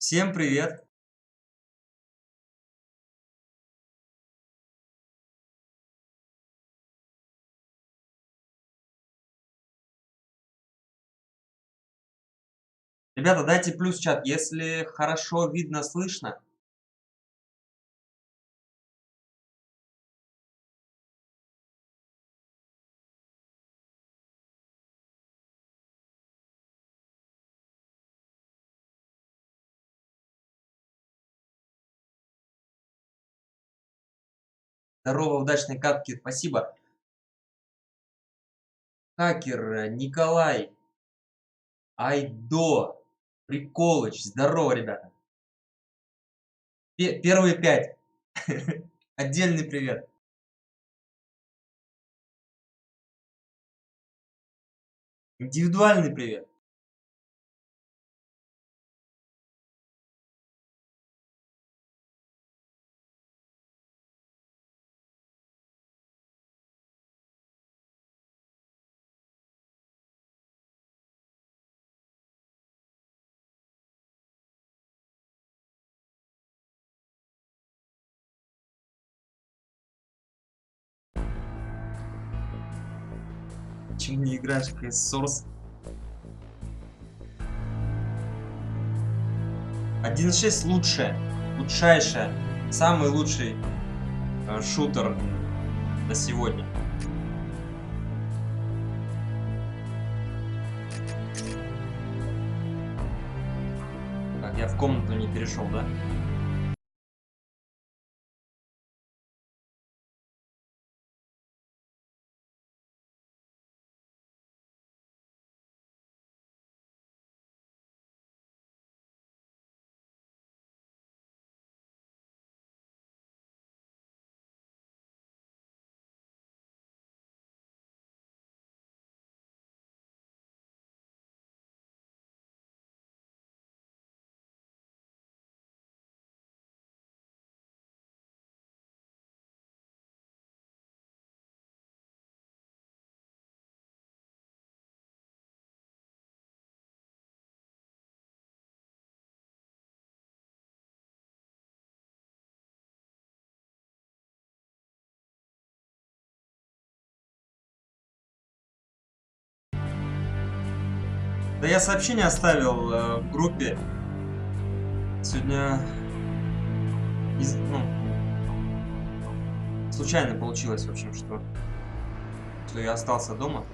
Всем привет! Ребята, дайте плюс в чат, если хорошо видно, слышно. Здорово, удачной катки, спасибо. Хакер, Николай, Айдо, Приколыч, здорово, ребята. Первые 5. Отдельный привет. Индивидуальный привет. Почему не играешь в CS Source? 1.6 лучшее, лучшайшее, самый лучший шутер на сегодня. Так, я в комнату не перешел, да? Да я сообщение оставил в группе. Сегодня ну, случайно получилось, в общем, что я остался дома.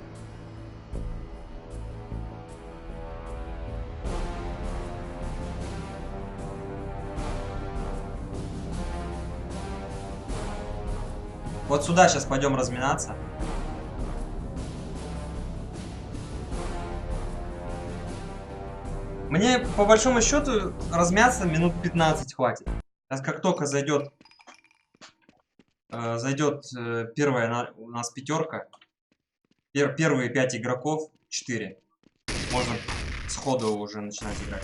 Вот сюда сейчас пойдем разминаться. Мне, по большому счету, размяться минут 15 хватит. Сейчас как только зайдет первая у нас пятерка, первые 5 игроков, 4, можно сходу уже начинать играть.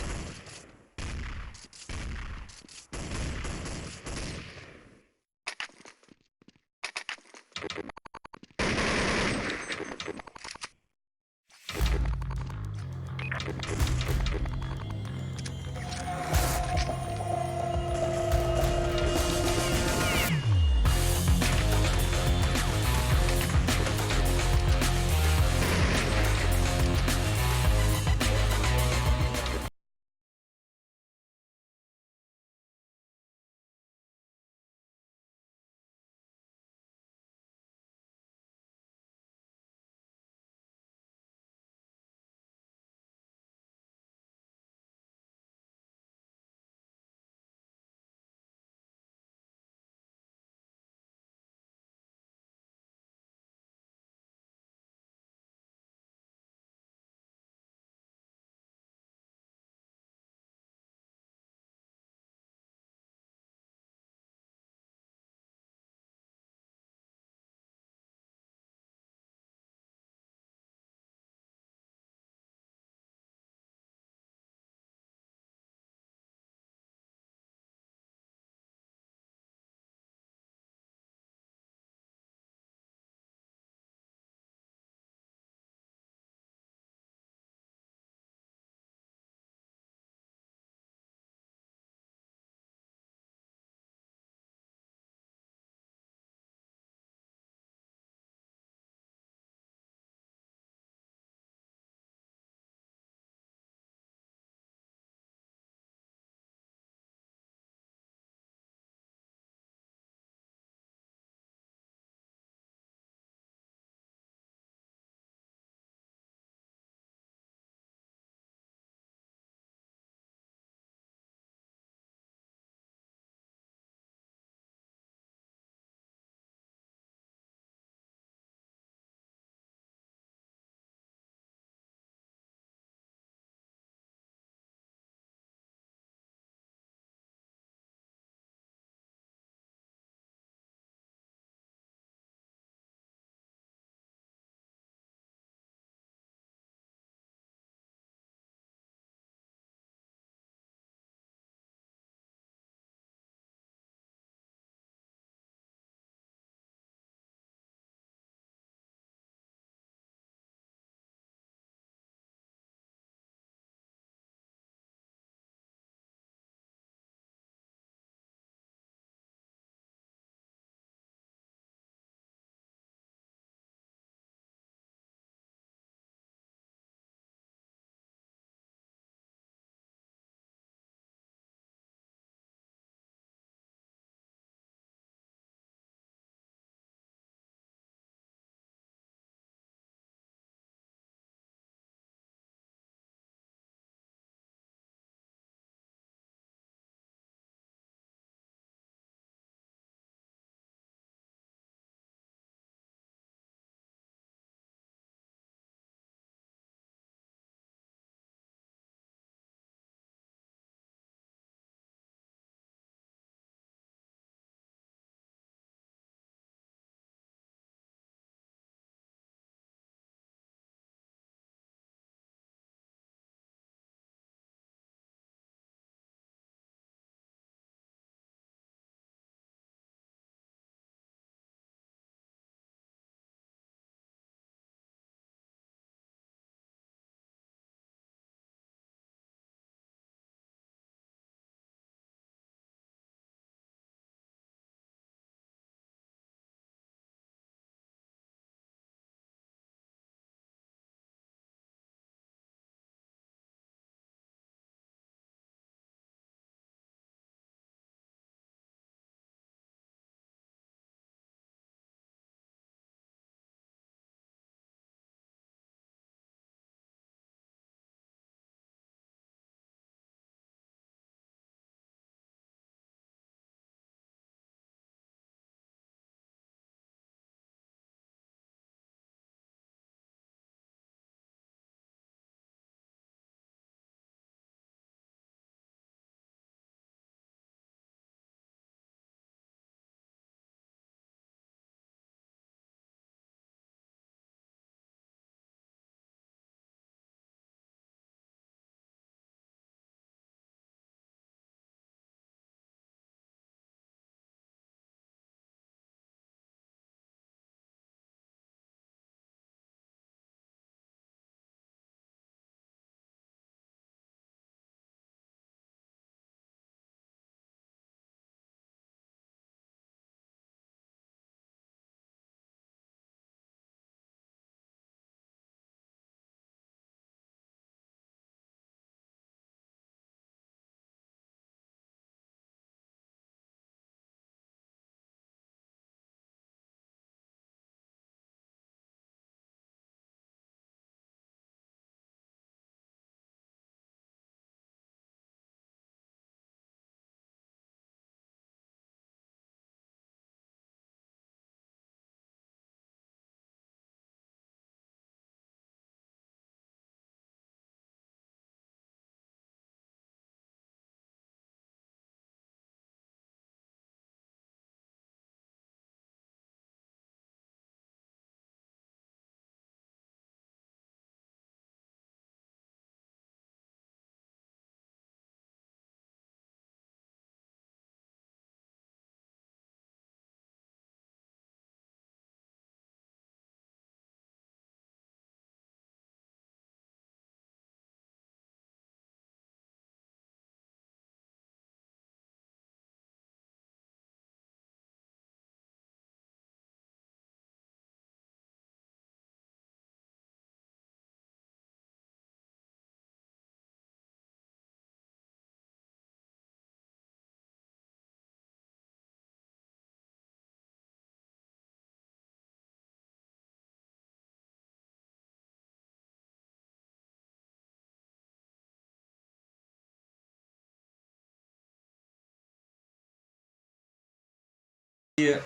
И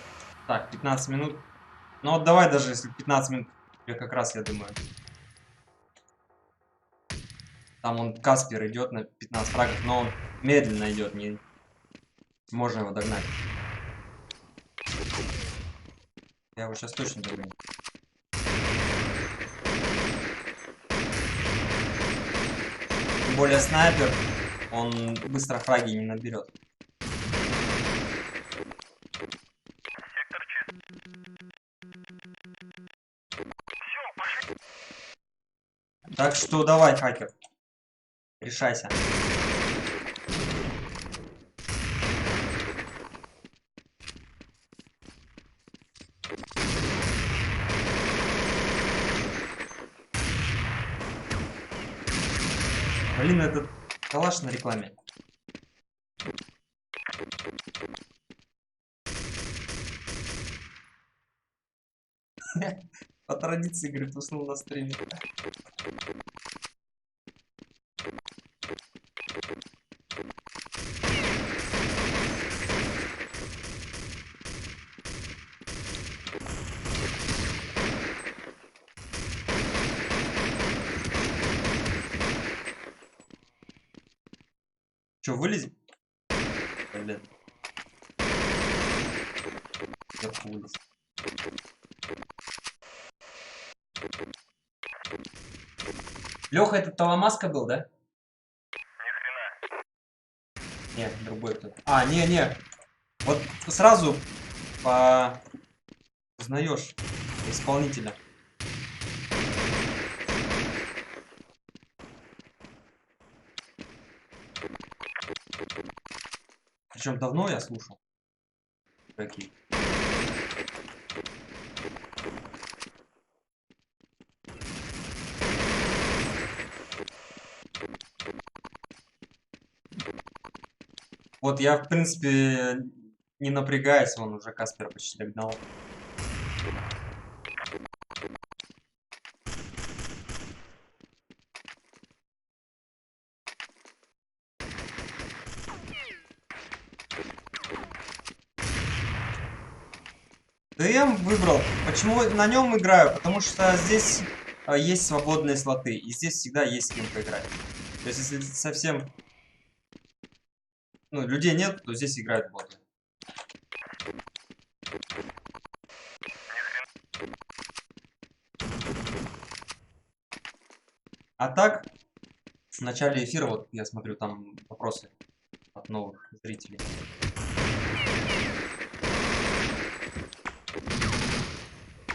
так, 15 минут. Ну вот давай даже если 15 минут, я как раз, я думаю. Там он Каспер идет на 15 фрагов, но он медленно идет, не можно его догнать. Я его сейчас точно догоню. Тем более снайпер, он быстро фраги не наберет. Так что давай, хакер, решайся. Блин, этот калаш на рекламе. По традиции, говорит, уснул на стриме. Че, вылезет? Блин. Сверху вылез. Леха, это Таламаска был, да? Нет, другой кто-то. А, не. Вот сразу узнаешь исполнителя. Причем давно я слушал. Какие? Вот я, в принципе, не напрягаюсь, он уже Каспер почти догнал. ДМ выбрал. Почему на нем играю? Потому что здесь есть свободные слоты. И здесь всегда есть с кем поиграть. То есть, если совсем людей нет, то здесь играют боты. А так, в начале эфира, вот я смотрю, там вопросы от новых зрителей.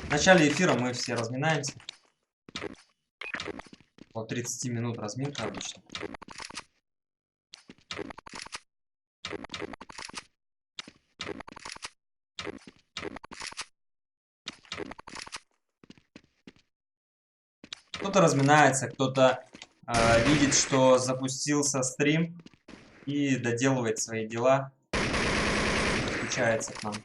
В начале эфира мы все разминаемся. От 30 минут разминка обычно. Кто-то разминается, кто-то видит, что запустился стрим и доделывает свои дела, подключается к нам.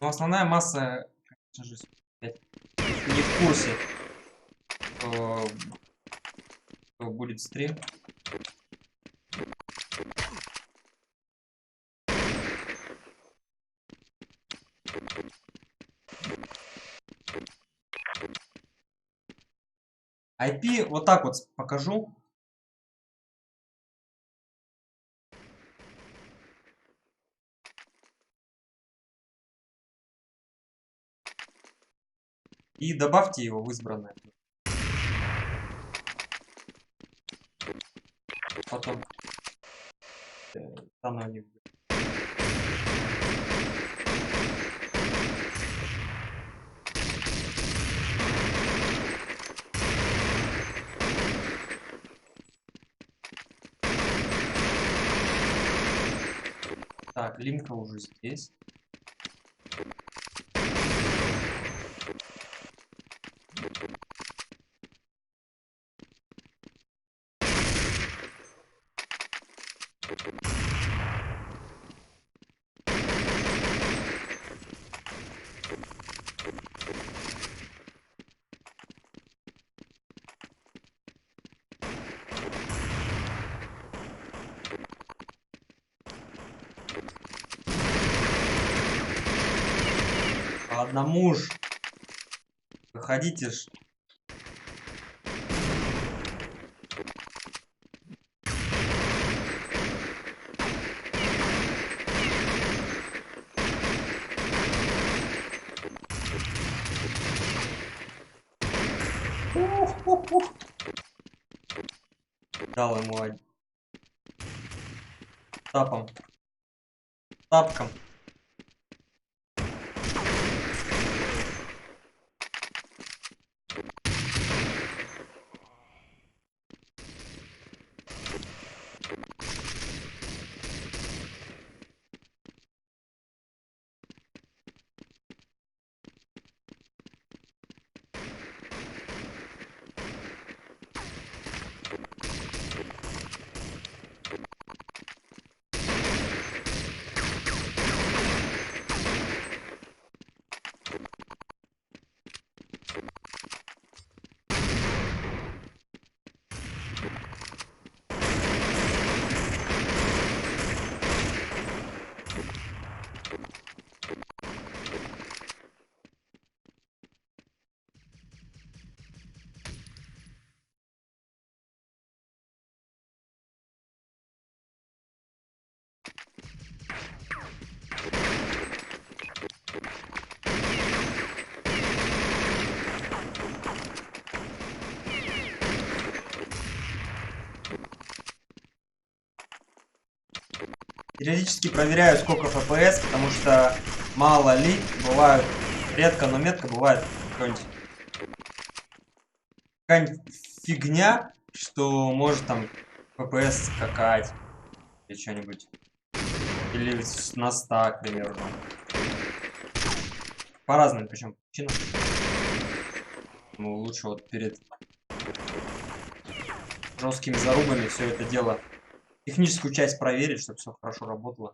Но основная масса, конечно же, не в курсе, что будет стрим. IP вот так вот покажу. И добавьте его в избранное. Потом заново не будет. Так, линка уже здесь. одному ж. Выходите ж. Дал ему один. Тапом. Тапком. Периодически проверяю, сколько FPS, потому что мало ли, бывают, редко, но метко бывает какая-нибудь фигня, что может там FPS скакать или что-нибудь. Или на 100, к примеру. По разным причем причинам. Ну, лучше вот перед жесткими зарубами все это дело, техническую часть проверить, чтобы все хорошо работало.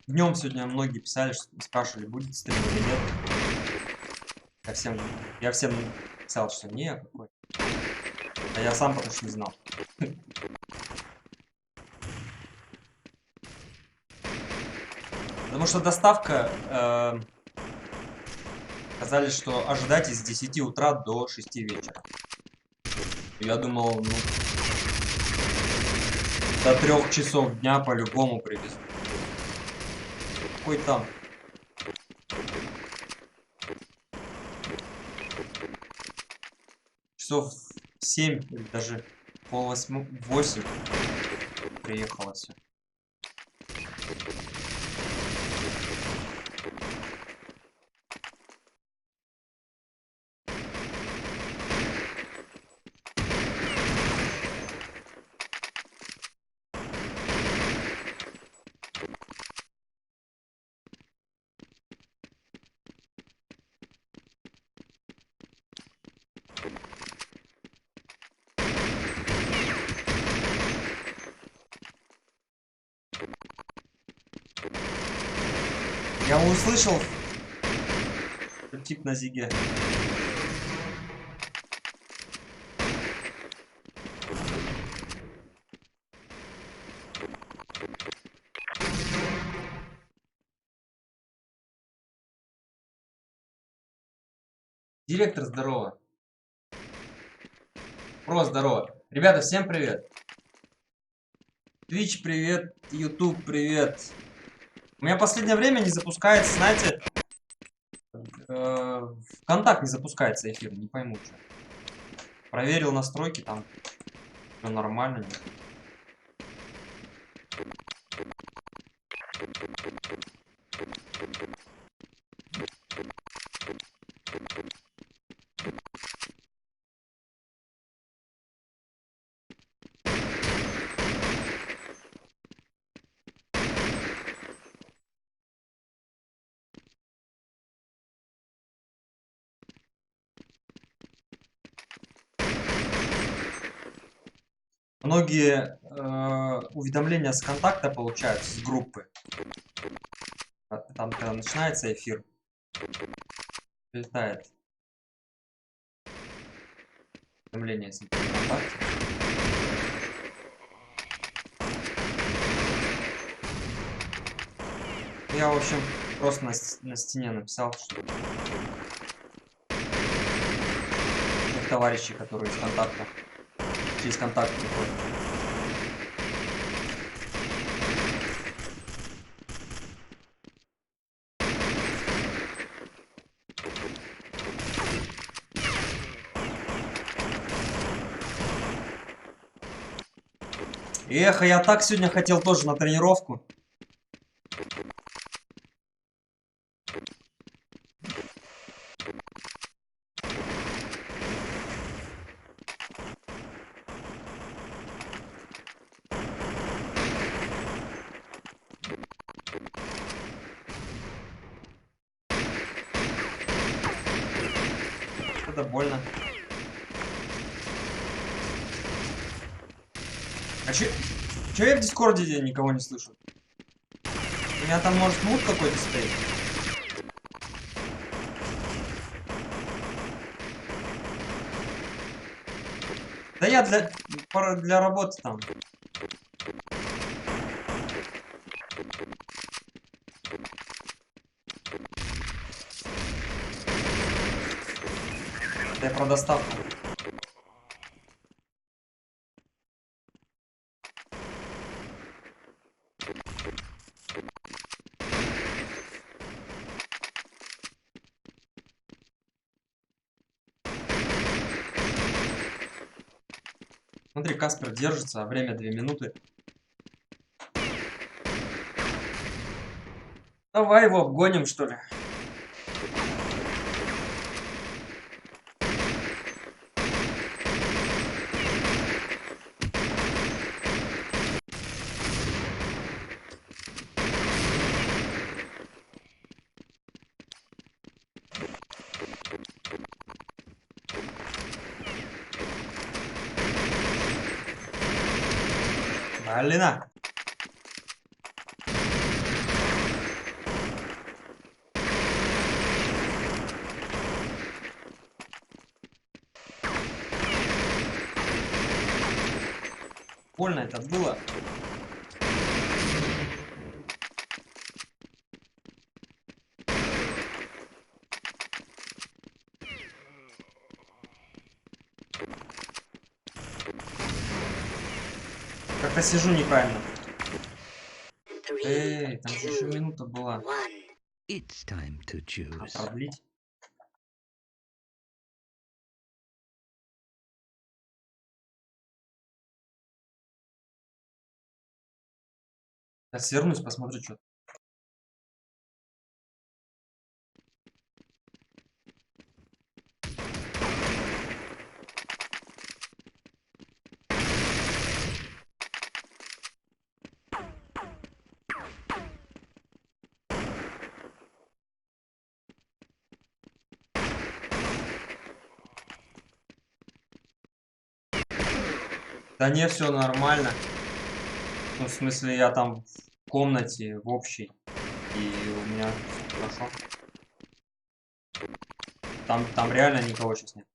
Днем сегодня многие писали, спрашивали, будет стрим или нет. Я всем писал, что не, какой. А я сам потому что не знал. Потому что доставка, сказали, что ожидайте с 10 утра до 6 вечера. Я думал, ну, до 3 часов дня по-любому привезут. Какой там? Часов 7 или даже пол-8, 8 приехало все. Я услышал тип на зиге. Директор, здорово. Про, здорово. Ребята, всем привет. Twitch, привет. YouTube, привет. У меня последнее время не запускается, знаете, ВКонтакт не запускается эфир, не пойму, что. Проверил настройки, там все нормально. Многие уведомления с контакта получают, с группы. Там, когда начинается эфир, прилетает уведомление с контакта. Я, в общем, просто на стене написал, что тех товарищей, которые из контакта, через контакт приходят. Эх, я так сегодня хотел тоже на тренировку. Это больно. А чё я в Дискорде никого не слышу? У меня там, может, мут какой-то стоит? Да я для работы там. Это я про доставку. Смотри, Каспер держится, а время 2 минуты. Давай его обгоним, что ли. Алина. Больно это было. Как-то сижу неправильно. Эй, там же еще минута была. А продлить? Я свернусь, посмотрю, что. Да не, все нормально. Ну, в смысле, я там в комнате, в общей. И у меня всё хорошо. Там реально никого сейчас нет.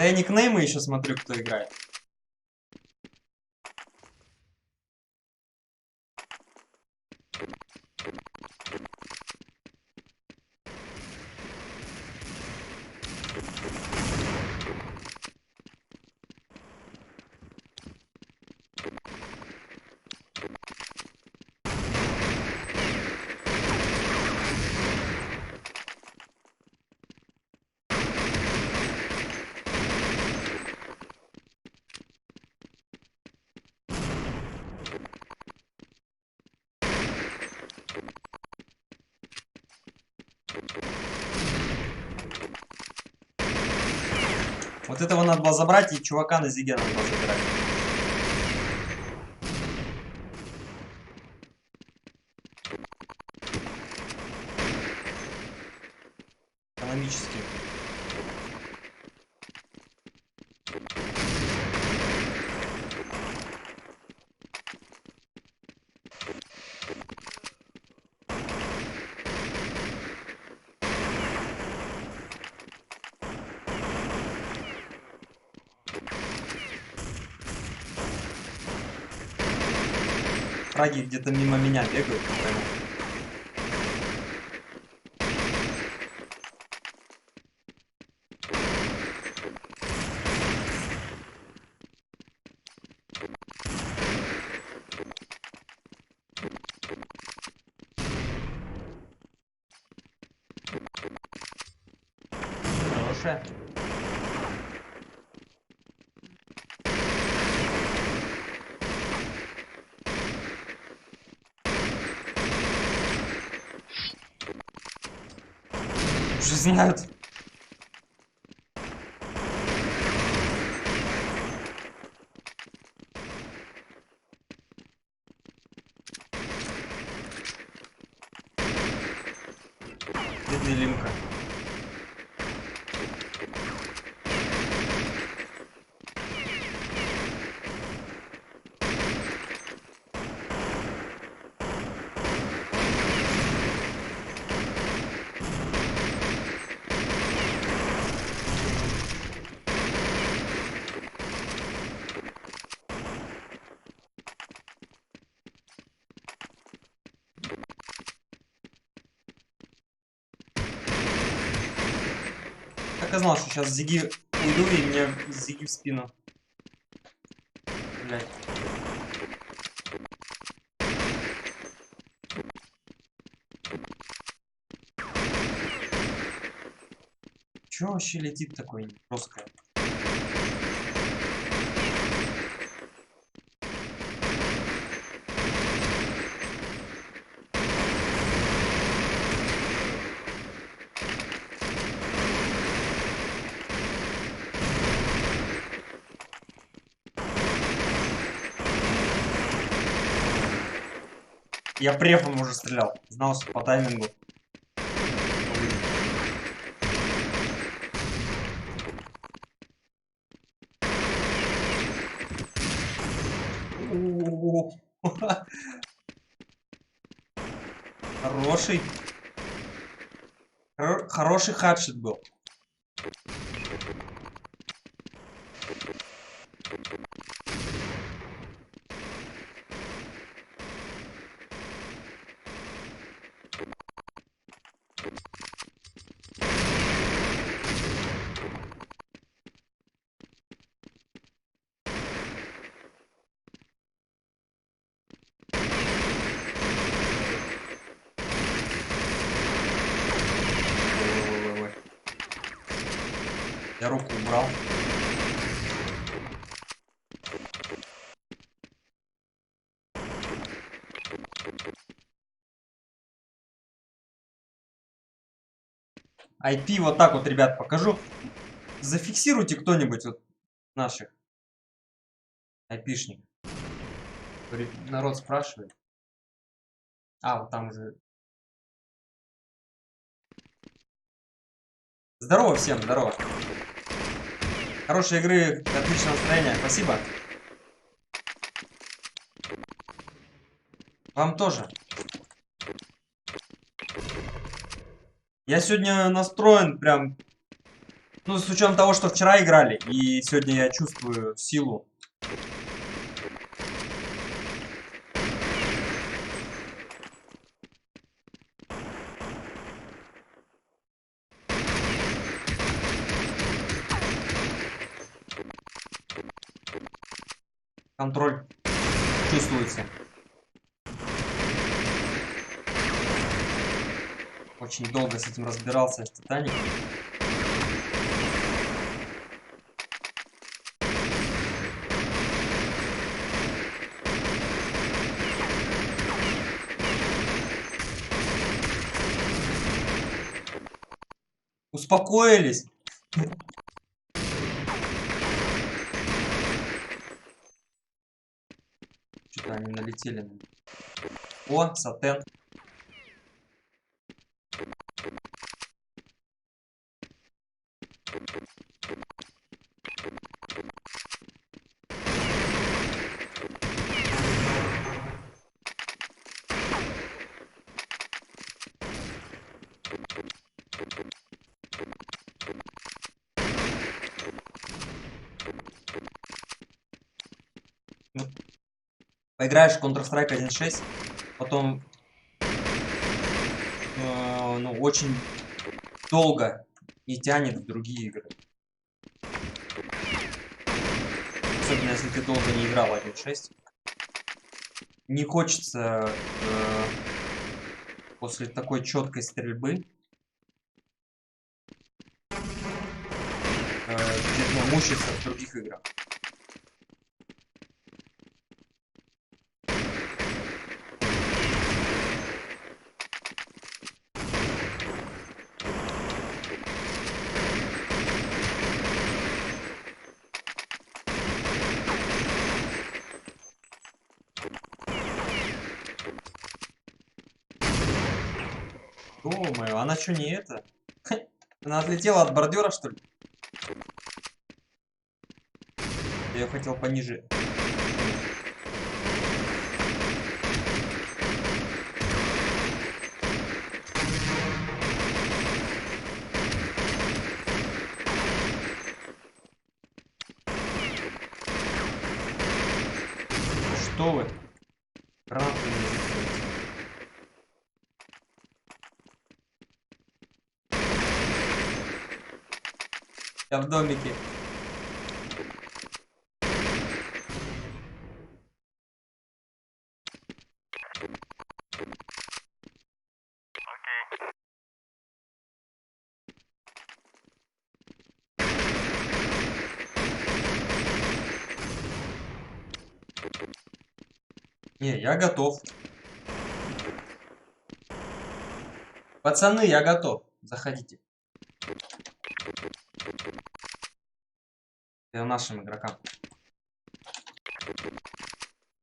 Да я никнеймы еще смотрю, кто играет. Вот этого надо было забрать, и чувака на Зиге надо было забирать. Экономически. Фраги где-то мимо меня бегают. Прямо. Хорошая. Уже знают. Бедный Лимка. Так и знал, что сейчас Зиги уйду и мне Зиги в спину. Блять. Чё вообще летит такое жесткое? Я префом уже стрелял. Знал, что по таймингу. Хороший. Хороший хедшот был. Ой-ой-ой. Я руку убрал. IP вот так вот, ребят, покажу. Зафиксируйте кто-нибудь вот наших айпишников. Народ спрашивает. А, вот там уже. Здорово всем, здорово. Хорошей игры, отличного настроения. Спасибо. Вам тоже. Я сегодня настроен прям, Ну, с учетом того, что вчера играли, и сегодня я чувствую силу. Контроль чувствуется. Очень долго с этим разбирался, с Титаником. Успокоились. Что-то они налетели на меня. О, Сатен. Поиграешь в Counter-Strike 1.6, потом ну, очень долго и тянет в другие игры. Особенно если ты долго не играл в 1.6. Не хочется после такой четкой стрельбы где-то мучиться в других играх. Ё-моё, она что не это? Она отлетела от бордюра, что ли? Я ее хотел пониже. Что вы? Гранату не закрываете. Я в домике. Не, я готов. Пацаны, я готов. Заходите. Я нашим игрокам.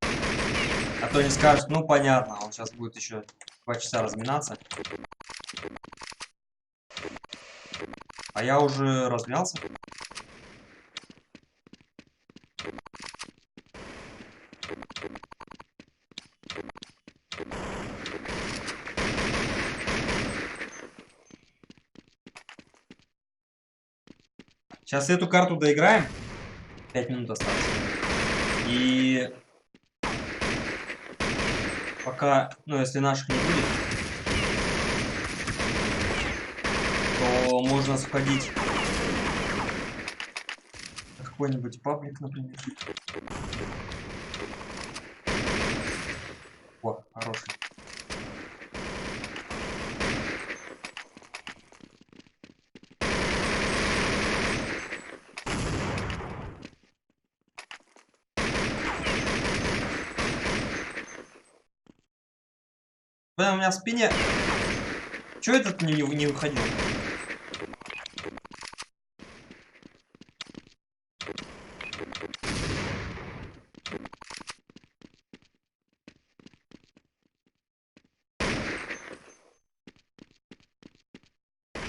А то не скажут, ну понятно, он сейчас будет еще 2 часа разминаться. А я уже размялся. Сейчас эту карту доиграем. 5 минут осталось. И пока, ну если наших не будет, то можно сходить на какой-нибудь паблик, например. О, хороший. Блин, у меня в спине... Чё этот не выходил?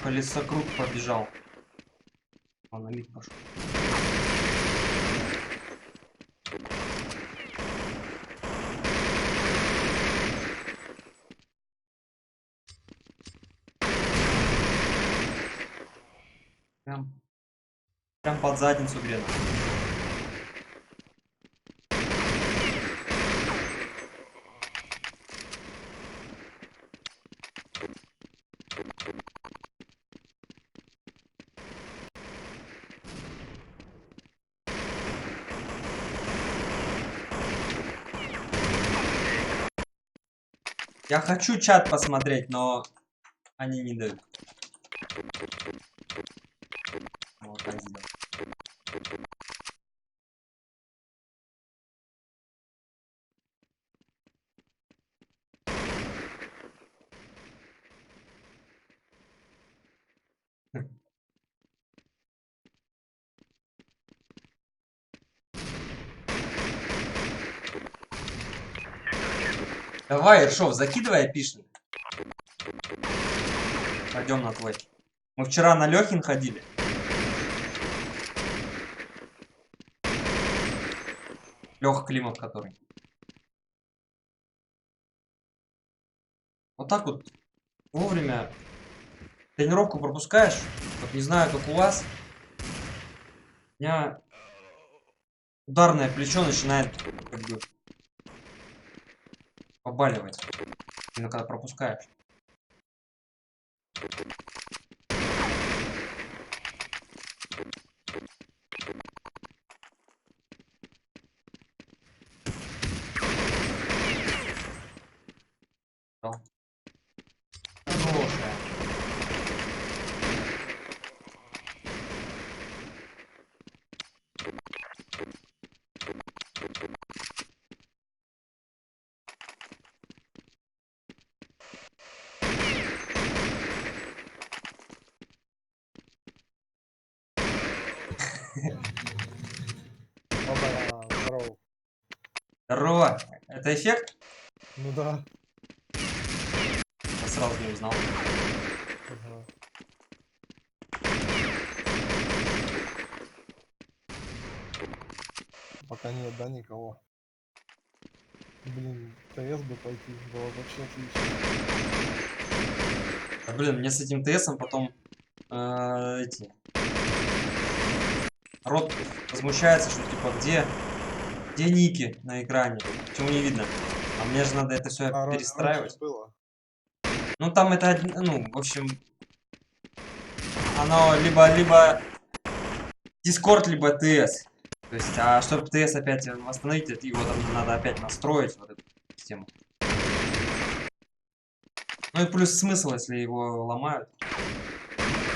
Колесокруг побежал. Он на мид пошел. Прям Прям под задницу грену. Я хочу чат посмотреть, но они не дают. Вот так сделать. Давай, Ершов, закидывай опишник. Пойдем на твой. Мы вчера на Лехин ходили. Леха Климов, который. Вот так вот вовремя тренировку пропускаешь. Вот не знаю, как у вас. У меня ударное плечо начинает как бы побаливать. Именно когда пропускаешь. Хорошая. Опа, здорово. Здорово. Это эффект? Ну да. Я сразу не узнал. Ага. Пока нет, да, никого. Блин, ТС бы пойти, было вообще отлично. А, блин, мне с этим ТСом потом эти... Рот возмущается, что типа где ники на экране? Почему не видно? А мне же надо это все А раньше ж перестраивать. было. Ну там это, ну, в общем, оно либо Discord, либо ТС. То есть, а чтобы ТС опять восстановить, его там надо опять настроить, вот эту систему. Ну и плюс смысл, если его ломают.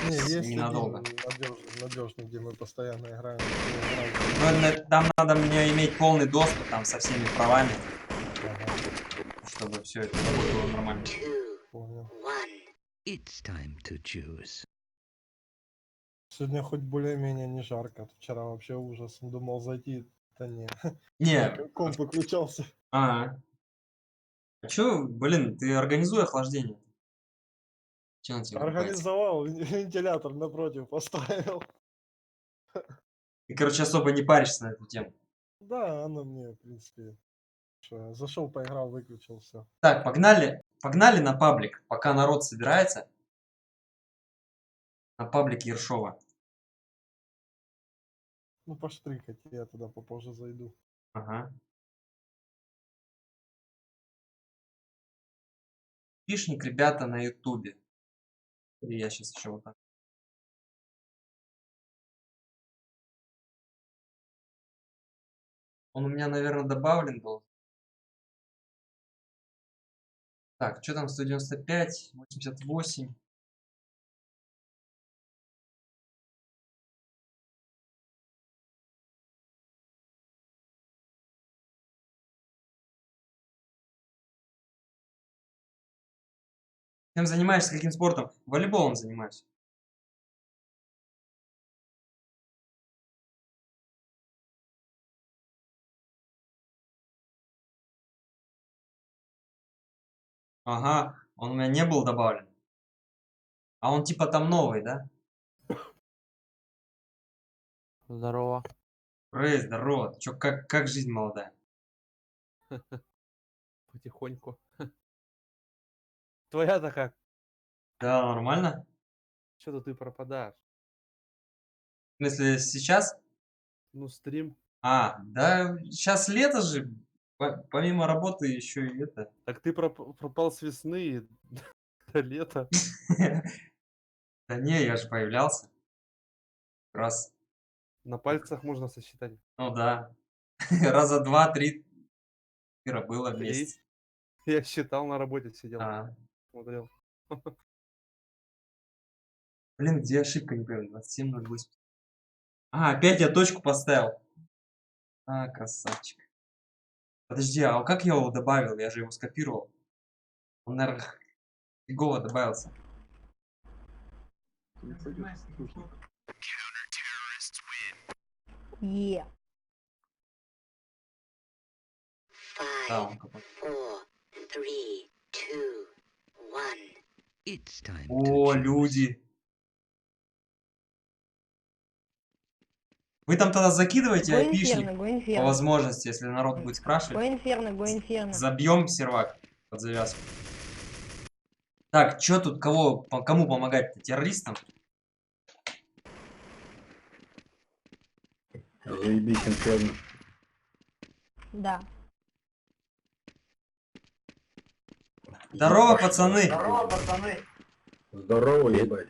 Не, есть Ненадолго. один надежный, где мы постоянно играем. Но там надо мне иметь полный доступ там со всеми правами, Ага, чтобы все это работало нормально. понял. It's time to choose. Сегодня хоть более-менее не жарко. Вчера вообще ужас. Думал зайти, да не. Не, Комп выключался. а чё, блин, ты организуй охлаждение. Че на тебя ругается? Организовал, вентилятор напротив поставил. Ты, короче, особо не паришься на эту тему. Да, оно мне, в принципе, зашел, поиграл, выключил, все. Так, погнали на паблик, пока народ собирается. На паблик Ершова. Ну, поштрикать, я туда попозже зайду. Ага. Пишник, ребята, на ютубе. И я сейчас еще вот так. Он у меня, наверное, добавлен был. Так, что там 195, 88. Чем занимаешься, каким спортом? Волейболом занимаюсь. Ага, он у меня не был добавлен. А он типа там новый, да? Здорово. Рэй, здорово. Чё, как жизнь молодая? Потихоньку. Твоя-то как? Да, нормально? Что-то ты пропадаешь. смысле, сейчас? Ну, стрим. А, да, сейчас лето же. Помимо работы еще и это. Так ты пропал с весны и до лета. Да не, я же появлялся. Раз. На пальцах можно сосчитать. Ну да. Раза два-три было в 3. месяц. Я считал, на работе сидел, А, смотрел. блин, где ошибка, не понял, 27:08. А, опять я точку поставил. А, красавчик. Подожди, а как я его добавил? Я же его скопировал. Он, наверное, фигово добавился. Е. Да, 5, он какой-то. 4, 3, 2, 1. It's time to О, choose. люди. Вы там тогда закидываете Го айпишник инферно, го по инферно. возможности, если народ будет Го спрашивать. инферно, го инферно. Забьем сервак под завязку. Так, что тут, кому помогать-то? Террористам? Заебись, инферно. Да. Здорово, пацаны! Здорово, ебать.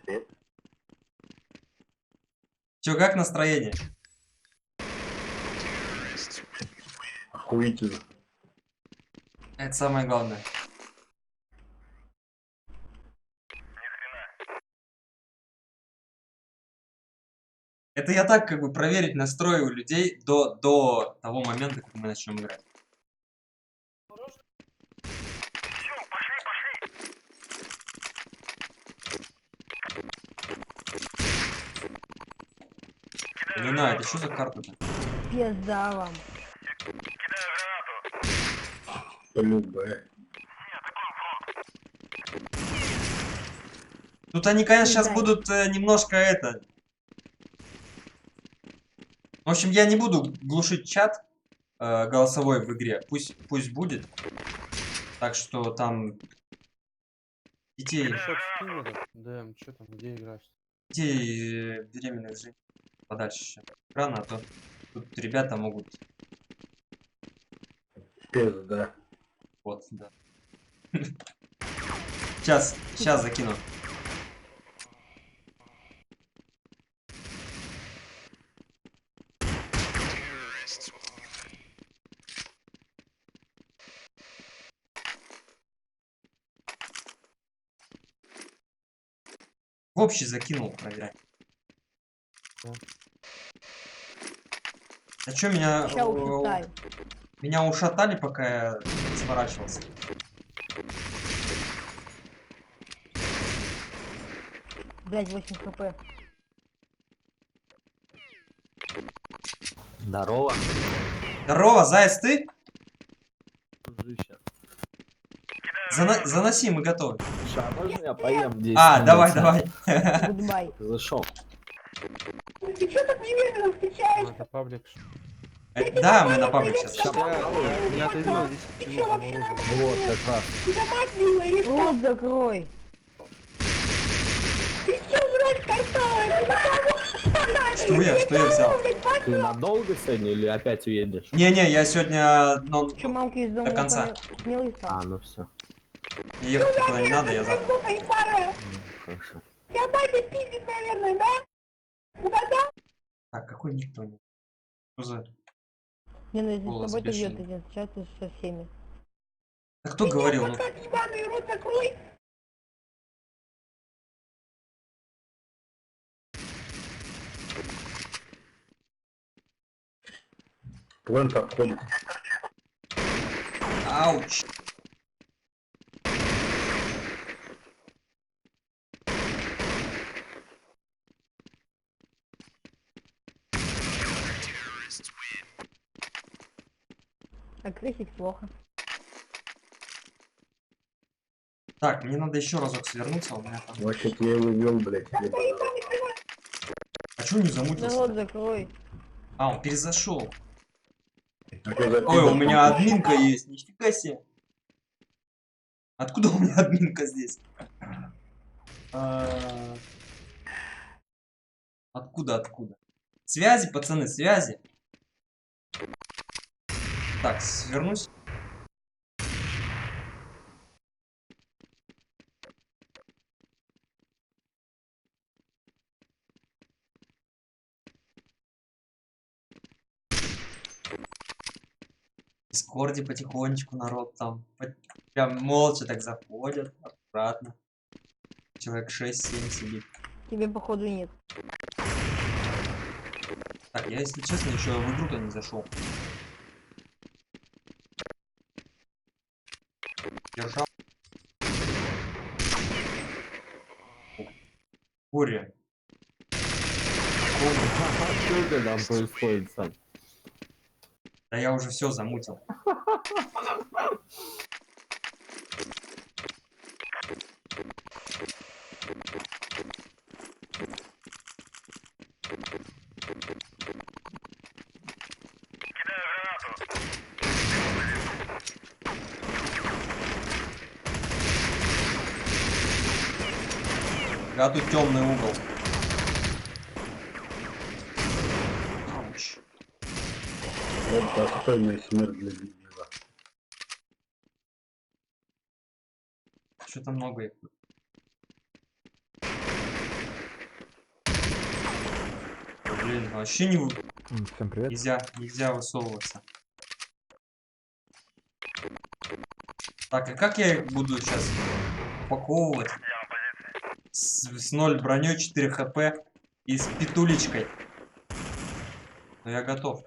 Чё, как настроение? Охуительно. Это самое главное. Это я так, как бы, проверить настрой у людей до того момента, как мы начнем играть. Не знаю, это что за карта-то? Пизда вам. Любэ. Тут они, конечно, сейчас Да. будут немножко это... В общем, я не буду глушить чат голосовой в игре. Пусть будет. Так что там... Детей Шок скинь этот. ДМ, что там, где играешь? беременных женщин подальше еще. Рано, а то тут ребята могут... Пизда. Вот, да. Сейчас закину. В общий закинул, проверять. Да. А чё меня... Ща ушатаю. Меня ушатали, пока я сворачивался. Блять, 8 хп. Здорово. Здорово, Заяц, ты? Дружище. Заноси, мы готовы. Слушай, а можно я поем 10 А, минут? давай. Гудбай. Зашел. Ну, это паблик. Да, мы на паблик сейчас. Я отойду, здесь минут заморозил. Вот, как раз. Рот закрой. Что я взял? Ты надолго сегодня или опять уедешь? Не-не, я сегодня Че, мамка из дома До конца. смелый стал. А, ну все. ехать никуда не надо, я завтра. Хорошо. Так, какой никто не... Что за... Не, ну если с Голос тобой, то бешеный. идет один, сейчас ты со всеми. Да кто говорил? Ну, Плент отходит. ауч. А крысик плохо. Так, мне надо еще разок свернуться, у меня там... Вообще я его вел, блядь. А чё не Да замутился? рот закрой. А, он перезашел. Ой, Ой, у меня админка есть, нифига себе. Откуда у меня админка здесь? Откуда? Связи, пацаны, связи. Так, свернусь. В Дискорде потихонечку народ там прям молча так заходят, аккуратно. Человек 6-7 сидит. Тебе походу нет. Так, я, если честно, еще в игру-то не зашел. Держал. Буря. Что это там происходит, Сань? Да я уже все замутил. А тут темный угол. Ауч. Вот достойная смерть для дебила. Что-то много их. Блин, вообще не Всем привет. нельзя высовываться. Так, а как я их буду сейчас упаковывать? С 0 броней, 4 хп и с петулечкой. Но я готов.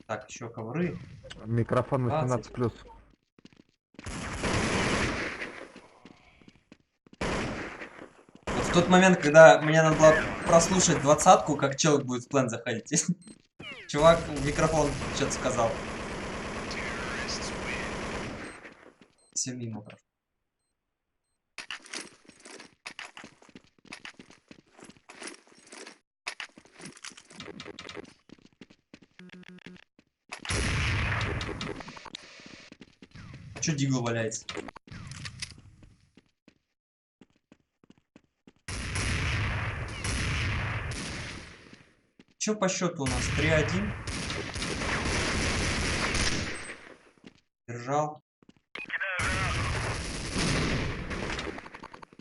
Так, еще ковры. Микрофон 20. 18+. Вот в тот момент, когда мне надо было прослушать 20-ку, как человек будет в план заходить. Чувак в микрофон что-то сказал. Все мимо прошло. А чё Дигл валяется? Чё по счету у нас? 3-1. Держал.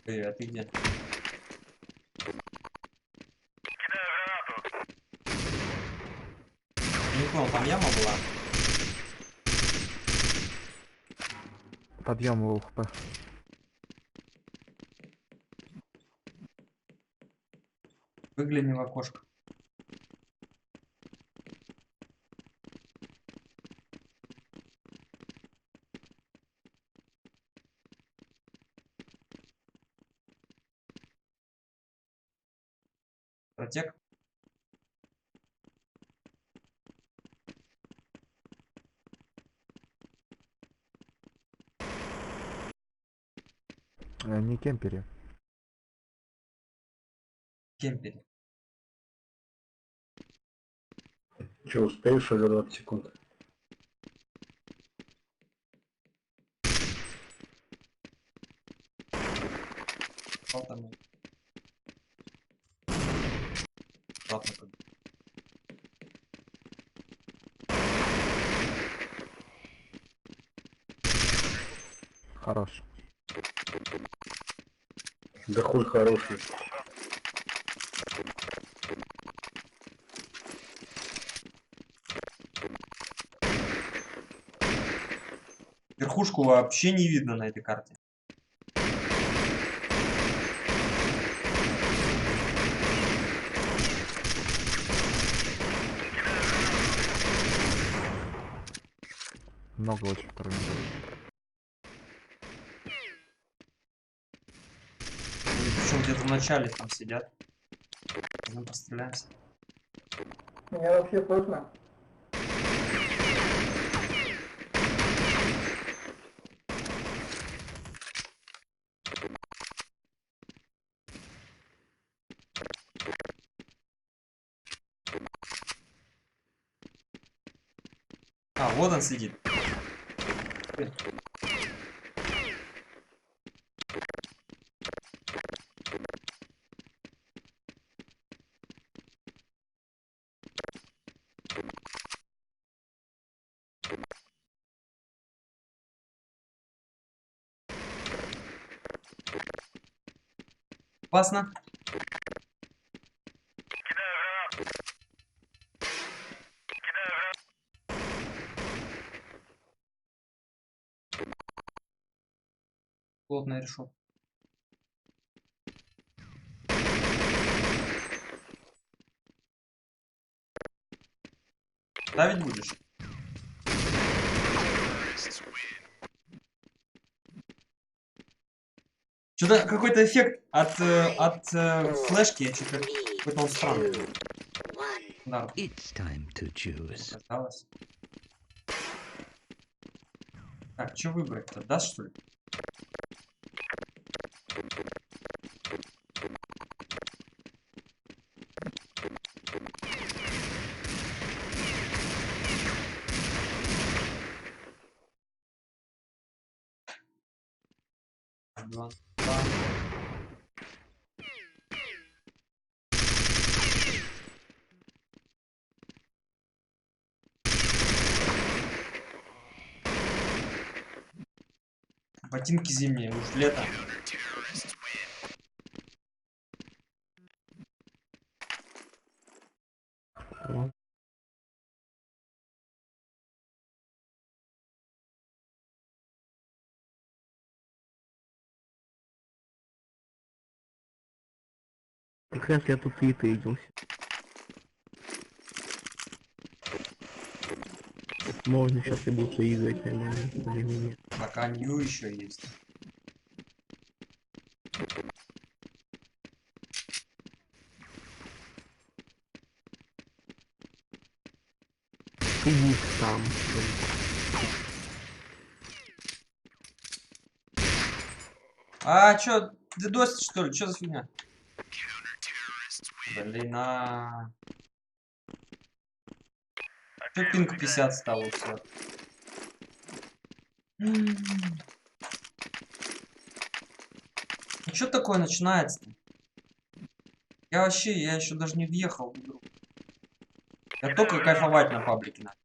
А ты где? Не понял, там яма была? Подъем в УХП. Выгляни в окошко. Протек. Не кемпери. Кемпере. Че, успеешь или 20 секунд? Вот там. Обратно как бы. Хорош. Да хуй хороший. Верхушку вообще не видно на этой карте. Много очень второй мировой. Причем где-то в начале там сидят. Мы постреляемся. Меня вообще слышно? А, вот он сидит. Опасно. Плотная решетка. Ставить будешь? Что-то какой-то эффект от флешки, что-то какой-то он странный. Да, It's time to choose. осталось. Так, что выбрать-то? Даст, что ли? Два. Ботинки зимние, уж лето. Как раз я тут и трейдился. Можно сейчас и буду играть нормально для меня. Пока нью еще есть. Иди сам. А, чё, дедосит, что ли? Чё за фигня? Блин, а... Чё пинг 50 стал у всех? Что такое начинается-то? Я еще даже не въехал в игру. Я только кайфовать на паблике надо.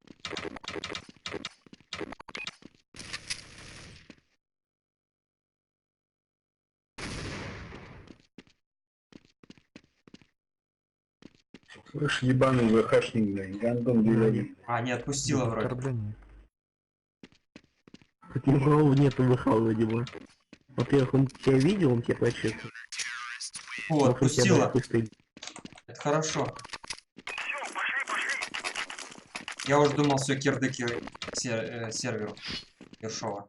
Слышь, ебаный ВХшник, блядь, гандон говорит. А, не отпустила вроде. Оскорбление. Таких врагов нету ВХ вроде бы. Во-первых, он тебя видел, он тебя прочекал. О, отпустила. Это хорошо. Я уже думал, все кирдыки серверу Ершова.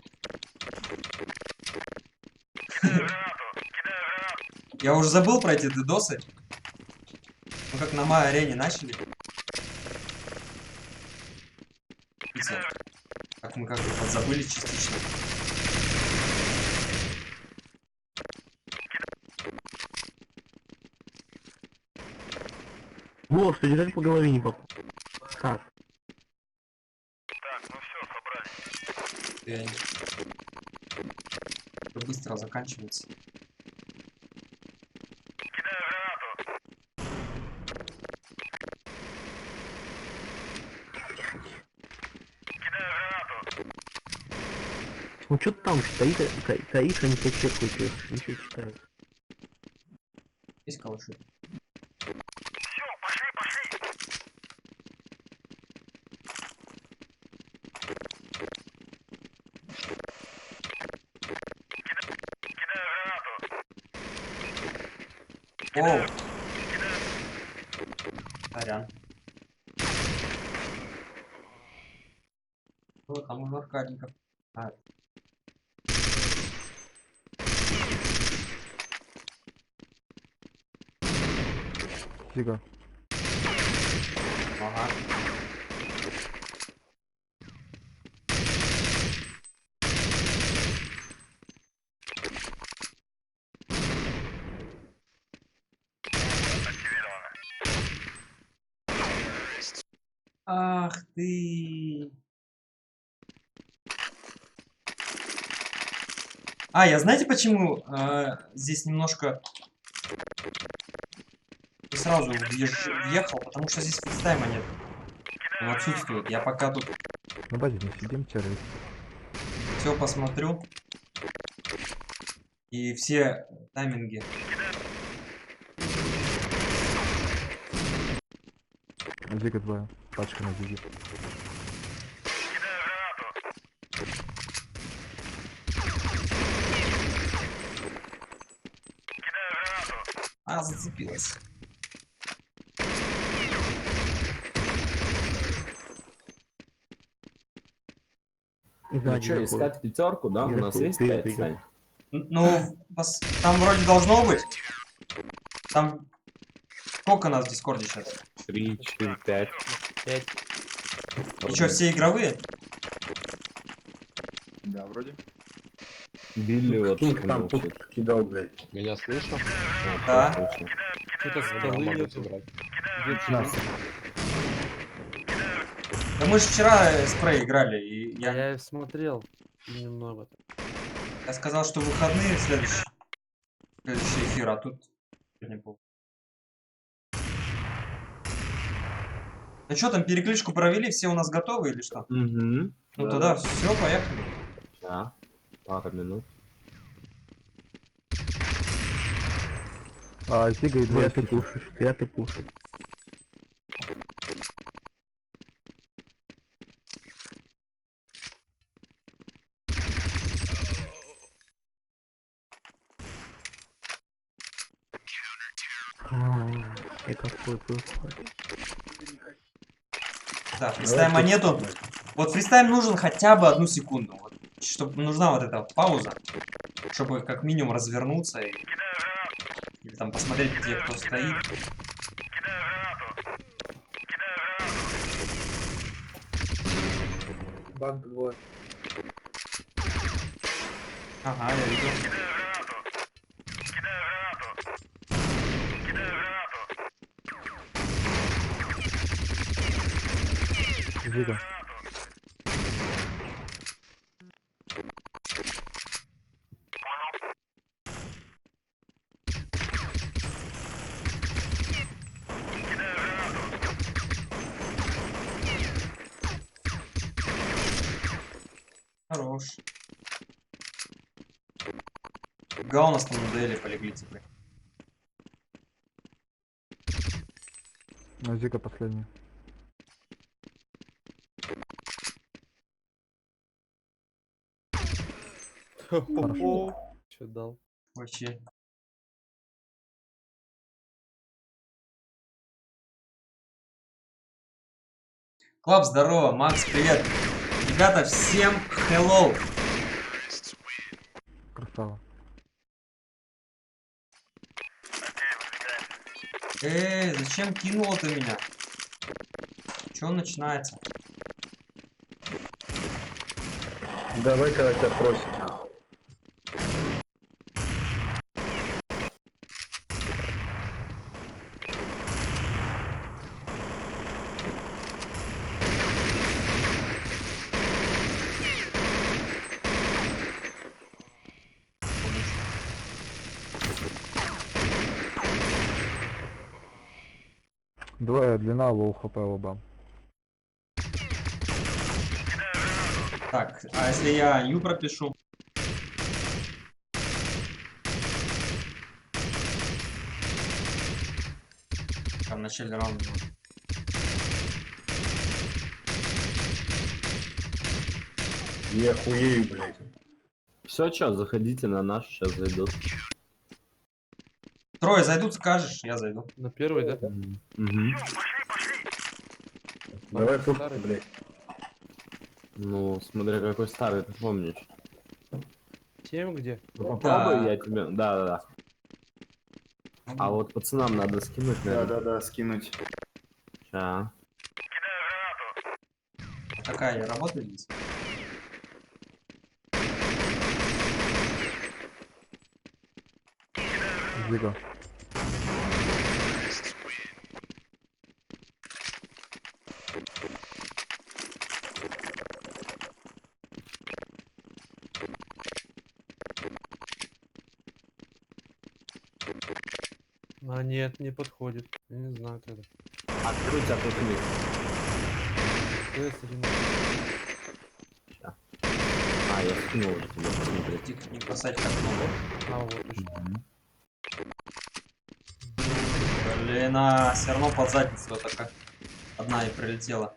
Я уже забыл про эти дедосы. Мы как на моей арене начали. Видите, как мы как-то подзабыли частично. Вот, что держать по голове не попал. Как? Это быстро заканчивается. Ну что там стоит, стоишь, они тебя чекают, ничего читают. Есть калаши? Оу! Сорян. Вот, там уже аркадников. А. Фига. Ага. Ах ты. А, я знаете почему здесь немножко сразу въехал? Потому что здесь фристайма нет. Он отсутствует. Я пока тут На базе не сидим, террорит. все посмотрю. И все тайминги Зига твоя. Пачка на Зиге. А, зацепилась. Ну Сзади что, заходит. искать пятерку, да? У нас Вверху, есть вперед 5, идёт. Сань? Ну, там вроде должно быть. Там... Сколько нас в Дискорде сейчас? 3, 4, 5. 5. И что, все игровые? Да, вроде. Билли вот Кинг что там молчит. пук кидал, блядь. Меня слышно? Да. Точно. Что-то Да, столы могу нету. сыграть. Да мы же вчера спрей играли, и Я смотрел немного. я сказал, что выходные следующий эфир, а тут не было. Ну что там, перекличку провели, все у нас готовы или что? Угу. Ну тогда все, поехали. Да. Пара минут. А, Зига и двое ты пушишь, я ты пушишь. И какой происходит? Да, фристайм монету. Вот фристайм нужен хотя бы 1 секунду. Вот, чтобы нужна вот эта пауза. Чтобы как минимум развернуться и... Или там посмотреть, где кто стоит. Банк двое. Ага, я видел. Зига. Хорош. Га у нас там на дуэли полегли теперь. Зига последний. Что дал? Вообще. Клаб, здорово. Макс, привет. Ребята, всем hello. Красава. Зачем кинул ты меня? Чё начинается? Давай, когда тебя просят, нахуй. Двое длина, лоу хп оба. Так, а если я Ю пропишу? Там в начале раунда. Я хуею, блядь. Все, что, заходите на наш, сейчас зайдут. Трое зайдут, скажешь, я зайду. На первый, да? Угу. Давай пушку, Старый. блядь. Ну, смотря какой старый, ты помнишь. Тем где? Ну, попробуй, Да. я тебе... Да. А вот пацанам надо скинуть, наверное. Да, скинуть. Ща. Какая работа здесь? Зига. А нет, не подходит. Я не знаю тогда. Открой тебя тут клик. ТС-1. А, я скинул уже тебе, посмотри. Тихо, не бросать как много. А, вот точно. Блин, а все равно под задницу это как. Одна и прилетела.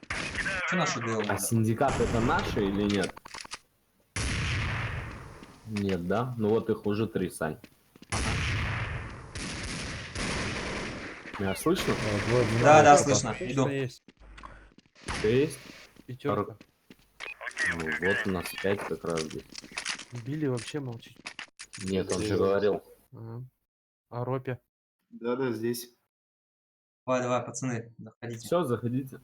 Что наши делают? А синдикат это наши или нет? Нет, да? Ну вот их уже 3, Сань. Меня слышно? Да, да, это. слышно. Иду. Есть. Ты есть? Пятерка. Ну вот у нас 5 как раз здесь. Билли вообще молчит. Нет, он же говорил. Ага. А Ропе? Да, здесь. Давай, давай, пацаны, заходите. Все, заходите.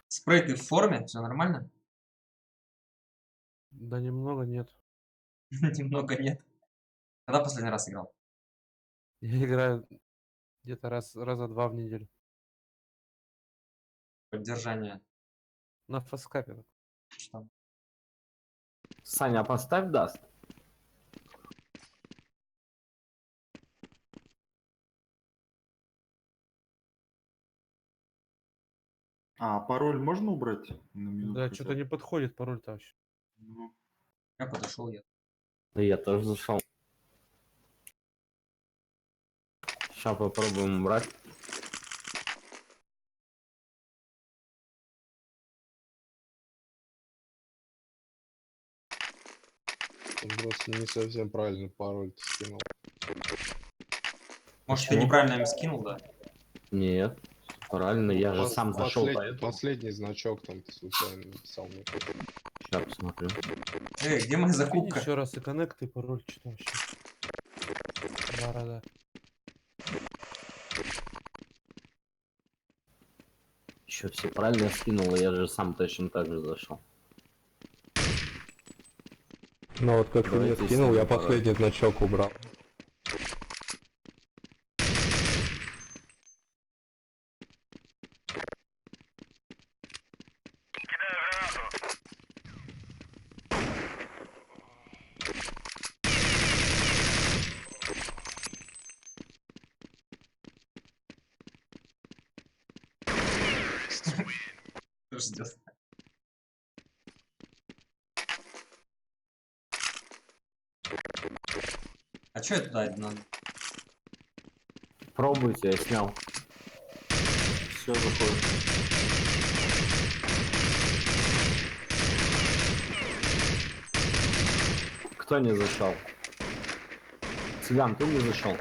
Спрей, ты в форме? Все нормально? Да немного нет. Немного нет. Когда последний раз играл? Я играю где-то раза 2 в неделю. Поддержание. На фаскапе. Что там? Саня, поставь даст. А пароль можно убрать? На минуту Да, хотя что-то бы? не подходит пароль-то вообще. Ну, Я подошел, я. Да я тоже зашел. Сейчас попробуем убрать. Он просто не совсем правильный пароль ты скинул. Может, ты Почему? неправильно им скинул, да? Нет, правильно, я же сам зашел поэтому. Последний значок там ты случайно написал. Сейчас посмотрю. Эй, где моя Скинь закупка? еще раз и коннект, и пароль, что вообще. Да. Еще все правильно скинул, я же сам точно так же зашел. Ну вот как ты мне Давайте скинул, я снимем последний значок убрал. Ждет. А что это туда надо? Пробуйте, я снял. Все, заходит. Кто не зашел? Цыган, ты не зашел?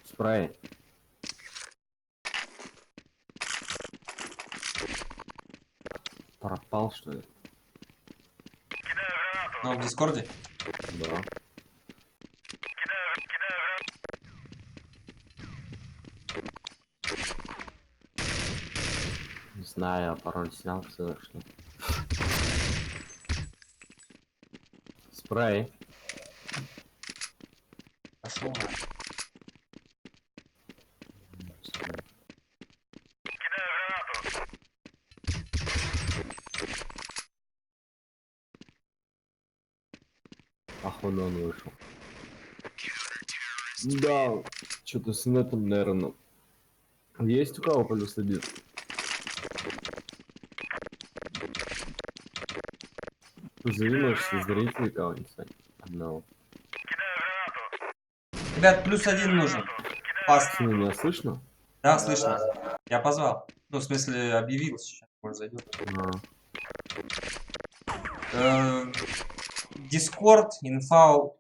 Спрей. Пропал, что ли? Ну, в Дискорде? Да. Не знаю, я пароль снял, все что. Спрей. Пошел на. Походу он вышел. Да, что-то с нетом, наверное. Есть у кого плюс один? Позови, может, зрителей кого-нибудь, Сань. Одного. Ребят, +1 нужен. Паст. Ты меня слышно? Да, слышно. Я позвал. Ну, в смысле, объявил сейчас. Может, зайдет. Дискорд, инфа в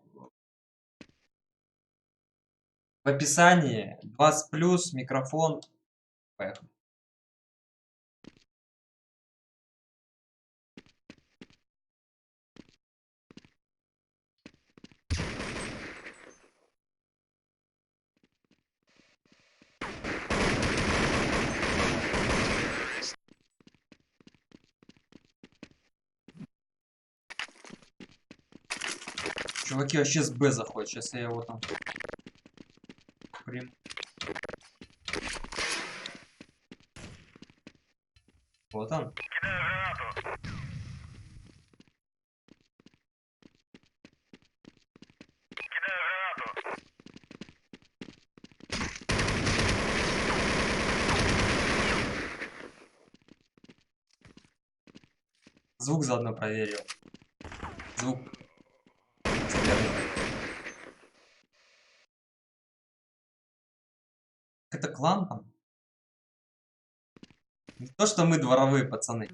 описании. 20+, микрофон. Поехали. Чуваки вообще с Б заходят. Сейчас я его там приму. Вот он. Звук заодно проверил. Звук. Это клан там? Не то, что мы дворовые пацаны.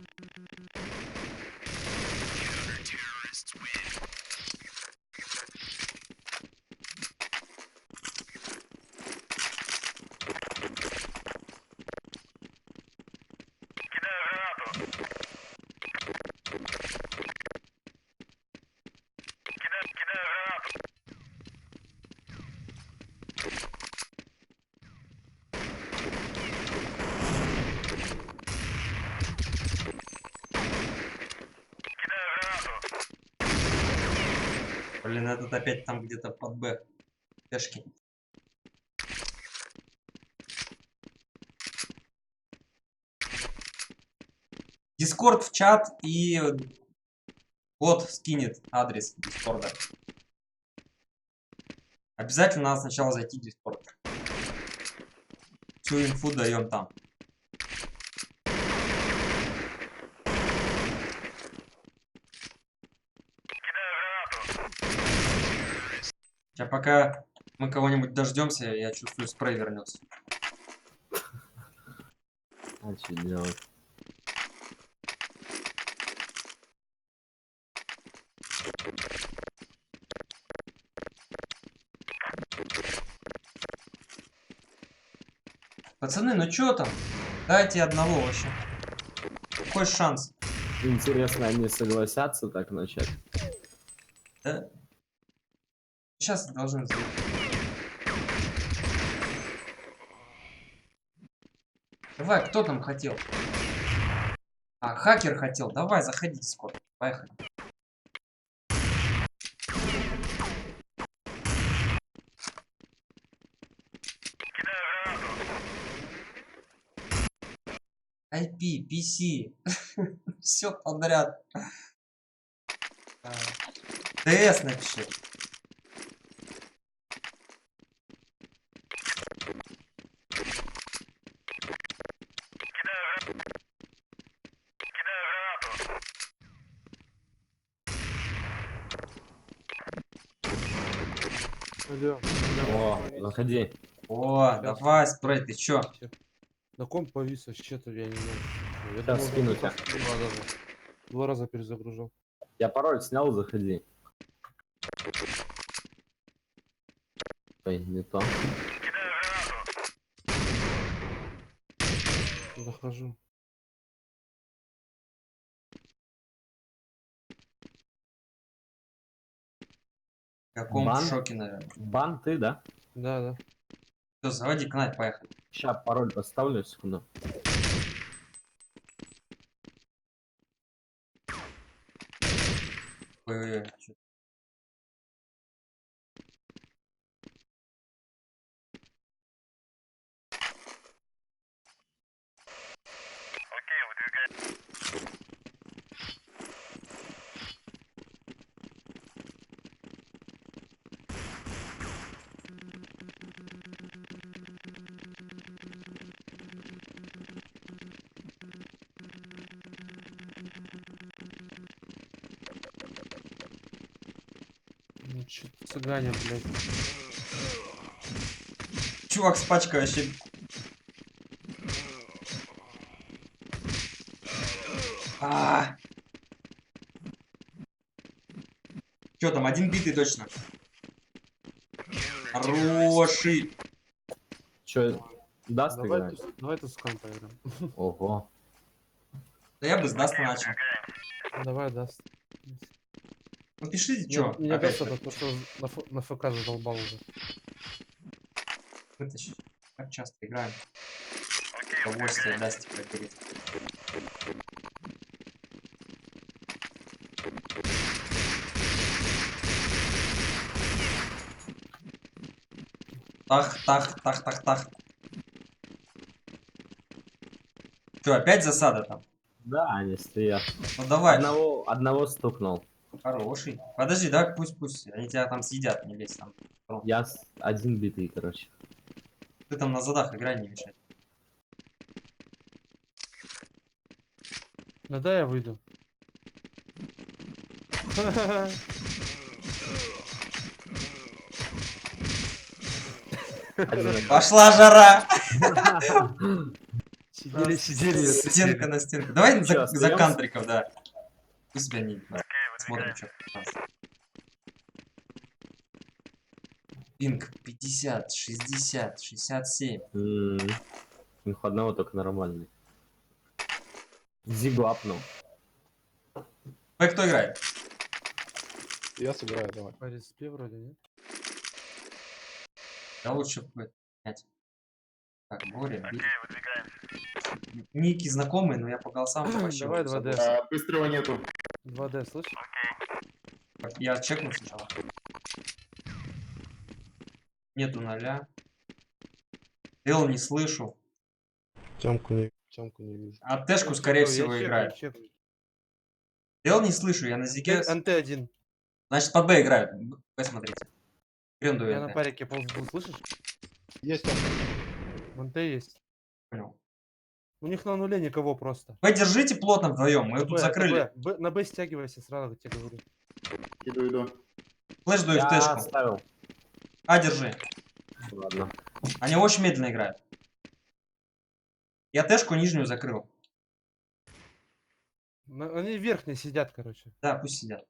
Блин, этот опять там где-то под Б. Пешки. Дискорд в чат и бот скинет адрес Дискорда. Обязательно надо сначала зайти в Дискорд. Всю инфу даем там. Сейчас пока мы кого-нибудь дождемся, я чувствую, спрей вернется. А что делать? Пацаны, ну чё там? Дайте одного вообще. Какой шанс? Интересно, они согласятся так начать? Да? Сейчас должны сделать. Давай, кто там хотел? А, хакер хотел. Давай, заходи в Дискорд. Поехали. IP, PC. Все подряд. ТС напиши. Алло. О, заходи. О, Сейчас. давай, спрей, ты чё? На ком повис, а что-то я не знаю. Я Сейчас скину это тебя. два раза перезагружал. Я пароль снял, заходи. Ой, не то. Захожу. В каком Бан? шоке, наверное. Бан ты, да? Да, да. Все, заводи канал, поехали. Сейчас пароль поставлю, секунду. Ой-ой-ой, чё- Ну, чё цыгане, блядь. Чувак с пачкой вообще. А. Чё там, один битый точно. Хороший. Че, даст Давай, играть? давай тускан поиграем. Ого. Да я бы с Даста начал. Давай, даст. Ну пишите, Меня, чё. меня Опять даст это то, что на ФК задолбал уже. вытащить. Как часто играем. Удовольствие Дасте, как говорится. Тах, тах, тах, тах, тах. Чё, опять засада там? Да, они стоят. Ну давай. Одного стукнул. Хороший. Подожди, да, пусть. Они тебя там съедят, не лезь там. Один битый, короче. Ты там на задах играй, не мешай. Да, да, я выйду. Пошла жара! Сидели, сидели. Стенка на стенку. Давай Чё, за остаёмся? кантриков, да. Пусть тебя не... Смотрим, что. Пинг 50, 60, 67. Инф одного только нормальный. Зигу апнул. Кто играет? Я сыграю, давай. По респе вроде, нет? Да лучше будет снять. Так, Боря, бей. Ники знакомые, но я по голосам вообще Давай уже 2D. забыл. Быстрого нету. 2D, слышишь? Я чекну сначала. Нету 0. Дел не слышу. Тёмку не вижу. А Тэшку, скорее Я всего, чекаю, играет. чекаю. Дел не слышу, я на Зиге. НТ-1. Значит, под Б играют. Посмотрите. Гренду Я на НТ. парике ползу, слышишь? Есть там. В НТ есть. Понял. У них на нуле никого просто. Вы держите плотно вдвоем. Мы Это тут Б, это закрыли. Б. На Б стягивайся, сразу тебе говорю. Иду. Флэш даю в Я Тэшку. оставил. А, держи. Ладно. Они очень медленно играют. Я Тэшку нижнюю закрыл. Они верхние сидят, короче. Да, пусть сидят.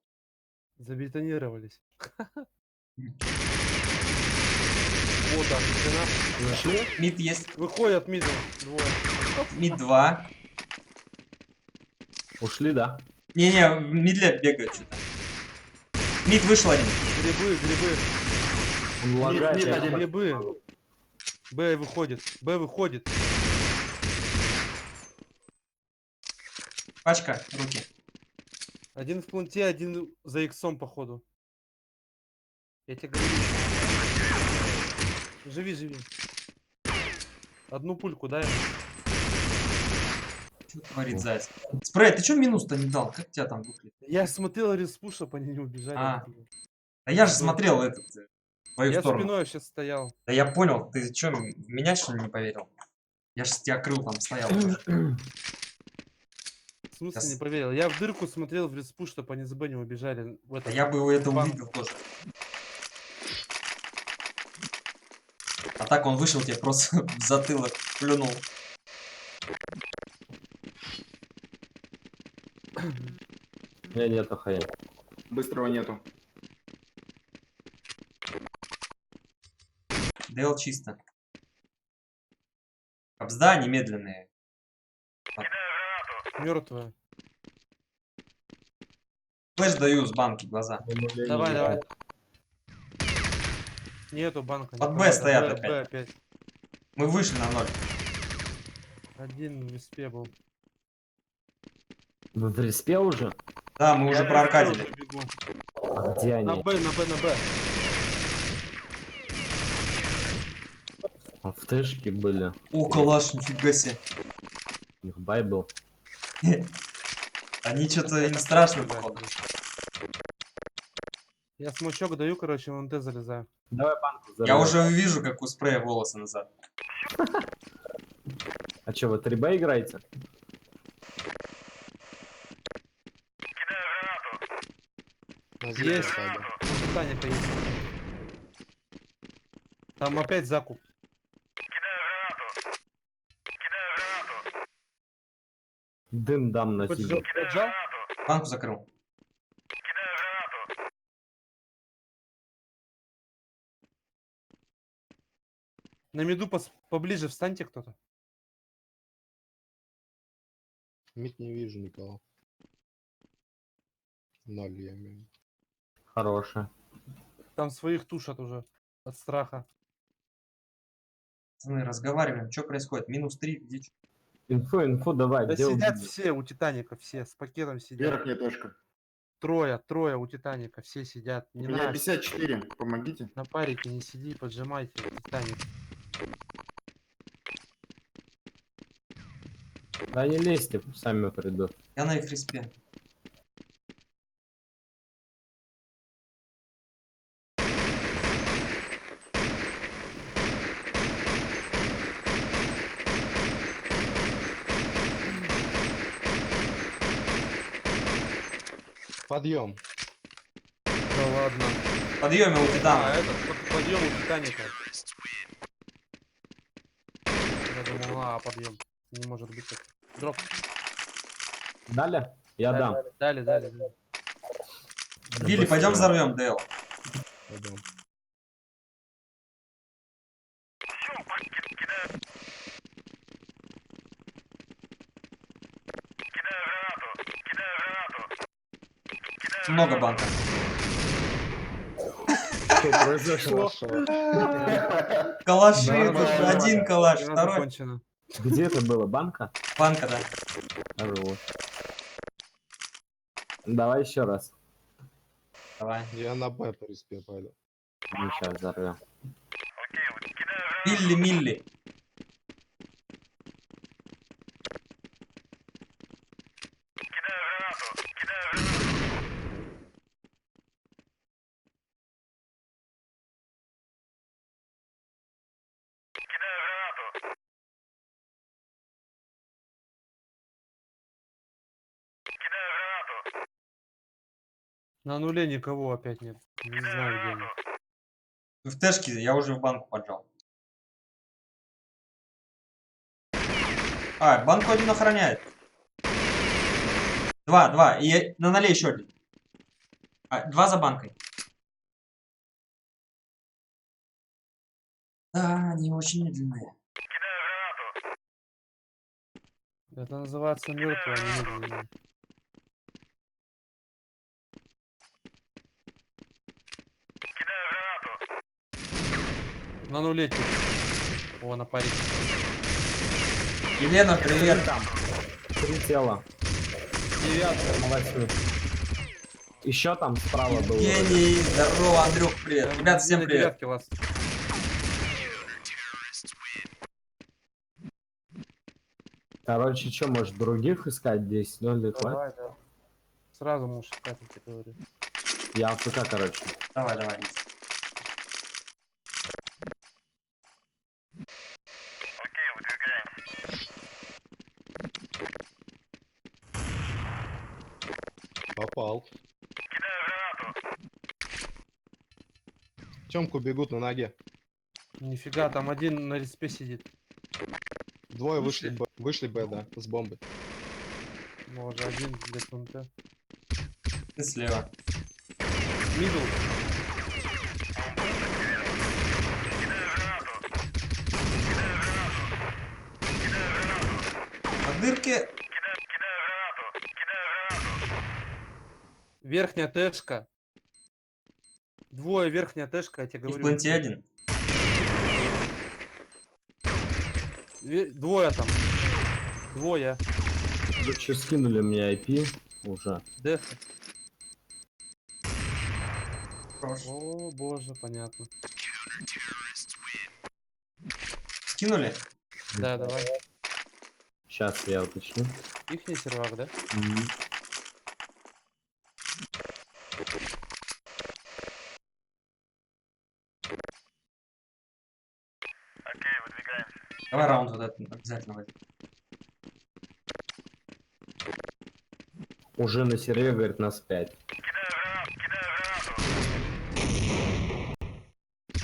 Забетонировались. Вот так, стена. Мид есть. Выходят мидл. Двое. Мид 2. Ушли, да? Не-не, в мидле бегают что-то. Мид вышел один. Грибы. Он лагает. мид я один. не Грибы. Б выходит. Б выходит. Пачка, руки. Один в планте, один за иксом, походу. Я тебе говорю. Живи. Одну пульку дай ему. Что творит заяц? Спрей, ты что минус-то не дал? Как тебя там выклеить? Я смотрел респу, чтобы они не убежали. А. Да я же смотрел этот, в твою Я сторону. спиной сейчас стоял. Да я понял, ты что, в меня что ли не поверил? Я же тебя крыл, там стоял. тоже. В смысле Сейчас. не поверил? Я в дырку смотрел в респу, чтобы они с Б не убежали. В Да этот я бы это банк. увидел тоже. А так он вышел тебе просто в затылок, плюнул. У меня нету хая. Быстрого нету. Дел чисто. Кобзда они медленные. Мертвая. Флэш даю с банки глаза. Давай. Нету банка. Под никого. Б стоят Б опять. опять. Мы вышли на 0. Один в респе был. Вы в респе уже? Да, мы уже Я проаркадили. уже бегу. А где На они? Б. А в тэшке были. О, калаш, нифига себе. У них бай был. Они что-то им страшно, походу. Я смочок даю, короче, в НТ залезаю. Давай банку Я взорвем. уже вижу, как у спрея волосы назад. А что, вы 3Б играете? Есть. Таника есть. Там опять закуп. Дым дам на тебе. Поджал? Банку закрыл. На миду поближе встаньте кто-то. Мид не вижу никого. 0 я имею. Хорошая. Там своих тушат уже от страха. Пацаны, разговариваем. Что происходит? -3, где чё? Инфу давай. Да где сидят убили? все у Титаника, все с пакетом сидят. Верхняя точка. Трое у Титаника, все сидят. У Не меня надо, 54. Помогите. на парике не сиди, поджимайте Титаник. Да не лезьте, сами придут. Я на их респе. Подъем. Да ладно. В подъеме у А, Титана. это подъем у Титаника. Я думал, подъем. Не может быть так. Дроп. Дали? Я дам. Дали. Вилли, пойдем взорвем, Дейл. Пойдем. Много банков. Что произошло? Калаши, Да, тут да, один калаш, Игра второй. закончена. Где это было? Банка? Банка, да. Хорош. Давай еще раз. Давай. Я на Б приспе пойду. Мы сейчас взорвем. Милли. На нуле никого опять нет. Не знаю, где они. В тэшке я уже в банку поджал. Банку один охраняет. Два. И на ноле еще один. Два за банкой. Да, они очень медленные. Это называется мертвые, а не медленные. На нуле тип. О, на паре. Елена, привет. Там. 3 тела. 9. На 8. Еще там справа было. Евгений, здорово, Андрюх, привет. Ребят, всем привет. Короче, что, может других искать здесь? Ну, или Давай, да. Сразу можешь искать, я тебе говорю. я АФК, короче. Давай. Попал. Тёмку бегут на ноге. Нифига, там один на респе сидит. Двое вышли Б, да, с бомбой. Может, один для ТНТ. Ты слева. Мидл. На дырке. Верхняя тэшка. Двое верхняя тэшка, я тебе И в говорю. планте один. Двое там. Двое. Вы что, скинули мне IP уже? Деф. Хорош. О, боже, понятно. Скинули? Да, давай. Сейчас я уточню. Ихний сервак, да? Давай раунд вот этот обязательно возьмем. Уже на сервере, говорит, нас 5.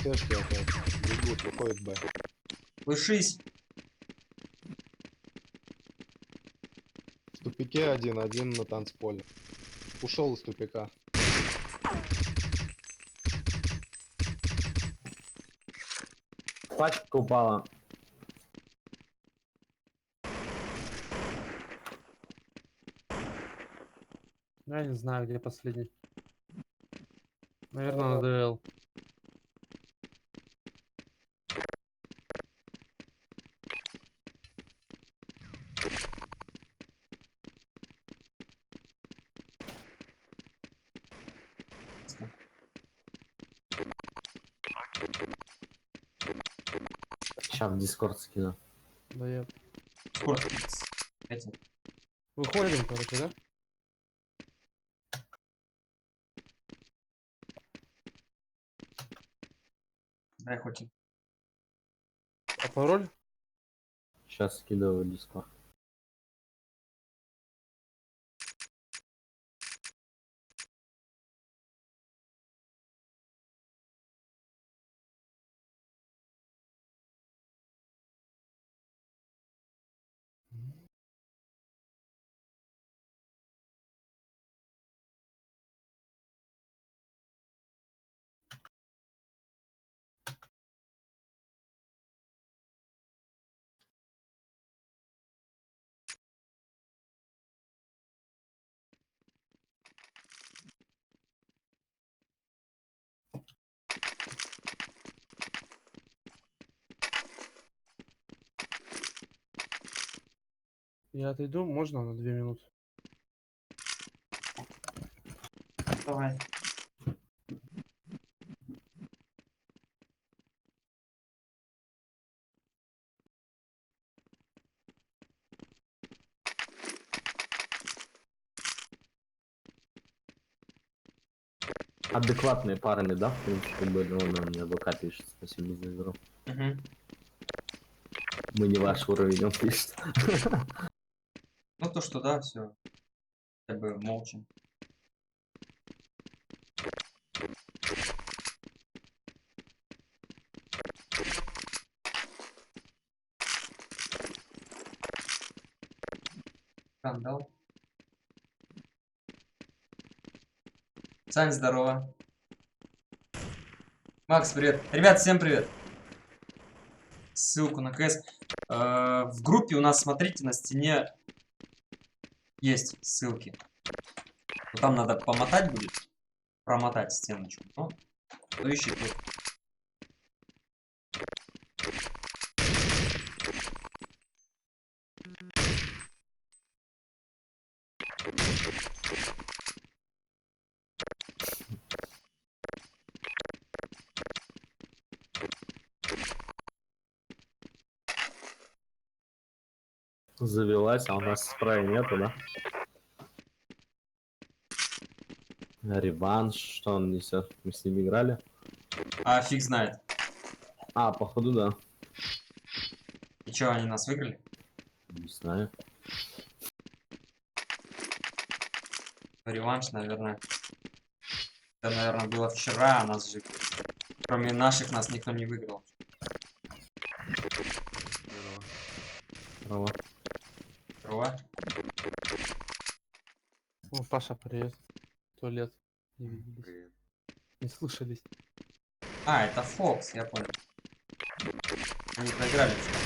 Тэшки опять. Бегут, выходит Б. Лышись. В тупике один на танцполе. Ушел из тупика. Пачка упала. Я не знаю, где последний. Наверное, на ДЛ. Сейчас в Дискорд скину. Да я... Скоро. Эти. Выходим, короче, да? Дай хоть. А пароль? Сейчас скидываю Дискорд. Я отойду, можно на 2 минуты? Давай. Адекватные парами, да, в принципе, были. Он мне ВК пишет, спасибо за игру. Мгм. Мы не ваш уровень, он пишет. Ну то, что да, все. Как бы молча. Скандал. Сань, здорово. Макс, привет. Ребят, всем привет. Ссылку на КС. В группе у нас, смотрите, на стене есть ссылки. Вот там надо помотать будет. Промотать стеночку. Ну, кто ищет тут. Завелась, а у нас спрая нету, да? Реванш, что он несет? Мы с ним играли? А фиг знает. А, походу, да. И чё, они нас выиграли? Не знаю. Реванш, наверное. Это, наверное, было вчера, а нас же... Кроме наших, нас никто не выиграл. Здорово. Здорово. О, Паша, привет. Туалет. Не виделись. Не слышались. А, это Фокс, я понял. Они проиграли вчера.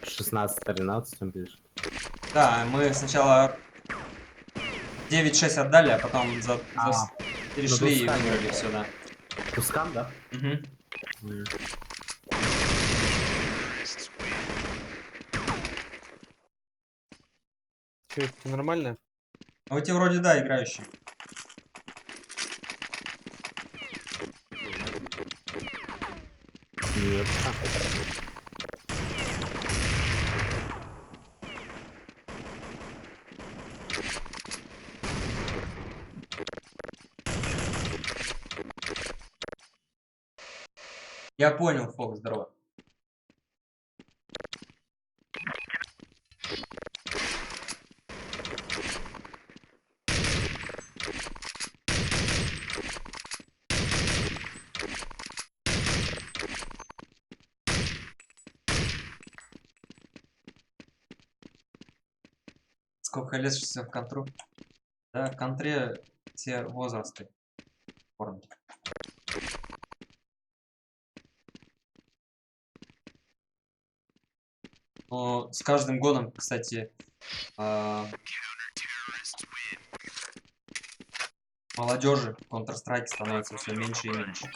— 16-13 он пишет. Да, мы сначала 9-6 отдали, а потом перешли и Тускане. выиграли все, да. Тускан, да? Мгм. Че, это нормально? А эти вроде, да, играющие. Нет. Я понял, Фокс, здорово. Сколько лет все в контру? Да, в контре все возрасты. Формы. Но с каждым годом, кстати, молодежи в Counter-Strike становится все меньше и меньше.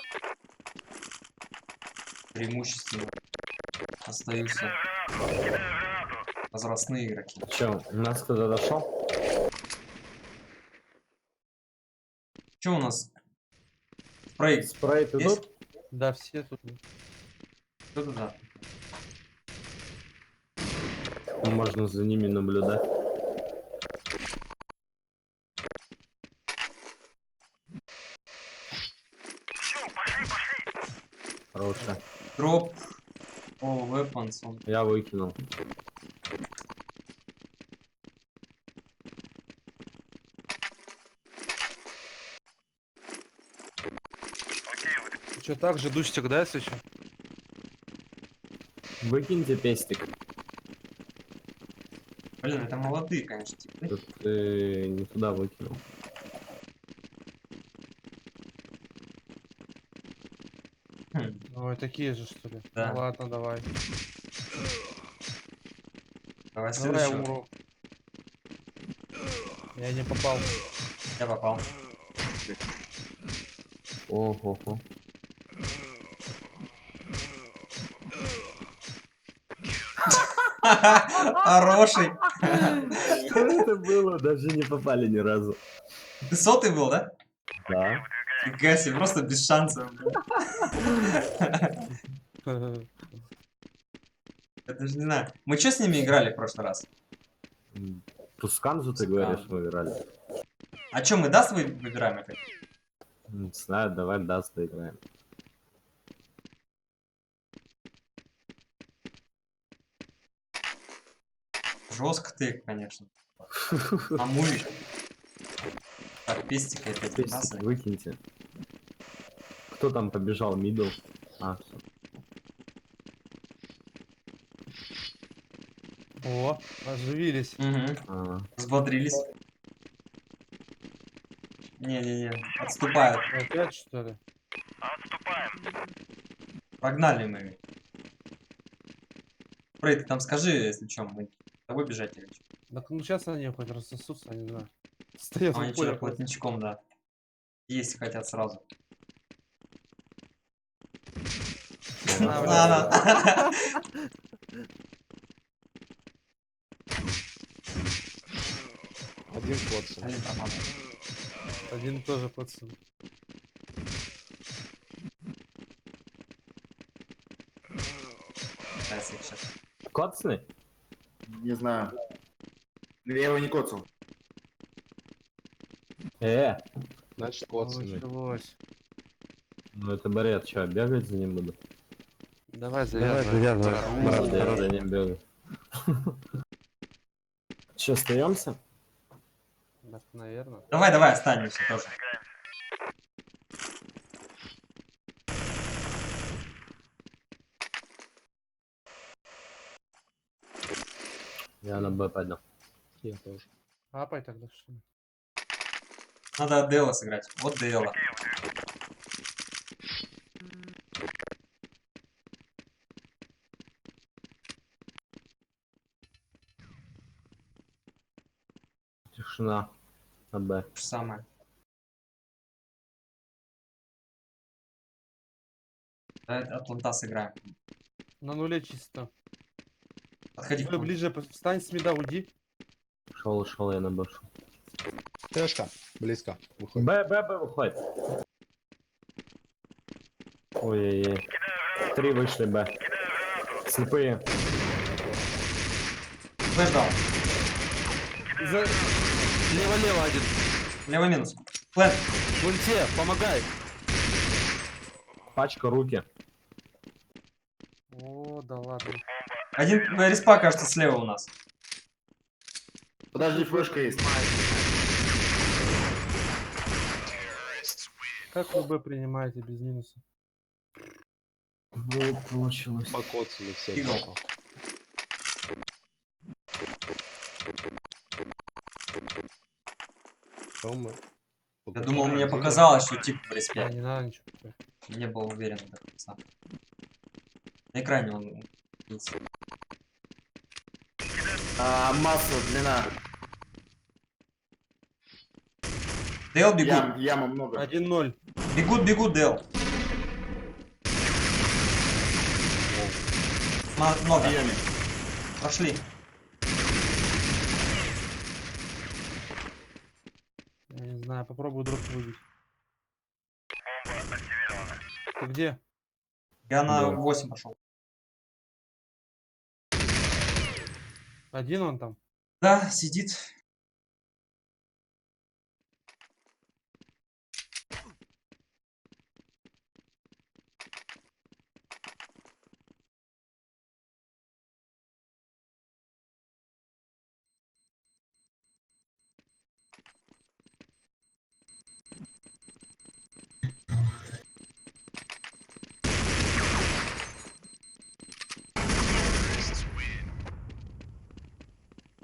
Преимущественно остаются возрастные игроки. Че, у нас кто-то дошел? Что у нас? Проект. Спрайт Есть? идут? Да, все тут. Что туда? Можно за ними наблюдать. Хорошая. Дроп. О, weapons. Он. Я выкинул. Че, так же дустик, да, если что? Выкиньте пестик. Блин, это молодые, конечно, типы. Тут ты не туда выкинул. Хм, Ой, такие же, что ли? Да. Ну, ладно, давай. давай Давай я следующего. умру. Я не попал. Я попал. Ого-го. Хороший. Что это было? Даже не попали ни разу. Ты сотый был, да? Да. Фига себе, просто без шансов. Я даже не знаю. Мы что с ними играли в прошлый раз? Тусканзу, ты Тусканзу. говоришь, мы играли? А что, мы даст выбираем опять? Не знаю, давай даст доиграем. Жестко ты, конечно. А мувик? Так, пестика опять Пестик выбрасывай. выкиньте. Кто там побежал? Мидл? А, всё. О, оживились. Угу. А, Взбодрились. Не-не-не, отступают. Опять что ли? Погнали мы. Фрей, ты там скажи, если что, мы с тобой бежать или что? Так ну сейчас они хоть рассосутся, я не знаю. Стоят Они в что, поле. плотничком, да. Есть хотят сразу. На, блин. На. Один кот. Блин, Роман. Один тоже пацан. Сейчас их щас. коцны? Не знаю. Я его не коцал. Значит, Началось. Ну это бред, что, бегать за ним буду? Давай Давай, завязывай. завязывай. Брат, я за ним бегаю. Че, остаемся? Так, наверное. Давай, останемся тоже. Я на Б пойду. Я тоже. Апай тогда что ли? Надо Дела сыграть. Вот Дела. Тишина. На Б. То же самое. Давай Атланта сыграем. На нуле чисто. Подходи к Вы нам. ближе, встань с мида, уйди. Шел, я на Б шел. Тэшка. Близко. Выходит. Б выходит. Ой-ой-ой. 3 вышли Б. Слепые. Флэш дал. Лево-лево один. Левый минус. Флэш. Вульте, помогай. Пачка, руки. О, да ладно. Один респа, кажется, слева у нас. Подожди, флешка есть. Как вы Б принимаете без минуса? Вот получилось. Покоцали все. Игл. Что мы? Я думал, мне показалось, что тип в А, респе. не надо ничего. Не был уверен до конца. На экране он есть. Масса, длина. Дел бегут. Яма много. 1-0. Бегут, Дел. Много. Яме. Пошли. Я не знаю, попробую дроп выбить. Ты где? Я на Да. 8 пошел. Один он там? Да, сидит.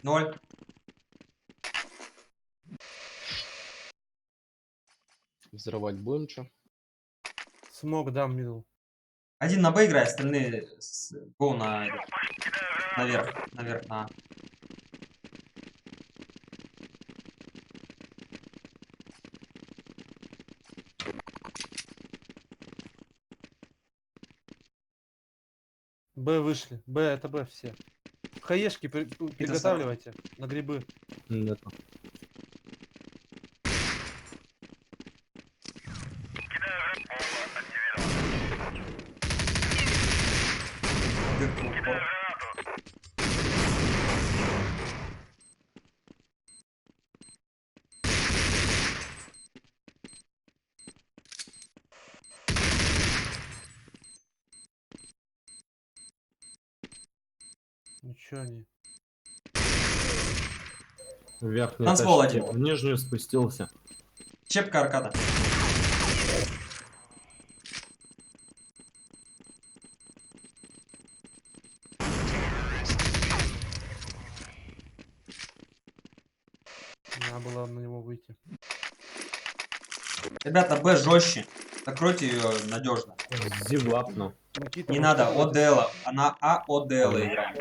Ноль. Взрывать будем что? Смог дам мидл. Один на Б играет, остальные го на наверх, на. Б вышли. Б, это Б все. Хаешки приготавливайте на грибы. Нету. Дырку в упор. Ничего не. В верхнюю Танцпол тащите. один. В нижнюю спустился. Чепка аркада. Надо было на него выйти. Ребята, Б жестче. Закройте ее надежно. Зиглапну. Никита, Не вот надо такой ОДЛ. Она АОДЛ играем.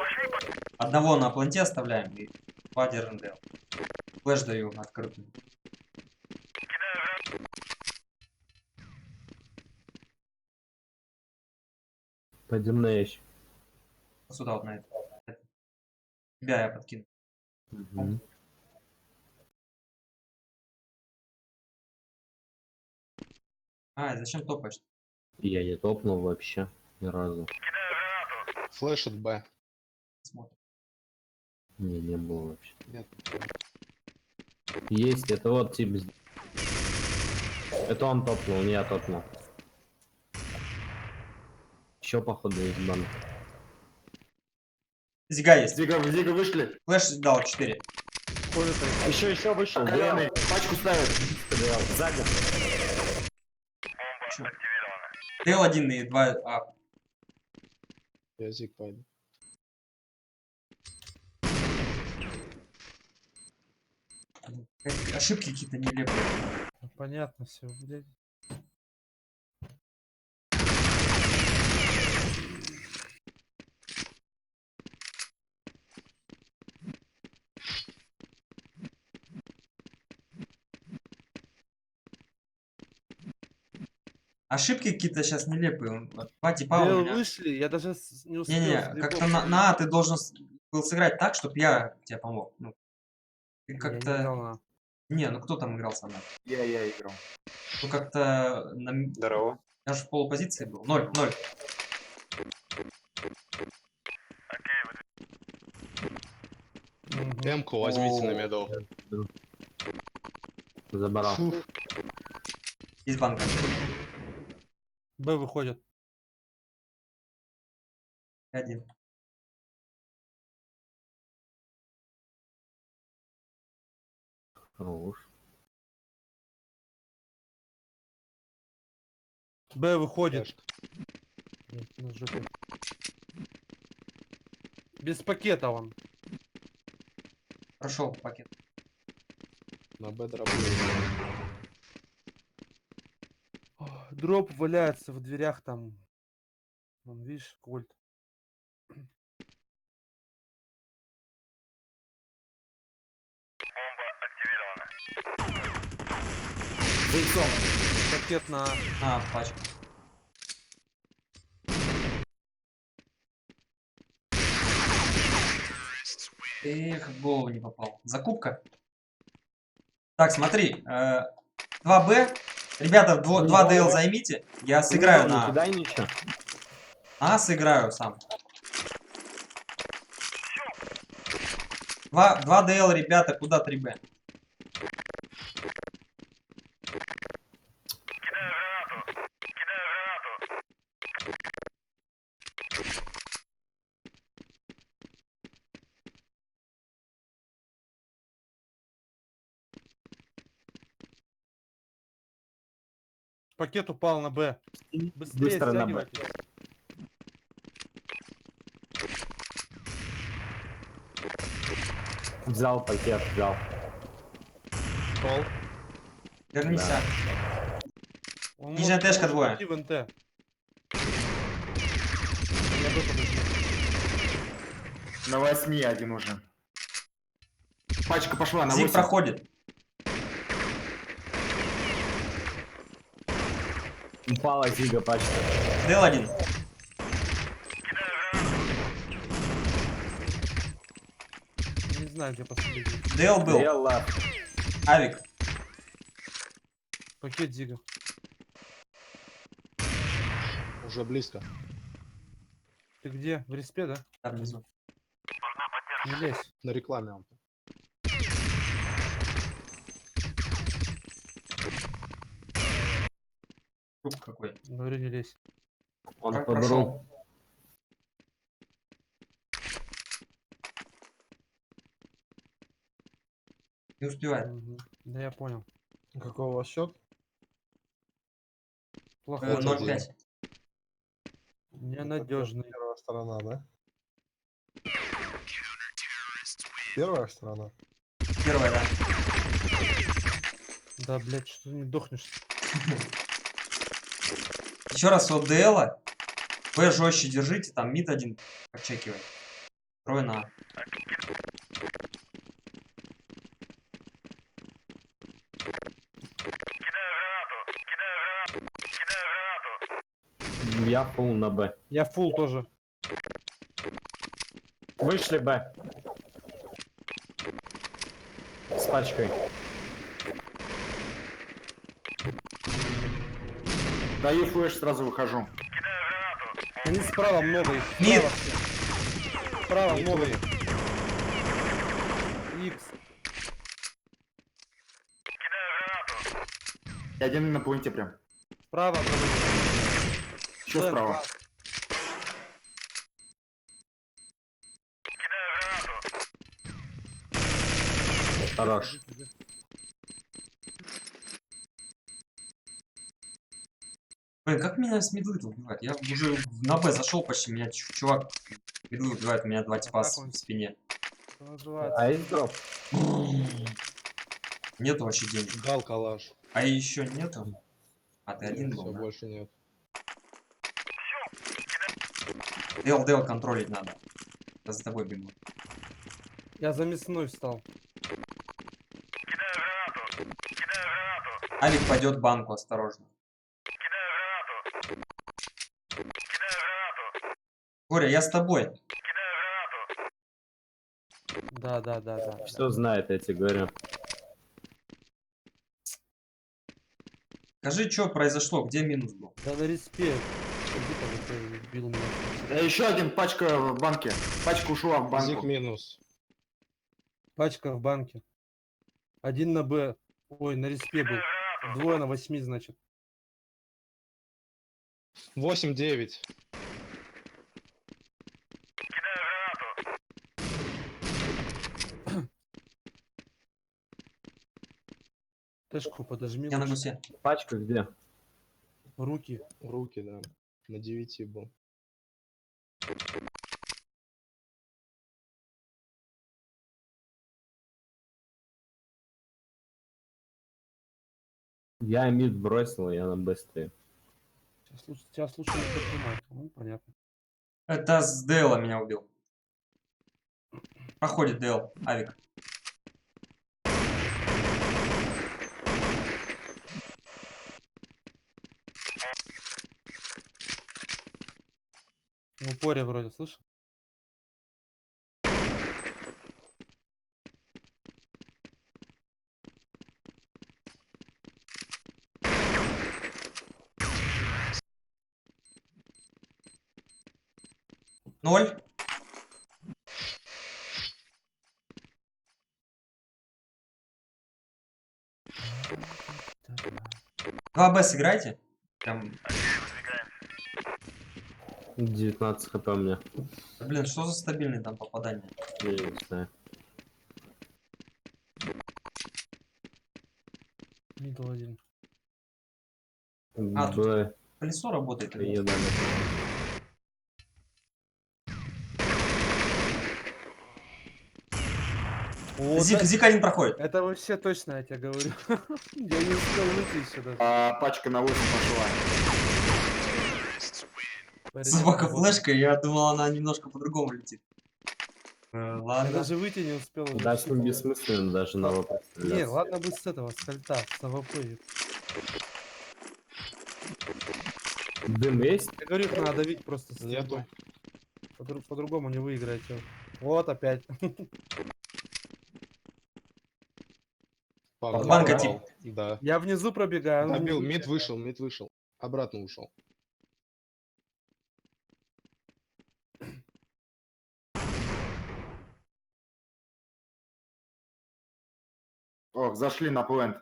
Одного на планте оставляем и два держим ДЛ. Флэш даю открытую. Пойдем на ящик. Сюда вот на это. Тебя я подкину. Мгм. А, и зачем топаешь? Я не топнул вообще ни разу. Флэш от Б. Смотрим. Не было вообще. Нет. Есть, это вот тип. Это он топнул, не я топнул. Еще походу есть бан. Зига есть. Зига вышли. Флэш дал 4. Еще вышел. Длинный. Пачку ставит. Сзади. ДЛ 1 и 2 А. Я зиг пойду. Ошибки какие-то нелепые. Ну, понятно все, блядь. Ошибки какие-то сейчас нелепые. Вот два типа у Дэл меня. вышли, я даже не успел. Не-не, с как-то грибов на А ты должен был сыграть так, чтобы я тебе помог. Ну, ты я не как-то... играл на. Не, ну кто там играл со мной? Я играл. Ну как-то... Здорово. Я же в полупозиции был. 0. Мгм. М-ку возьмите на О. медал. Забрал. Из банка. Б выходят. 1. Хорош. Б выходит. Флешка. Блядь, на жопе. Без пакета он. Прошел пакет. На Б дроп. Дроп валяется в дверях там. Вон, видишь, кольт. Пакет на... А, пачка. Эх, в голову не попал. Закупка. Так, смотри. 2Б. Ребята, 2 ДЛ займите. Я сыграю Не на... кидай ничего. А, сыграю сам. 2 ДЛ, ребята, куда 3Б? Пакет упал на Б. Быстрее Быстро на Б. стягивайтесь. Взял пакет, взял. Пол. Вернись. Да. Он Нижняя может тэшка двое. уйти в НТ. Я Б подожду. На 8 один уже. Пачка пошла на Зиг 8. проходит. Упала Зига пачка. ДЛ 1. знаю, где последний. Дейл был. Реал лав. Авик. Пакет Зига. Уже близко. Ты где? В респе, да? Там внизу. Не лезь. На рекламе он. Труп какой. Говорю, не лезь. Он Как под прошел? ру. Не успевает. Мгм. Да я понял. Какой у вас счет? Плохой. 0-5. Ненадежный. Первая сторона, да? Первая сторона. Первая, да. Да, блядь, что ты не дохнешь? Еще раз от ДЛа. Б жестче держите, там мид один подчекивай. Трое на А. Я фул на Б. Я фул тоже. Вышли Б. С пачкой. Даю флеш, сразу выхожу. Они справа много их. Мид. Справа все. Справа много их. Икс. И один на поинте прям. Справа много. Еще Дэн, справа. Хорош. Блин, как меня с мидлы тут убивают? Я уже на Б зашел почти, меня чувак мидлы убивает, у меня два типа как он? в спине. Что называется? А есть дроп? Нету вообще денег. Дал калаш. А еще нету? А ты один был, Все, да? больше нет. Дел контролить надо. Я за тобой бегу. Я за мясной встал. Алик пойдет в банку, осторожно. Боря, я с тобой. Да. Все знает, я тебе говорю. Скажи, что произошло, где минус был? Да на респе. Иди там, ты бил меня. Еще один пачка в банке. Пачка ушла в Зиг банку. минус. Пачка в банке. Один на Б. Ой, на респе был. Двое на 8, значит. 8-9. Тэшку подожми. Я на лучше. гусе. Пачка где? Руки. Руки, да. На 9 был. Я мид бросил, я на Б стою. Сейчас лучше не поднимать. Ну, понятно. Это с Дейла меня убил. Проходит Дейл, Авик. В упоре вроде, слышишь? Ноль. Два Б сыграйте. Прям, 19 хп у меня. да, блин, что за стабильные там попадания? Я не знаю. Мидл один. А, тут Б. колесо работает. Я дам. Вот Зик один проходит. это вообще точно, я тебе говорю. Я не успел выйти еще даже. Пачка на 8 пошла. Собака флешка, я думал, она немножко по-другому летит. Я Ладно. даже выйти не успел. уже Да, с всё ним было. бессмысленно даже на ВП Не, стреляться. ладно бы с этого, с кольта, с АВП. Дым есть? Я говорю, их надо давить просто с Нету. стрельбой. По-другому не выиграете. Вот опять. Погнал, Банка погнал. Да. Я внизу пробегаю. он Добил, внизу мид бегает. вышел. Обратно ушел. Ох, зашли на плент.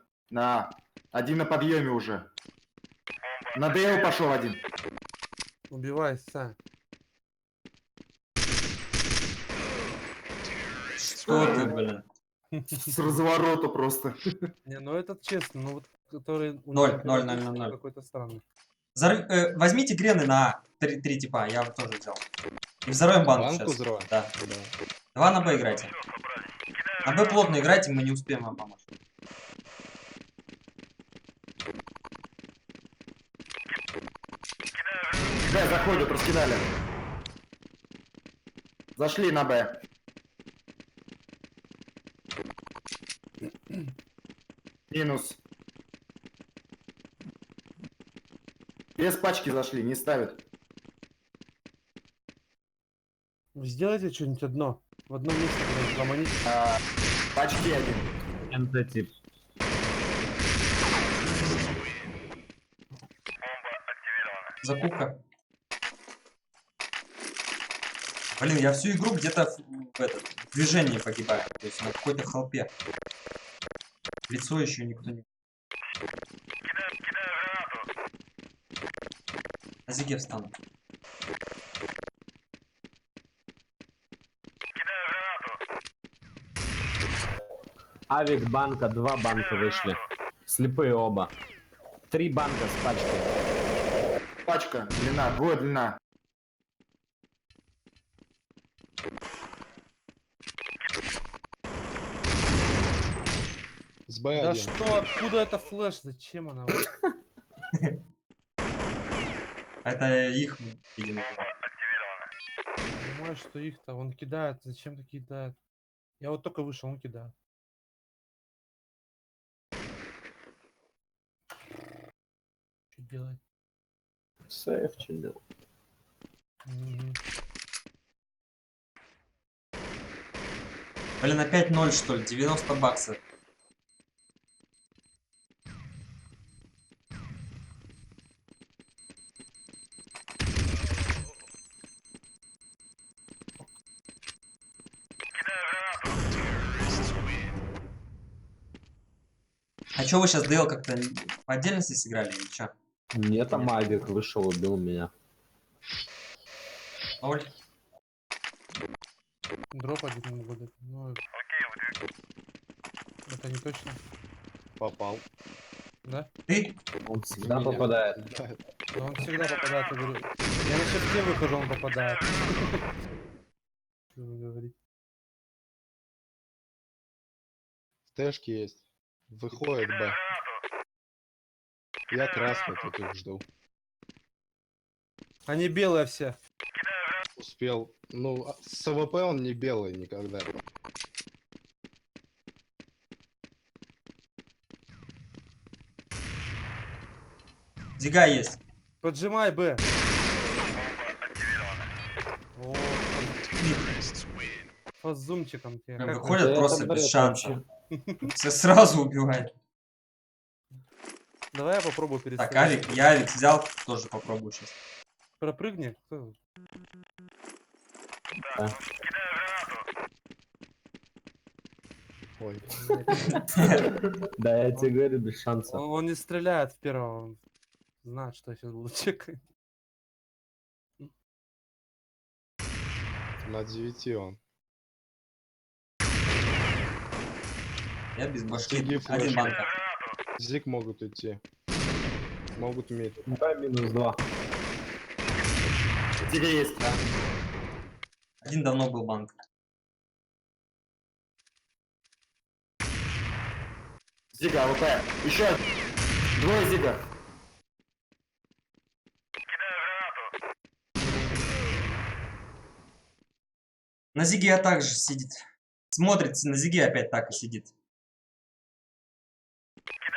Один на подъеме уже. На ДЛ пошел один. Убивай, Са. Что ты, блин? С разворота просто. Не, ну этот честно, ну вот который... у Ноль, него ноль, первый ноль, был ноль. Какой-то странный. Возьмите грены на 3 типа, я тоже взял. И взорвем банку Банку сейчас. взрывать? Да. Да. 2 на Б играйте. На Б плотно играйте, мы не успеем вам помочь. Б, заходят, раскидали. Зашли на Б. Минус. Без пачки зашли, не ставят. Сделайте что-нибудь одно. В одном месте блядь, ломаните. Пачки один. МТ-тип. Закупка. Блин, я всю игру где-то в движении погибаю. То есть на какой-то холпе. Лицо еще никто не... На зиге встану. Авик банка, 2 банка вышли. Слепые оба. 3 банка с пачкой. Пачка, длина, двое длина. С Да Б1. что, откуда это флеш? Зачем она? Это их, видимо. Понимаю, что их-то он кидает. Зачем-то кидает. Я вот только вышел, он кидает. Что делать? Сейф чилил. Мгм. Блин, опять 0 что ли? 90 баксов. А чё вы сейчас ДЛ как-то по отдельности сыграли или чё? Нет, там Авик вышел, убил меня. 0. Дроп один будет. Ну, это не точно. Попал. Да? Ты? Он всегда Меня. попадает. Да. Но он всегда попадает, я говорю. Я на щитке выхожу, он попадает. Что вы говорите? Тэшки есть. Выходит Б. Я красный, тут их жду. Они белые все. Успел. Ну, с АВП он не белый никогда. Зига есть. Поджимай, Б. Вот. По зумчикам тебе. Прям Как выходят Это просто бред без шансов. вообще. Все сразу убивает. Давай я попробую Так, переставить. Авик, я Авик взял, тоже попробую сейчас. Пропрыгни. Кто? Ой. Да, я тебе говорю, без шансов. Он не стреляет в первого. Он знает, что я сейчас буду чекать. На 9 он. Я без башки. Зиги Один флеш. банка. Зиг могут идти. Могут мид. Б минус 2. Тебе есть. Да. Один давно был банк. Зига, АВП. Еще двое Зига. На зиге также сидит. Смотрит, на зиге опять так и сидит.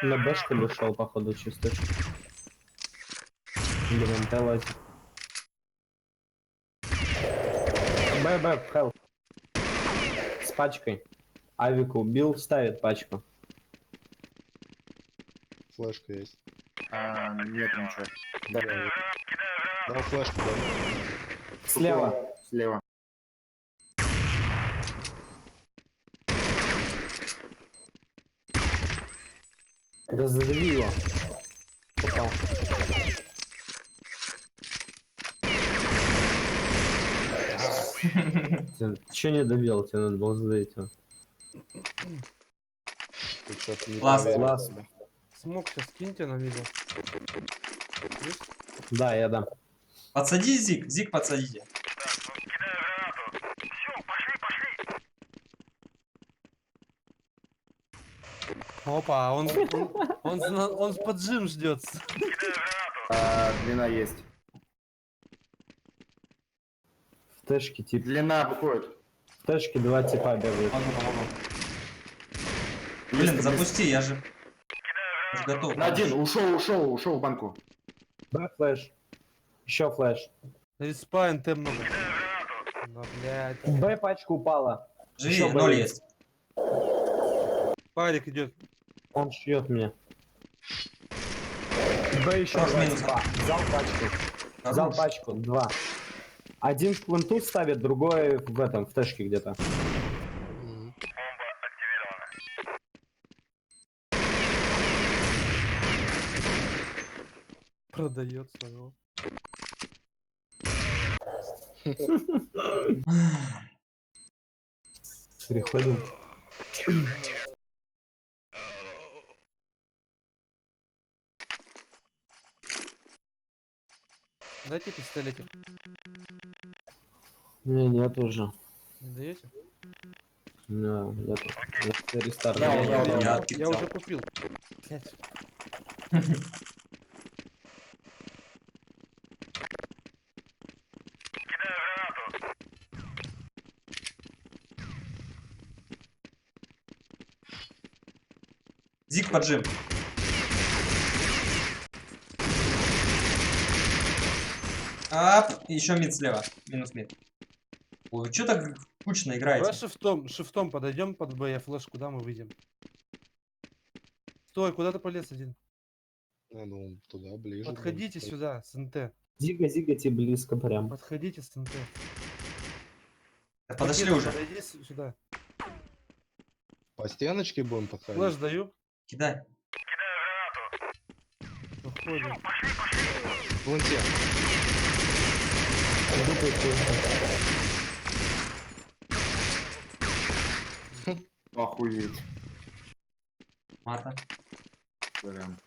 На Б что ли ушел, походу, чисто. Или в МТ лазит. Б, хелл. С пачкой. Авика убил, ставит пачку. флешка есть. Нет ничего. Дал флешку, да. Слева. Слева. Да задави его. Попал. Ты че не добил? Тебе надо было задавить его. Ты что-то не Класс, проверил класс. себя. Смог сейчас киньте на видео. Есть? Да, я дам. Подсади Зиг, Зиг подсадите. Опа, он поджим ждет. Длина есть. В тэшке тип. Длина выходит. В тэшке два типа бегают. Помогу. Блин, запусти, я же готов. На один. Ушел в банку. Да, флеш. Еще флеш. Респа, НТ много. Да, блядь. Б пачка упала. Живи, Еще 0 есть. Парик идет. Он шьет меня. Б еще Хорош, два минус. типа. Взял пачку. Взял Хорош. пачку. Два. Один в пленту ставит, другой в этом, в тэшке где-то. Мгм. Продает своего. Переходим. Дайте пистолетик. Не, нет уже. Не даете? Не, нету. Это рестарт. Да, Я да, не да. взял. отпил. Я уже купил. Блядь. Зиг поджим. Ап, и еще мид слева. Минус мид. Ой, вы что так кучно Давай играете? шифтом подойдем под Б, я флешку дам и выйдем. Стой, куда ты полез один? А, ну, туда, ближе. Подходите будем. сюда, с НТ. Зига, тебе близко прям. Подходите с НТ. Да подошли Пакетом уже. Подойди сюда. По стеночке будем подходить? Флеш даю. Кидай. Выходим. В ленте. Охуеть. Мата. Прям.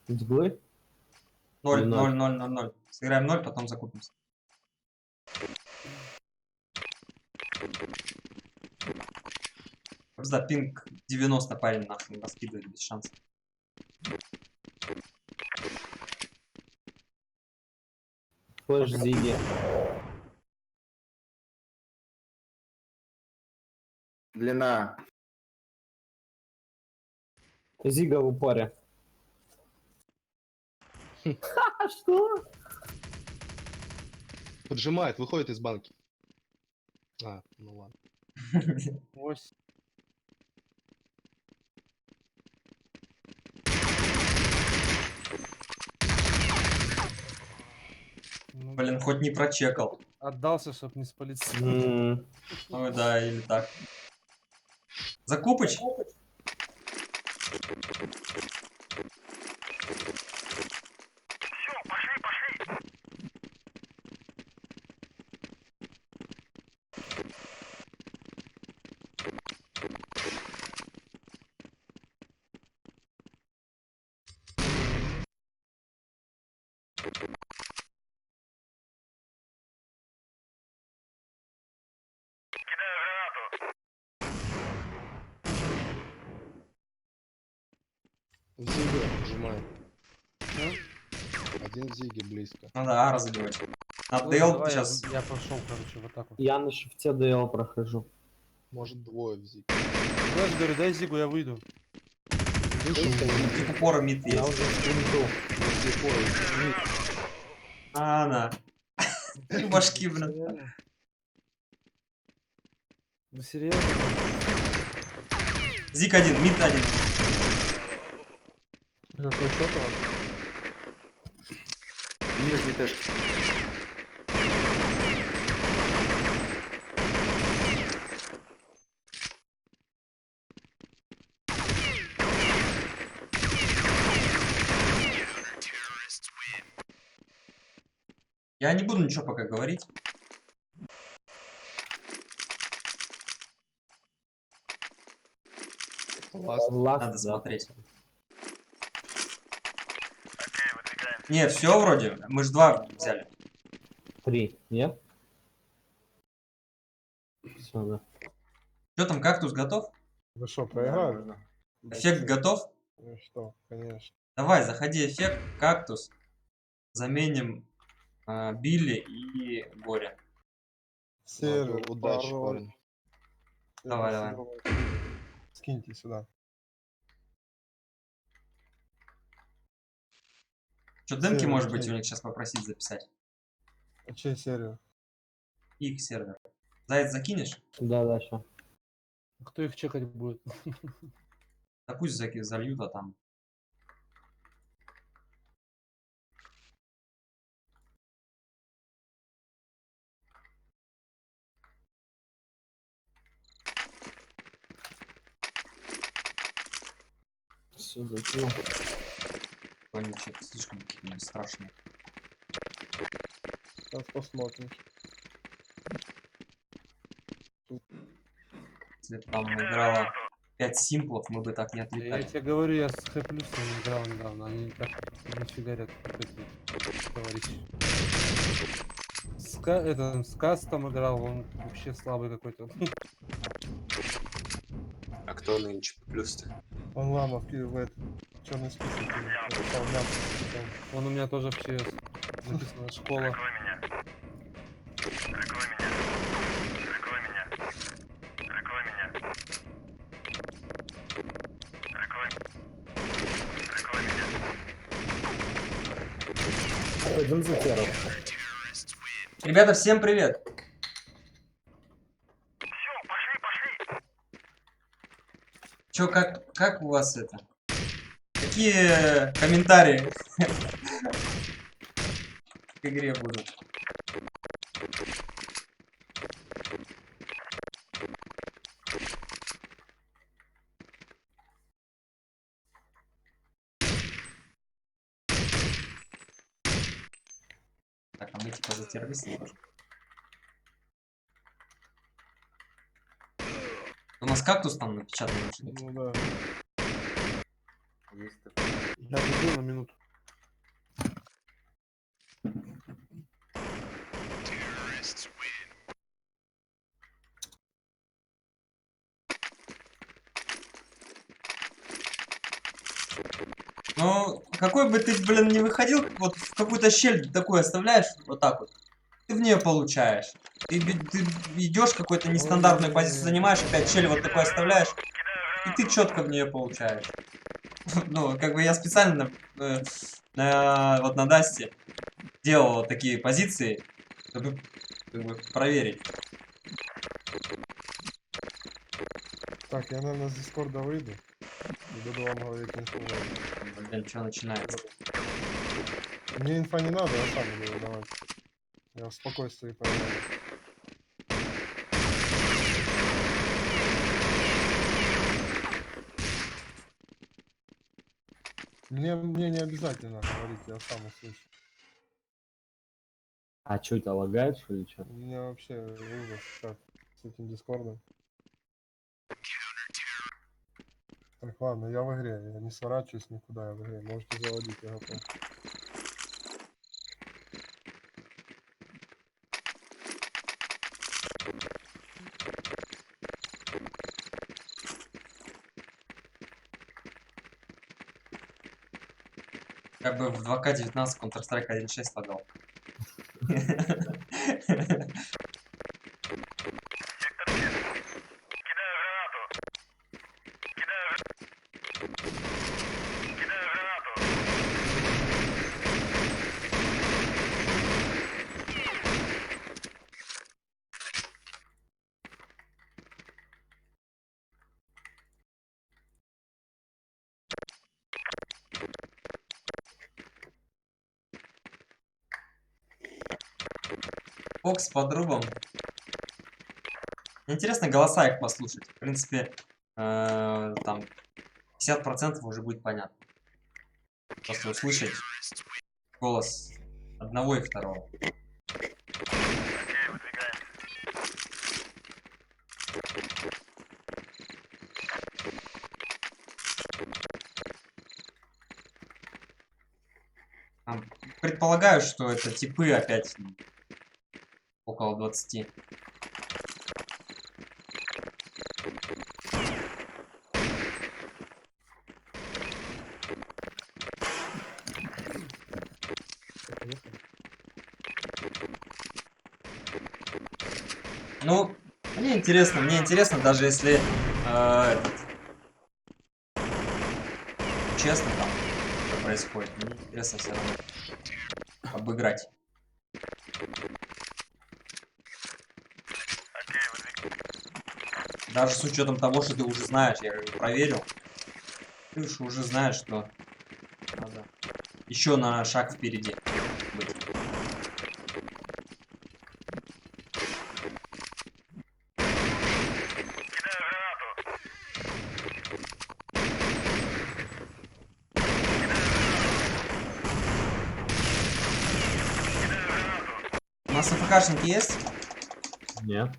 Сглы? 0, Или 0, 0, 0, 0. Сыграем 0, потом закупимся. Просто пинг 90 парень нахрен раскидывает без шансов. Флэш Зиги. Длина. Зига в упоре. Что? Поджимает, выходит из банки. А, ну ладно. Ось. Ну, Блин, хоть не прочекал. отдался, чтоб не спалиться. Ну да, или так. Закупыч? В Зиге поджимает. Один в Зиге близко. Надо А разогревать. Надо Ну, Дейл давай, сейчас. я пошел, короче, в атаку. Я на шифте ДЛ прохожу. Может, двое в Зиге. Флеш, говорю, дай Зигу, я выйду. Типа пора мид Я есть. уже в пленту. А, на. Башки, блин. Серьезно? Ну серьезно? Зик один, мид один. Какой счет у вас? Нижний теж. Я не буду ничего пока говорить. Надо смотреть. Нет, все вроде. Мы же 2 взяли. 3, нет? Все, да. Что там, кактус готов? Вы что, проиграли? Эффект готов? Ну что, конечно. Давай, заходи, эффект, кактус. Заменим Билли и Горя. Сервер, Удачи, пароль. парни. Давай, Это давай. сервер. Скиньте сюда. Что, демки, Сервер, может быть, чей? у них сейчас попросить записать? А чей сервер? Их сервер. Заяц закинешь? Да, да, все. Кто их чекать будет? Да пусть зальют, а там. Все, закинул. Они что-то слишком какие-нибудь страшные. Сейчас посмотрим. Если бы там играло 5 симплов, мы бы так не Я отлетали. тебе говорю, я с Х плюсом играл недавно, они так не фигарят, как эти товарищи. С Кастом играл, он вообще слабый какой-то. А кто нынче плюс-то? Он Ламов в этот черный список. Написал мясо. Он у меня тоже в ЧС. Написано школа. Один затерял. Ребята, всем привет! Чё, как у вас это? Какие комментарии к игре будут? Так, а мы типа затерлись немножко. У нас кактус там напечатан. Ну да. Я иду на минуту. Ну, какой бы ты, блин, не выходил, вот в какую-то щель такую оставляешь, вот так вот, ты в нее получаешь. Ты идешь какой-то нестандартную позицию занимаешь, опять щель вот такой оставляешь, и ты четко в нее получаешь. Ну, как бы я специально вот на Дасте делал вот такие позиции, чтобы как бы проверить. Так, я, наверное, с Дискорда выйду. И буду вам говорить инфу. Блин, что начинается? Мне инфа не надо, я сам буду давать. Я в спокойствии поиграю. Мне не обязательно говорить, я сам услышу. А что, это лагает, что ли, что? У меня вообще ужас как с этим Дискордом. Так, ладно, я в игре, я не сворачиваюсь никуда, я в игре. Можете заводить, я готов. Как бы в 2К19 Counter-Strike 1.6 лагал. Фокс с подрубом. Интересно голоса их послушать. В принципе, там 50% уже будет понятно. Просто услышать голос одного и второго. Предполагаю, что это типы опять около 20. Ну, мне интересно, даже если честно там что происходит, мне интересно все равно обыграть. Даже с учетом того, что ты уже знаешь, я проверил, ты уже знаешь, что надо еще на шаг впереди быть. У нас АФКшники есть? Нет.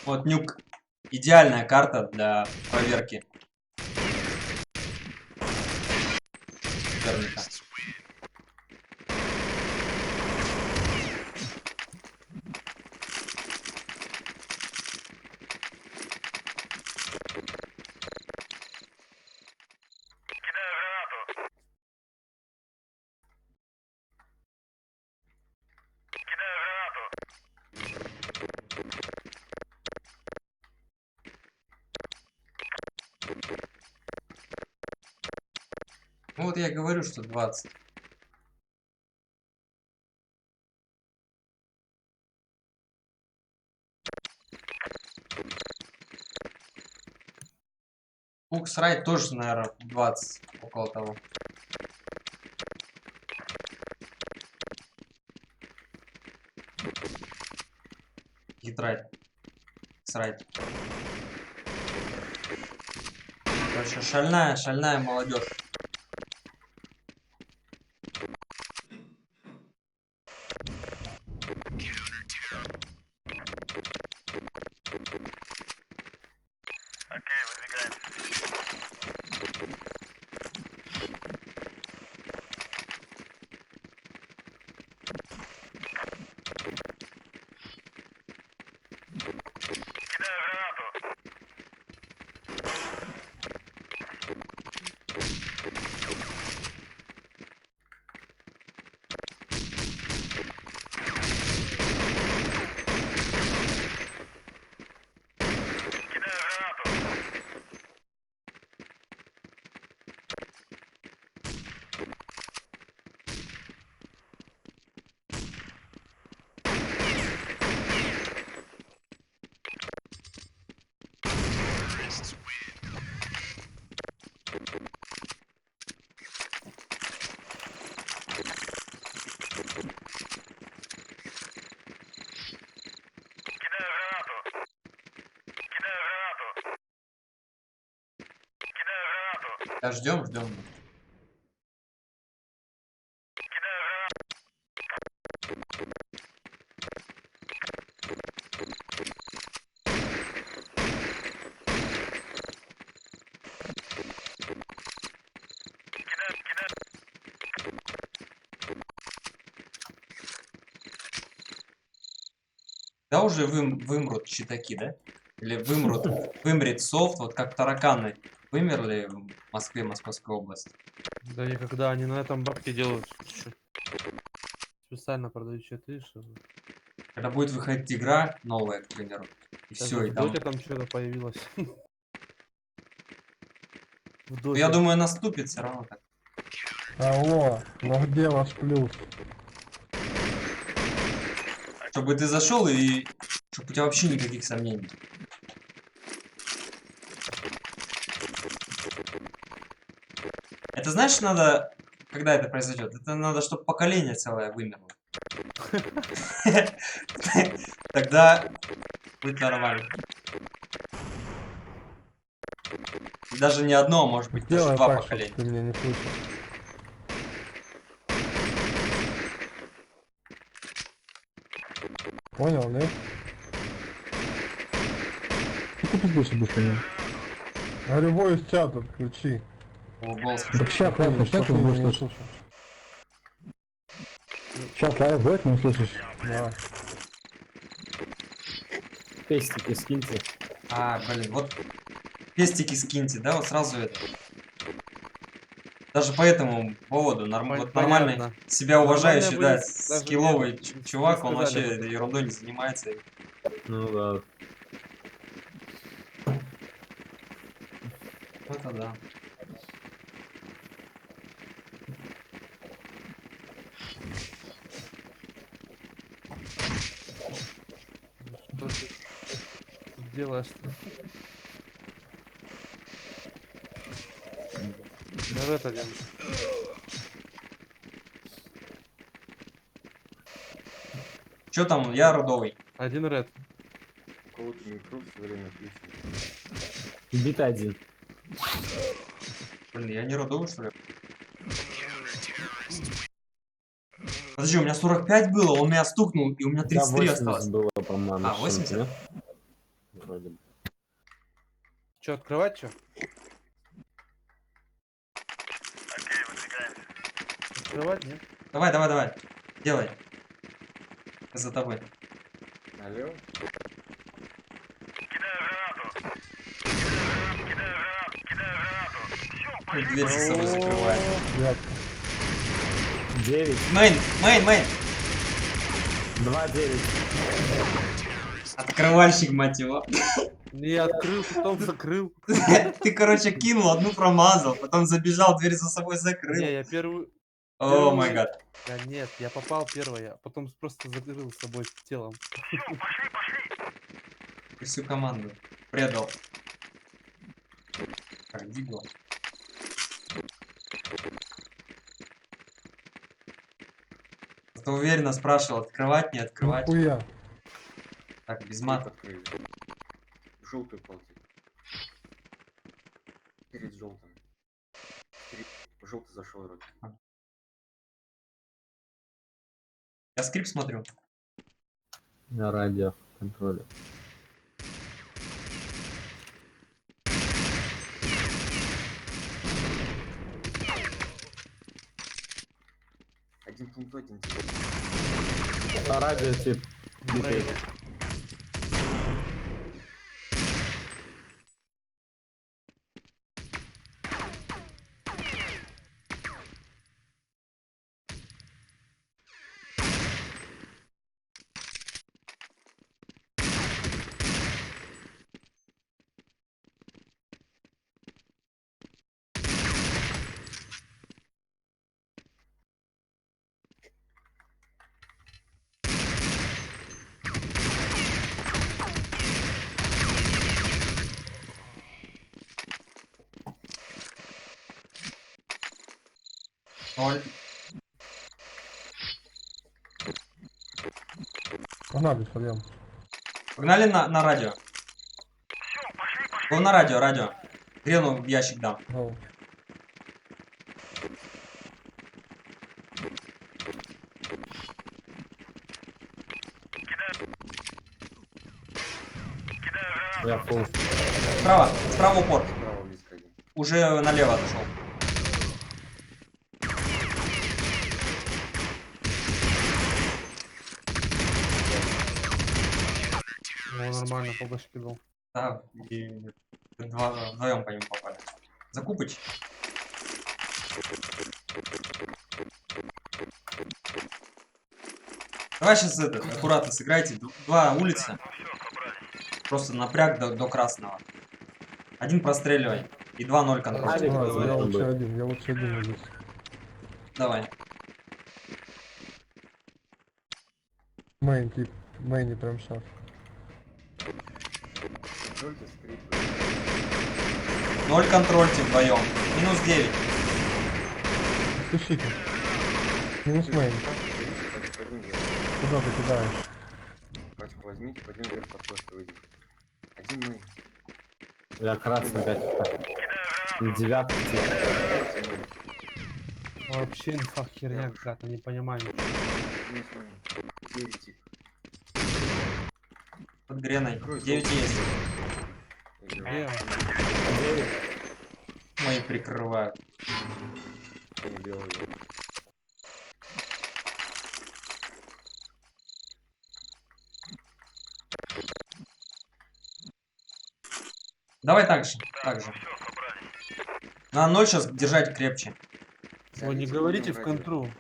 Вот нюк. Идеальная карта для проверки соперника. Ну вот я говорю, что 20. Фукс райт тоже, наверное, 20, около того. Гитрайт. Райт. Короче, шальная молодежь. Да, ждем. Да уже вымрут читаки, да? Или вымрет софт, вот как тараканы вымерли в Москве, Московской области. Да никогда, они на этом бабки делают. Чё? Специально продают читы, что... Когда будет выходить игра новая, к примеру, и Даже все, и в там... Доте там что-то появилось. В Ну, я Доте. думаю, наступит все равно так. Алло, ну где ваш плюс? Чтобы ты зашел и чтобы у тебя вообще никаких сомнений. Это знаешь, надо, когда это произойдет? Это надо, чтобы поколение целое вымерло. Тогда будет нормально. И даже не одно, а может быть даже Сделай два так, чтобы поколения. ты меня не слышал. Понял, нет? Что ты больше будешь меня? Говорю, voice чат отключи. О, голос. Так чат лайв, Что чат ты он меня будет не слышать. слышишь? Чат лайв будет, не услышишь. Да. Пестики скиньте. А, блин, вот пестики скиньте, да, вот сразу это. Даже по этому поводу вот нормальный, Понятно. себя уважающий, Нормально да, вы даже скилловый это, не чувак, он сказали вообще об этом. ерундой не занимается. Ну да. Это да. Что ты делаешь-то? Да в это дело. Чё там, я родовый. Один ред. Бит один. Блин, я не родовый, что ли? Подожди, у меня 45 было, он меня стукнул, и у меня 33 осталось. было, по-моему. А, 80? Вроде бы. Че, открывать что? Открывать, нет? Давай, давай, давай. Делай. Я за тобой. Алло? Дверь за собой закрывает. Я 9, Мейн, мейн, мейн. 2, 9. Открывальщик, мать его. Не открыл, потом закрыл. Ты, короче, кинул, одну промазал, потом забежал, дверь за собой Не, закрыл. я первую... О май гад. Да нет, я попал первая, а потом просто закрыл с собой телом. Ты всю команду предал. Как Дигл. Зато уверенно спрашивал, открывать, не открывать. нихуя. Так, без мата. Желтый полтик. Перед желтым. Желтый зашел вроде. Я скрип смотрю. На радио контроля. Один пункт, один. На радио тип. Брейк. Ноль. Погнали, Фарьям. Погнали на радио. Go на радио, радио. Грену в ящик дам. Гоу. Я фул. Справа, справа упор. Справа близко один. Уже налево отошел. О, нормально, по башке дал. Да, и вдвоем по нему попали. Закупыч. Давай сейчас аккуратно сыграйте. Два улицы. Просто напряг до красного. Один простреливай. И 2-0 контроль. Алик А, возьмет я там лучше бы. один, я лучше один здесь. Давай. Мейн, тип. Мейне прям сейчас. Контрольте скрип. 0 контрольте вдвоем. Минус 9. Слушайте. Минус мейн. Пойдем вверх. Куда ты кидаешь? Пачку возьмите, пойдем вверх под то, что выйдет. Один мы. Я красный опять. Девятый. Вообще инфа херня какая-то, не понимаю. Минус мы. 9 тип. Под греной. 9 есть. Где? Мои прикрывают. Не белый. Давай так же. Так же. На 0 сейчас держать крепче. Вы не говорите в контру.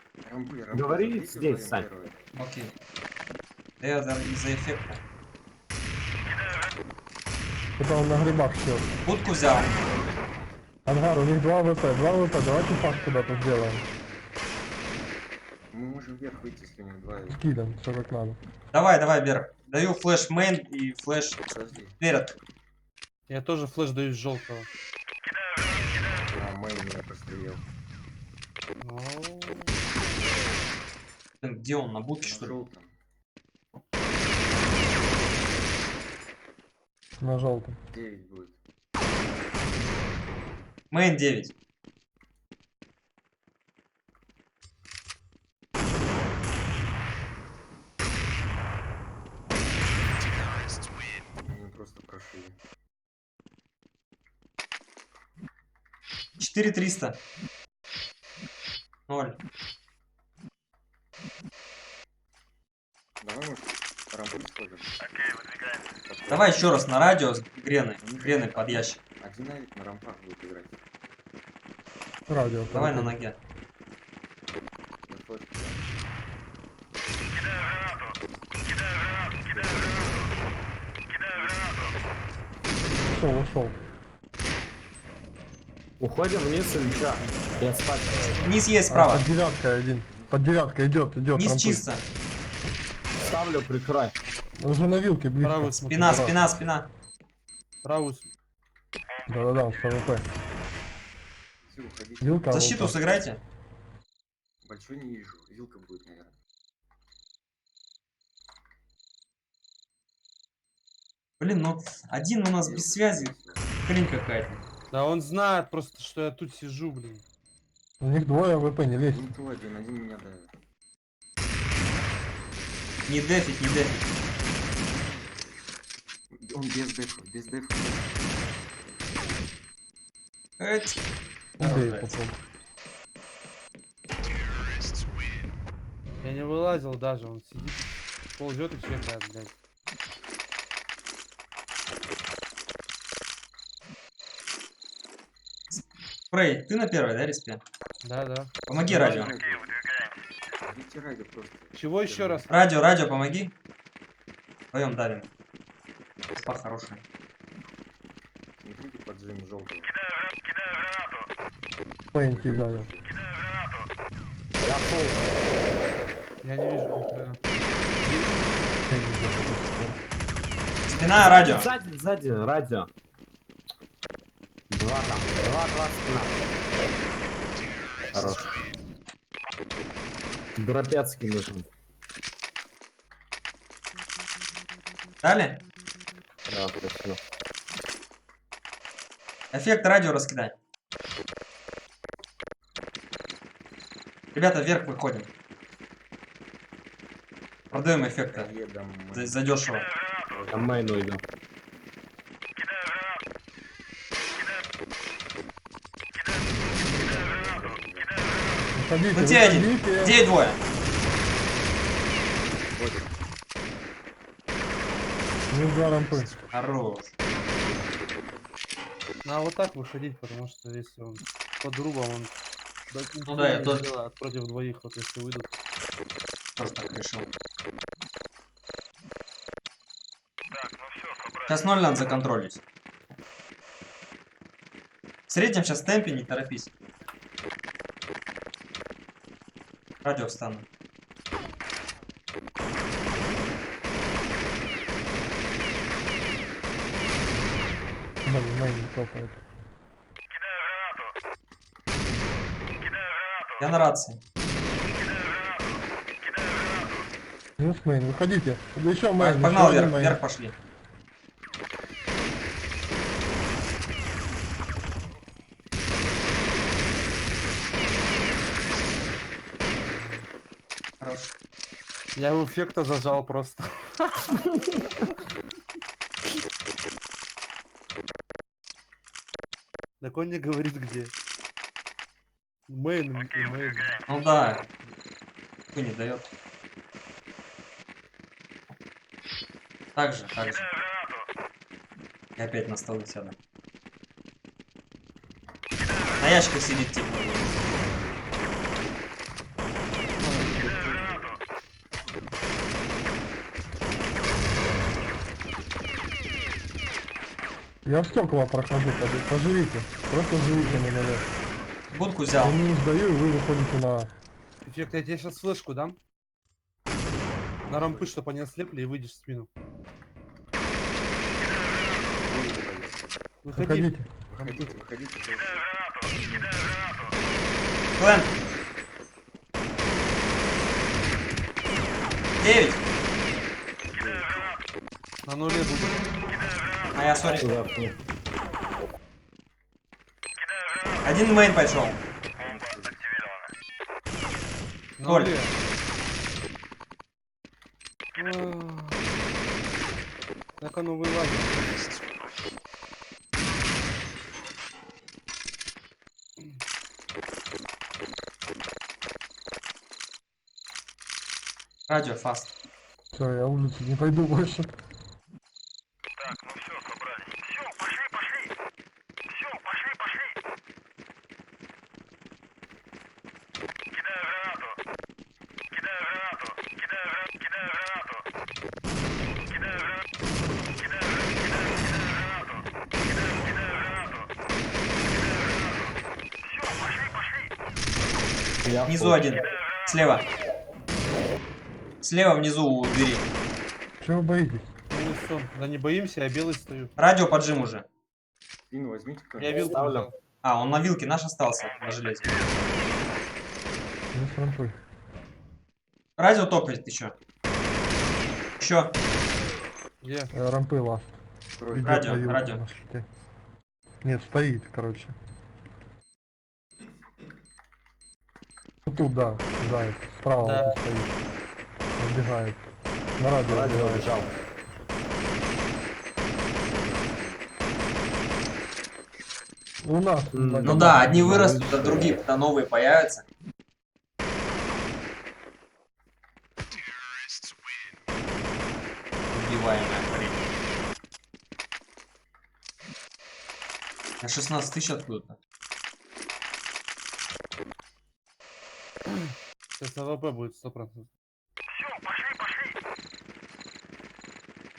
Говори здесь, Сань. Окей. Да я из-за эффекта. Это он на грибах все. Будку взял. Ангар, у них 2 ВП, 2 ВП, давайте пак куда-то сделаем. Мы можем вверх выйти, если у них 2. Скидом, все как надо. Давай, давай, вверх. Даю флеш мейн и флеш Подожди. вперед. Я тоже флеш даю с желтого. А, мейн меня прострелил. Ну, Блин, где он? На будке, что ли? Желтом. На желтом. 9 будет. Мейн 9. Они просто прошли. 4300. 0. Давай, может, рампу сходим. Давай еще раз на радио с грены. Грены под ящик. Один навик на рампах будет играть. Радио. Давай на ноге. На флешке. Ушел, ушел. Уходим вниз или что? Я спать. Низ есть справа. Под девяткой один. Под девяткой идет, идет. Низ рампы. чисто. Ставлю, прикрой. Он уже на вилке близко. правую смотри. Спина, спина, спина. Правую. Да-да-да, с ПВП. Все, уходите. Вилка. Защиту АВП. сыграйте. Большой не вижу. Вилка будет, наверное. Блин, ну один у нас без связи. Хрень какая-то. Да он знает просто, что я тут сижу, блин. У них 2 АВП, не лезь. Не то один меня давит. Не дефить, не дефить. Он без дефа, без дефа. Эть. Убей, Хорошо. попробуй. Я не вылазил даже, он сидит, ползет и чекает, блядь. Фрей, ты на первой, да, респе? Да, да. Помоги радио. Видите радио просто. Чего еще раз? Радио, радио, помоги. Вдвоем давим. Спа хорошая. Смотрите поджим желтого. Мейн кидаю. Я не вижу ни хрена. Спина, радио. Сзади, сзади, радио. 2 там. 2 спина. Хорош. Дропецкий нужен. Дали? Да, точно. Эффект радио раскидай. Ребята, вверх выходим. Продаем эффекты. Едом. Задешево. Я мейн уйду. Выходите, Ну тебе один. выходите. Где двое? Минус 2 рампы. Хорош. Надо вот так выходить, потому что если он под рубом, он Ну да, я не тоже. сделает против двоих, вот если выйдут. Тоже так решил. Сейчас 0 надо законтролить. В среднем сейчас темпе, не торопись. Радио встану. Блин, мейн не топает. Я на рации. Минус мейн, выходите. Да еще Так, мейн, погнал еще один вверх, мейн. вверх пошли. Хорош. Я у эффекта зажал просто. Так он не говорит где. Мейн и мейн. Ну да. Хуй не дает. Так же, так же. И опять на столы сяду. На ящиках сидит типа. Я в стекла прохожу, поживите. Просто живите на нуле. Будку взял. Я минус даю, и вы выходите на... Эффект, я тебе сейчас флешку дам. На рампы, чтобы они ослепли и выйдешь в спину. Выходи. Выходите. Выходите. Клэн. 9. На нуле буду. А я, сори. Зафни. Один мейн пошел. На Толь. нуле. Так оно вылазит. Радио, фаст. Все, я улицу не пойду больше. Я Внизу один. Слева. Слева внизу у двери. Чего вы боитесь? Минус сон. Да не боимся, я белый стою. Радио поджим уже. Пин возьмите. Я вилку Ставлю. взял. А, он на вилке наш остался, на железе. Минус рампы. Радио топает еще. Еще. Где? Рампы ласт. Идет Радио, на вилку радио. на щите. Нет, стоит, короче. Вот тут, да, заяц. Справа Да. вот стоит. Отбегает. На радио Радио отбегает. лежал. У нас. Ну да, одни вырастут, а другие а новые появятся. Убиваемая хрень. На 16 тысяч откуда-то. Сейчас АВП будет 100%.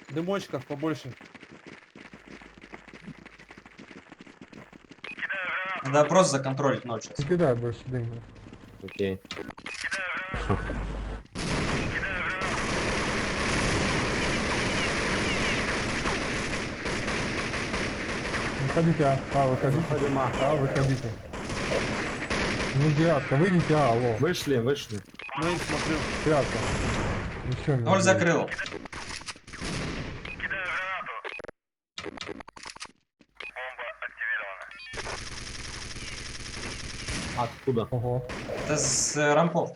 Дымочков побольше. Надо просто законтролить ночь сейчас. Не кидай больше дыма. Окей. Выходите, выходите. Выходим, Выходите. Ну, девятка, выйдите, алло. Вышли. Мейн смотрю. Девятка. Еще Ноль закрыл. Откуда? Ого. Это с рампов.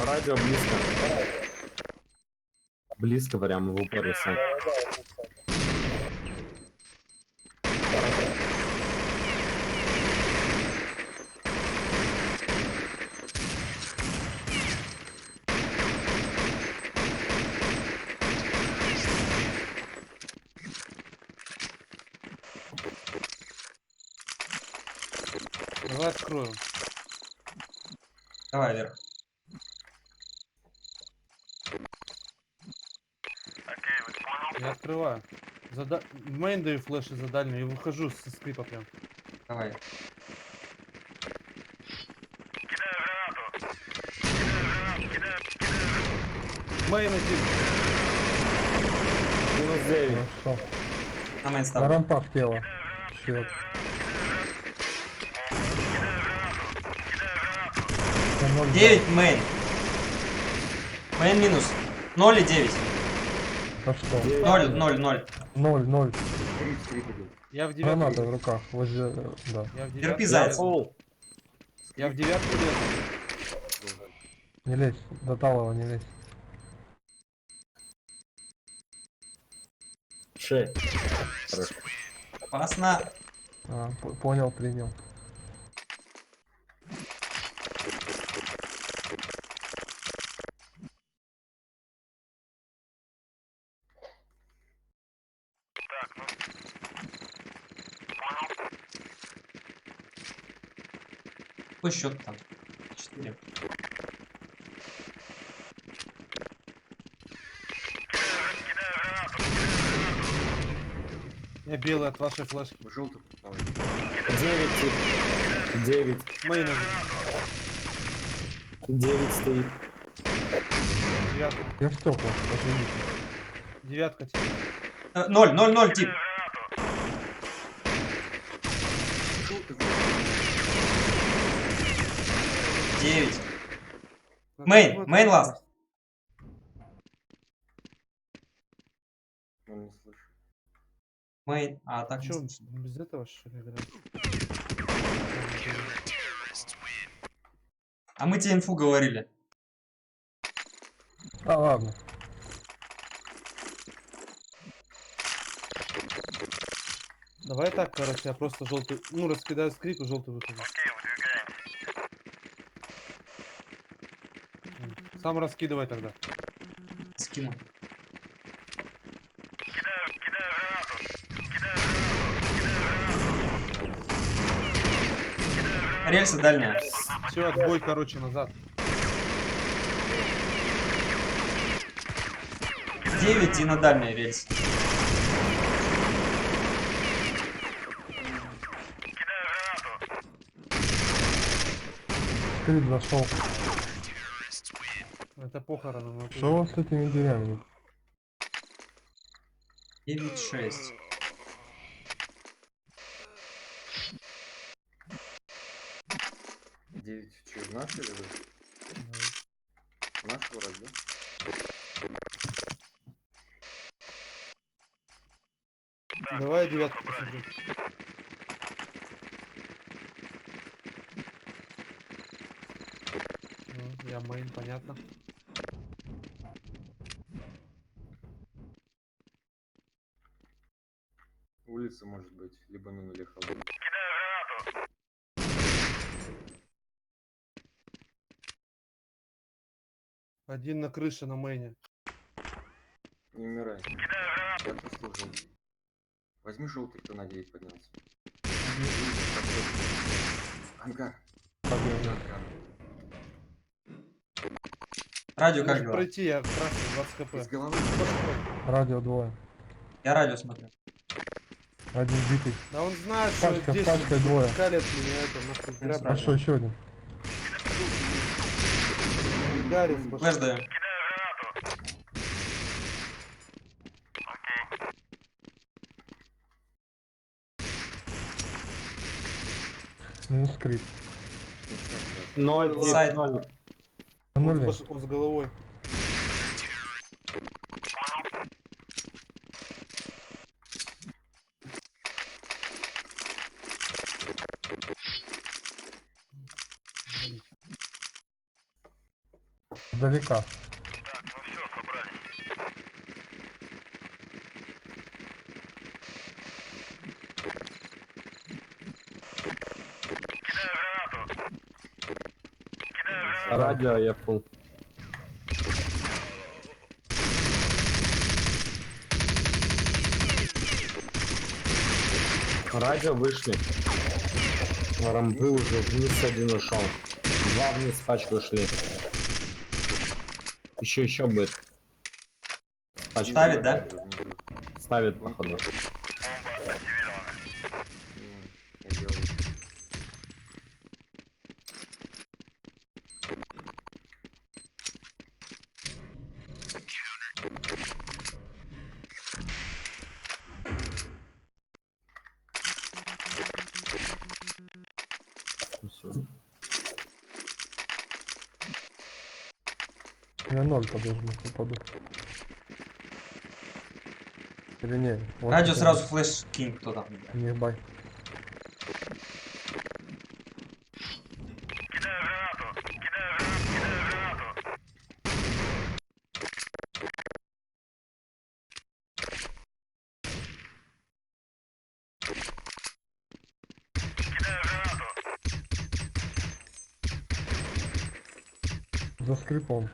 Радио близко. Близко прямо в упоре сам. Давай открою. Давай вверх. Я открываю. Мейн даю флеши за дальнюю и выхожу со скрипа прям. Давай. Мейн один. Минус 9. Хорошо. На мейн На ставлю. рампах тело. Щит. Я 0 9 мейн. Мейн минус. 0 и 9. Да что? 0, 0, 0. 0. Я в Граната девятку. в руках. Возле... Да. Я в Терпи, девятку. заяц. Я в девятку лезу. Не лезь. До талого не лезь. 6. Хорошо. Опасно. Понял, принял. Какой счет там? 4. Я белый от вашей флешки. 9. Мейн один. 9 стоит. Девятка. Я в стекла. Извините. Девятка тебе. 0, 0, 0, тип. Девять. Мейн, мейн ласт. Он не слышит. Мейн. А, так Чё, не слышно. без этого что ли играть? А мы тебе инфу говорили. А, ладно. Давай так, короче, я просто желтый, ну, раскидаю скрип и желтый выхожу. Сам раскидывай тогда. Скину. Рельса дальняя. Все, отбой, короче, назад. 9 и на дальней рельс. Скрип зашел. Это похороны. но ты- Что у вас с этими дверями? 9, 6. Через наши или вы? Наш город, да? Давай я девятку посмотрю. Ну, я мейн, понятно. Улица может быть, либо на нуле холодно. Один на крыше на мейне. Не умирай. Я послужил. Возьми желтый, кто на 9 поднялся. Ангар. Радио как Можешь дела? пройти, я красный, 20 кп. Из головы. Радио 2. Я радио смотрю. Один битый. Да он знает, что Пачка, здесь пачкой двое. калят меня это, нахуй, зря Хорошо, еще один. Гарри, Флэш даю. Минус скрип. 0, Сайт. 0. Нули. Он с головой. Далека. Радио я фул. Радио вышли. Рамбы уже вниз один ушел. Два вниз пачку ушли. Еще будет. Пачка. Ставит, да? Ставит, походу. Я делаю. Всё. Я 0 подожму, упаду. Или не? Вот Радио это сразу флеш кинь, кто там. Не бай. За скрипом.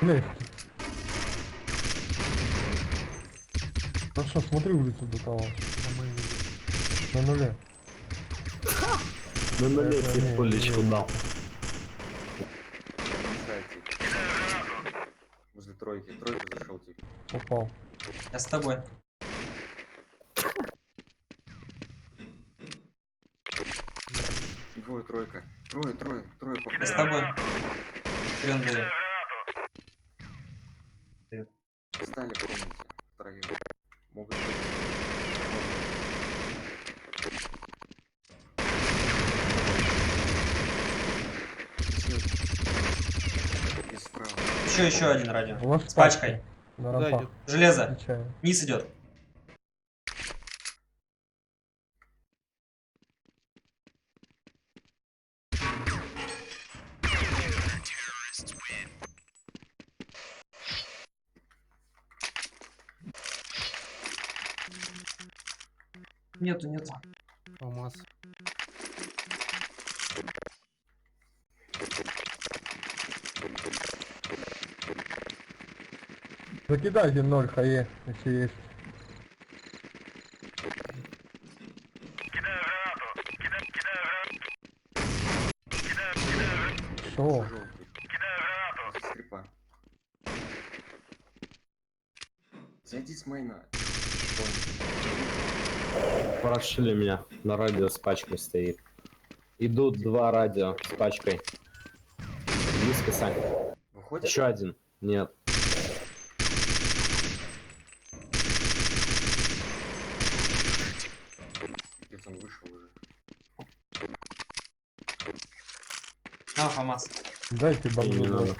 Блядь. Хорошо, смотри улицу до того. На нуле. Ну, на Не, лестнице пулечку не. дал. Возле тройки. Тройку зашел типа. Попал. Я с тобой. Двое, тройка. Трое Я с попало. тобой. Хрен даю. Стали в комнате. Втроем. Могут быть. И справа. Еще один радио. У вас С пачкой. На Куда рампах. идет? Железо. Отвечаю. Низ идет. Нету. ФАМАС. Закидайте 0 хае, если есть. Что? Желтый. Возле скрипа. Зайди с майна. Прошили меня. На радио с пачкой стоит. Идут 2 радио с пачкой. Близко, Сань. Выходит? Еще один. Нет. Пипец, он вышел уже. На, ФАМАС. Дайте И бомбу. не надо.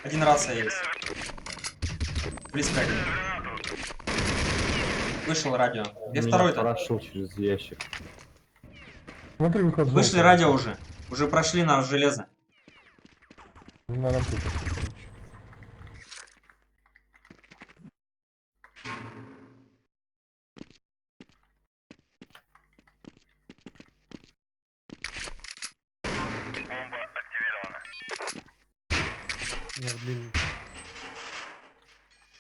Один рация есть. Близко один. Вышел радио. Где Меня второй-то? прошел через ящик. Смотри, выход. Вышли желтый. радио уже. Уже прошли на железо. На рампу. Я длинный.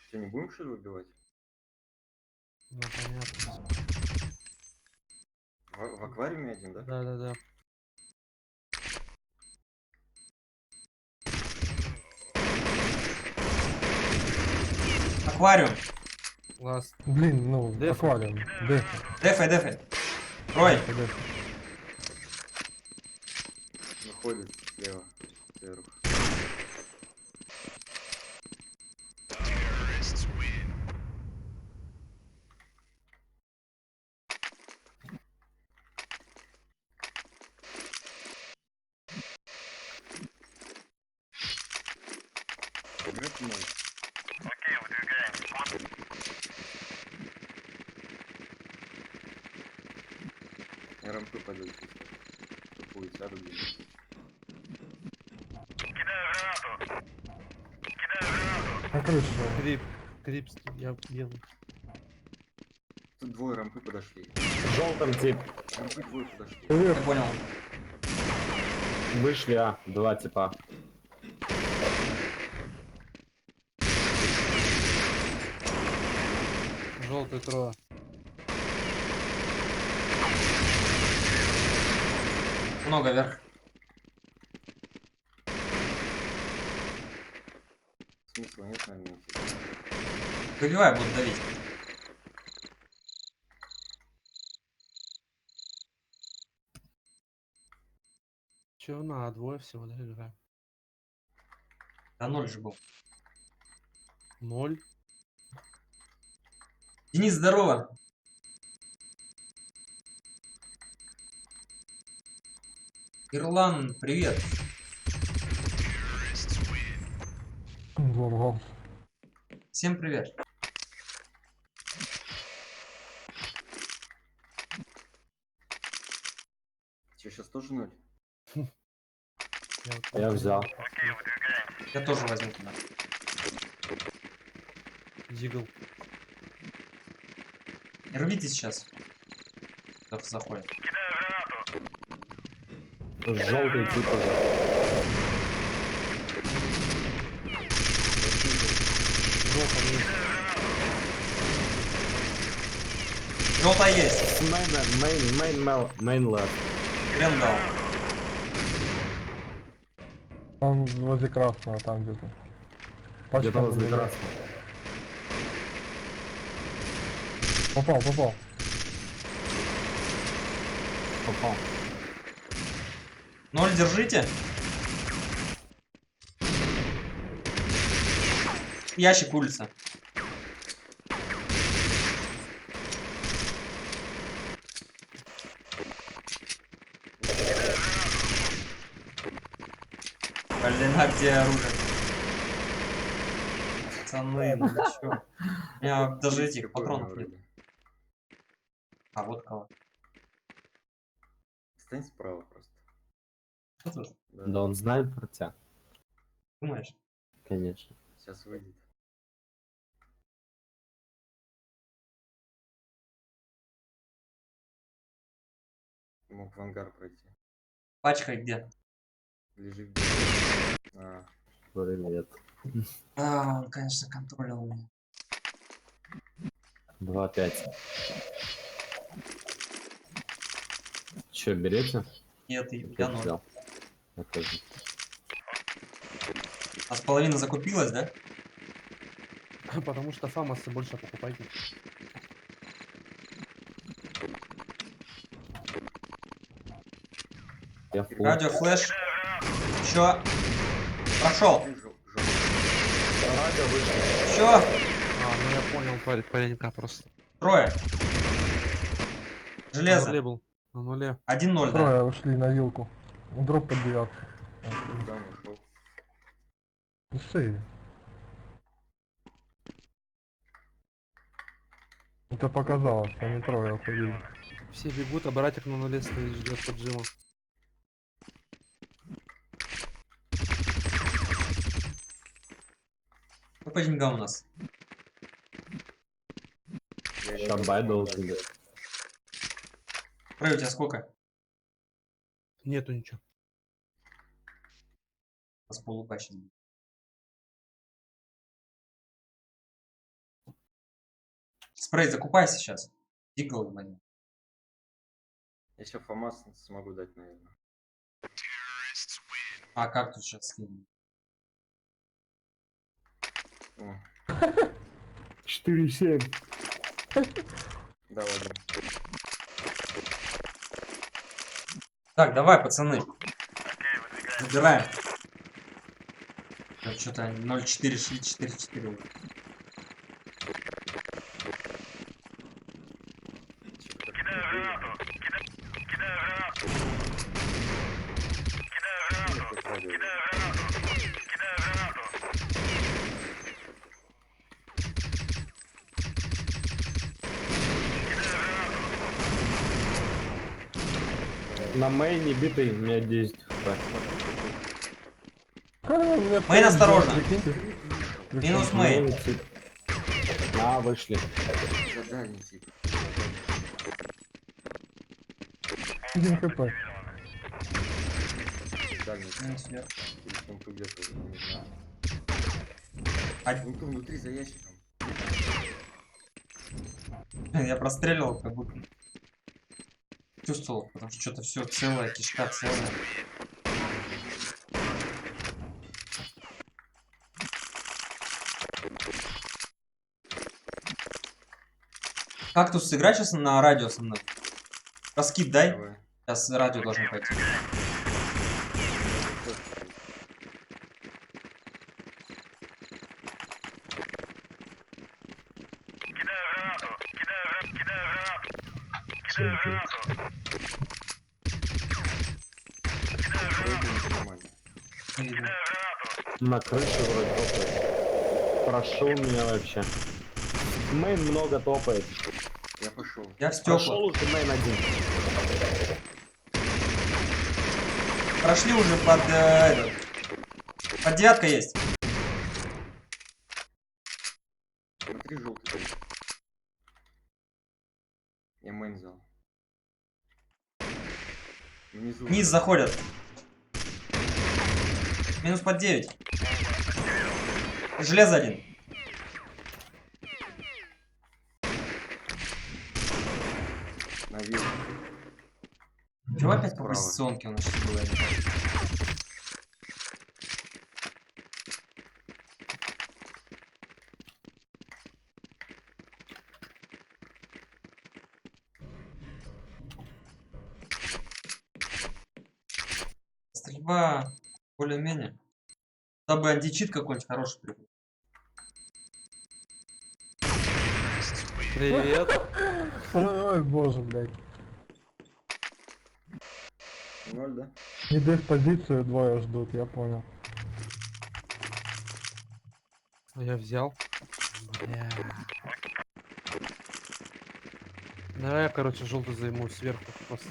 Что, не будем что ли убивать? Ну, понятно. В аквариуме один, да? Да. Аквариум. Ласт. Блин, ну, Деф. аквариум. Деф. Дефай. Рой. Деф. Выходит слева. Сверху. Играть мой. Я рампы пойду. Будет сяду где-нибудь. На крыше. Крип. Я белый. Тут двое рампы подошли. В желтом тип. Рампы двое подошли. Я понял. Вышли, а, два типа. Желтый трое. Много вверх. Смысла нет, наверное, идти. Выбивай, буду давить. Че, на двое всего, да, играем? Да 0 же был. 0. Денис, здорово. Ирлан, привет. Здорово. Всем привет. Че, сейчас тоже 0? Я взял. Я тоже возьму туда. Дигл. Рвите сейчас. Кто заходит. Желтый тип уже. Желтая есть. Main left. Крен дал. Он возле красного там где-то. Где-то возле побежал. красного. Попал, попал. Попал. 0 держите. Ящик улица. Блин, а где оружие? Пацаны, ну вы чё? У меня даже этих патронов нет. А, вот кого. Стань справа просто. Что тут? Да он знает про тебя. Думаешь? Конечно. Сейчас выйдет. Мог в ангар пройти. Пачка где? Лежит. А, Привет. А, он, конечно, контролил меня. 2-5. Че, берете? Нет, я Я 0. взял. Я тоже. А с половины закупилась, да? Потому что фамосы больше покупайте. Я фул. Радио флеш. Еще. Прошел. Радио вышло. Еще. А, ну я понял, паренька просто. Трое. На Железо. нуле был. На нуле. 1-0, да. Трое ушли на вилку. Дроп под девятку. куда он ушел? Усы. Это показалось, они трое уходили. Все бегут, а братик на нуле стоит, ждет поджима. Ну, по деньгам у нас. Шабай должен быть. Прой, у тебя сколько? Нету ничего. С полупа сейчас. Спрей закупайся сейчас. Дигл возьми. Я сейчас ФАМАС смогу дать, наверное. А как тут сейчас скинем? О, 4-7. да ладно. Так, давай, пацаны. Забираем. Что-то 0-4 шли, 4-4. На мейне битый, у меня 10 хп. Мейн, осторожно. Минус мейн. Мейн тип. А, вышли. За дальний тип. 1 хп. Дальний. Минус вверх. Или в том где-то, уже не знаю. Один. Ну, тут внутри за ящиком. Блин, я простреливал, как будто чувствовал, потому что что-то все целое, кишка целая. Кактус, сыграй сейчас на радио со мной. Раскид дай. Давай. Сейчас радио должно пойти. Нормально. Не видно. На крыше вроде топает. Прошел меня вообще. Мейн много топает. Я пошел. Я в Прошел стекла. уже мейн один. Прошли уже под... этот. Под 9 есть. Смотри, желтый. Я мейн взял. Внизу. Вниз заходят. Минус под 9. Железо один. Наверх. Чего опять по Справа. позиционке у нас сейчас было? Стрельба более-менее. Чтобы античит какой-нибудь хороший прибыл. Привет. Ой, боже, блядь. 0, да? Не дых позицию, двое ждут, я понял. Я взял. Бля. Давай я, короче, желтый займу сверху просто.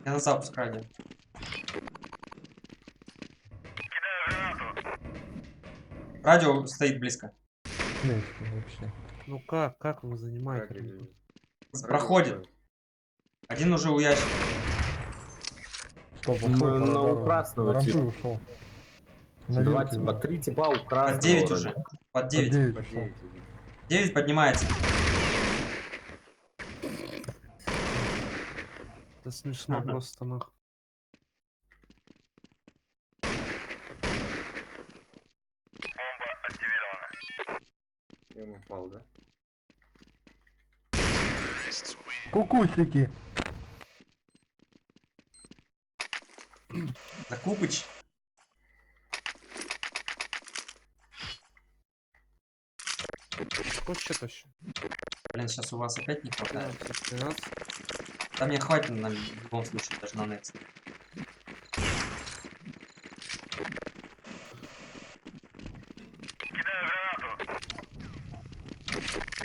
Я на запуск радио. Радио стоит близко. Блядь, вообще. Ну как вы занимаете? Радио. Проходит. Один уже у ящика. Стоп, Ну, ушел, на пора, красного на рампы типа. ушел. На Два вилке, типа, да. 3 типа у красного. Под 9 вроде. уже. Под Под 9. 9 По ушел. 9 иди. 9 поднимается. Это смешно Ага. просто нахуй. И он упал, да? Кукусики. Закупыч. Хочешь что-то еще? Блин, сейчас у вас опять не хватает. 13. Да мне хватит в любом случае, даже на next.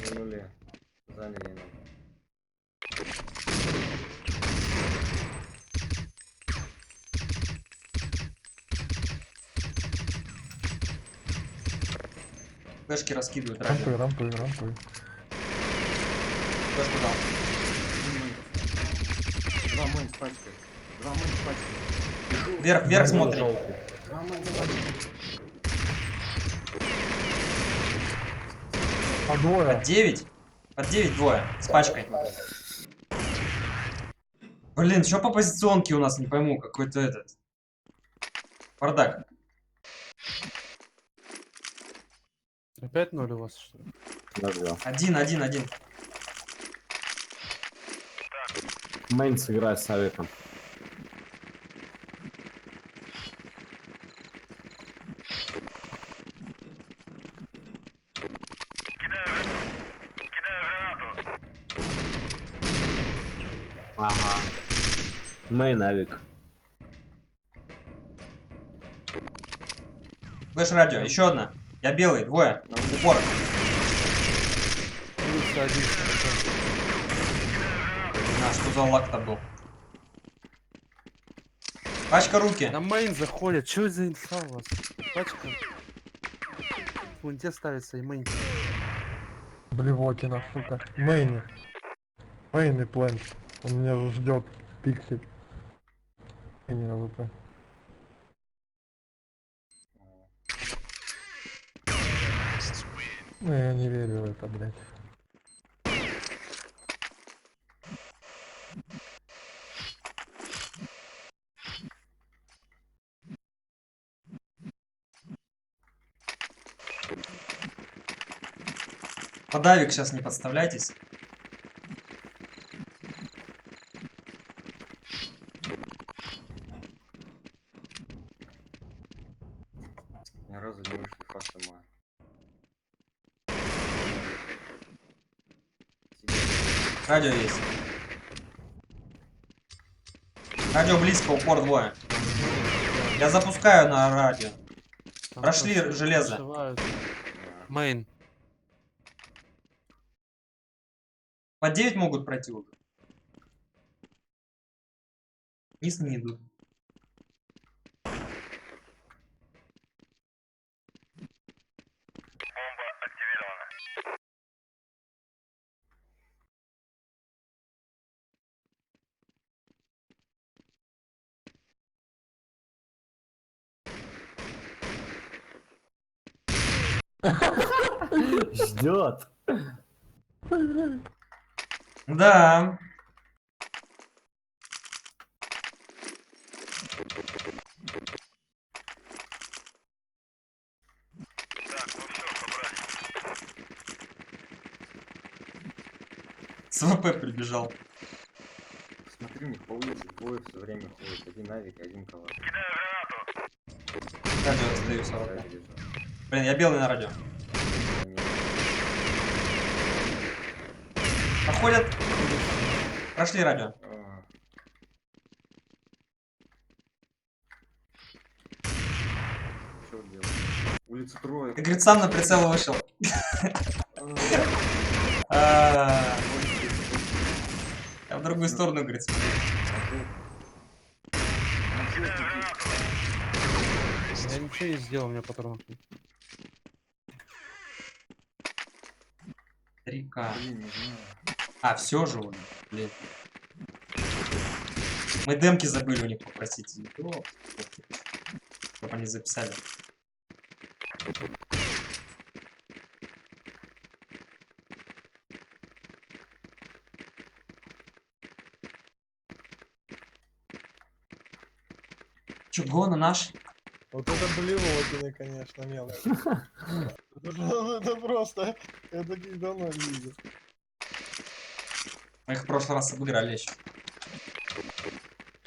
На нуле. Заняли нам. Флешки раскидывают Рампы, радио. рампы. Флешку дал. Два мейн с пачкой. Два мейн с пачкой. Вверх, вверх смотрим. Желтый. Два мейн с пачкой. А двое. Под 9. Под 9 двое. С пачкой. Блин, что по позиционке у нас, не пойму, какой-то этот. Бардак. Опять 0 у вас, что ли? Нажал. Один. Мейн сыграй с Авиком. Ага. Мейн Авик. Флеш радио. Еще одна. Я белый. Двое. Упор. Плюс 1. А, что за лак-то был? Пачка руки. На мейн заходят. Что за инфа у вас? Пачка. В фунте ставится и мейн. Блевотина, сука. Мейни. Военный план. Он меня ждет пиксель. И не АВП. Ну, я не верю в это, блядь. Подавик сейчас не подставляйтесь. Ни разу не вышли факты мои. Радио есть. Радио близко, упор двое. Я запускаю на радио. Там Прошли проши- железо. прошивают. Мейн. По 9 могут пройти уже. Вниз не идут. Ждет. Да. С ВП прибежал. Смотри, у них по улице двое все время ходят. Один авик, один калаш. Радио сдаю с ВП. Сзади лежат. Блин, я белый на радио. Они- Подходят. Прошли радио. А. Что делать? Улица трое. Ты, говорит, сам на прицел вышел. А, Я в другую сторону, говорит, смотрю. Я ничего не сделал, у меня патронов нет. 3К. Блин, не знаю. А, все же уже. Блин. Мы демки забыли у них попросить. Чтобы они записали. Чё, Гона наш? Вот это блевотины, конечно, мелкие. Это просто... Я таких давно не видел. Мы их в прошлый раз обыграли еще.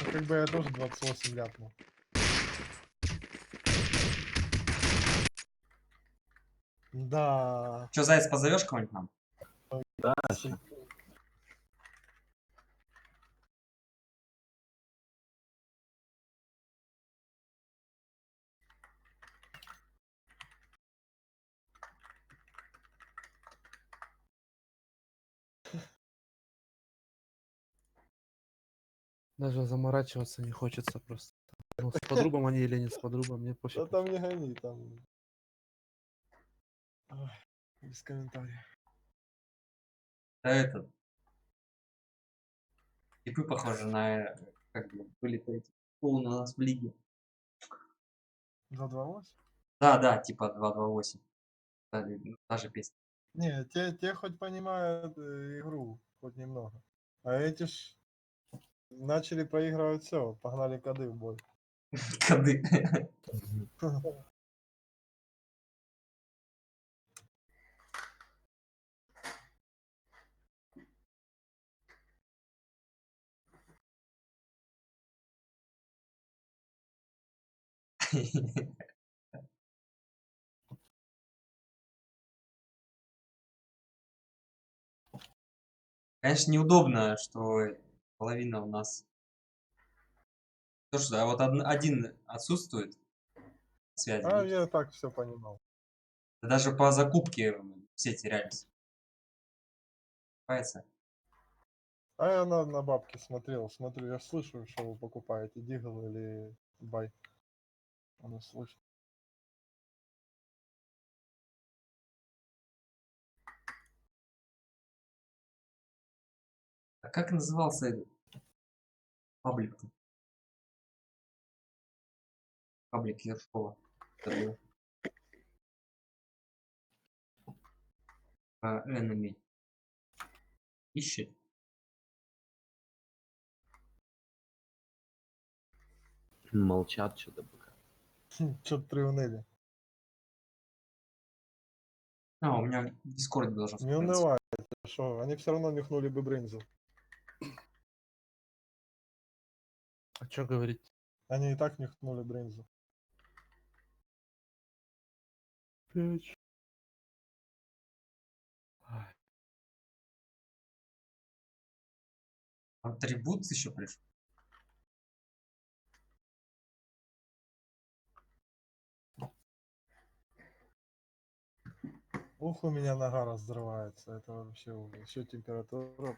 Ну, как бы я тоже 28 ляпнул. Да. Че, Заяц, позовешь кого-нибудь нам? Да. Даже заморачиваться не хочется просто. Ну, с подрубом они или не с подрубом, мне Да пофиг. там не гони, там... Ой, без комментариев. Да этот. Типы похожи на... Как бы, были эти клоуны у нас в лиге. 228? Да, типа 228. Та же песня. Не, те хоть понимают игру, хоть немного. А эти ж начали проигрывать все, погнали коды в бой. Коды. Конечно, неудобно, что половина у нас... То, что а вот один отсутствует на связи. А я так все понимал. Даже по закупке все терялись. Понимаете? А я на бабки смотрел, смотрю, я слышу, что вы покупаете, дигл или бай. Он слышит. А как назывался этот паблик-то? Паблик Ершова. Это был. Enemy. Ищет. Молчат что-то пока. Чё-то приуныли. А, у меня в Дискорде должен Не вспомниться. унывайте, что, они все равно нюхнули бы брынзу. А что говорить? Они и так нюхнули брынзу. Пять. Атрибут еще пришел. Ух, у меня нога разрывается. Это вообще еще температура.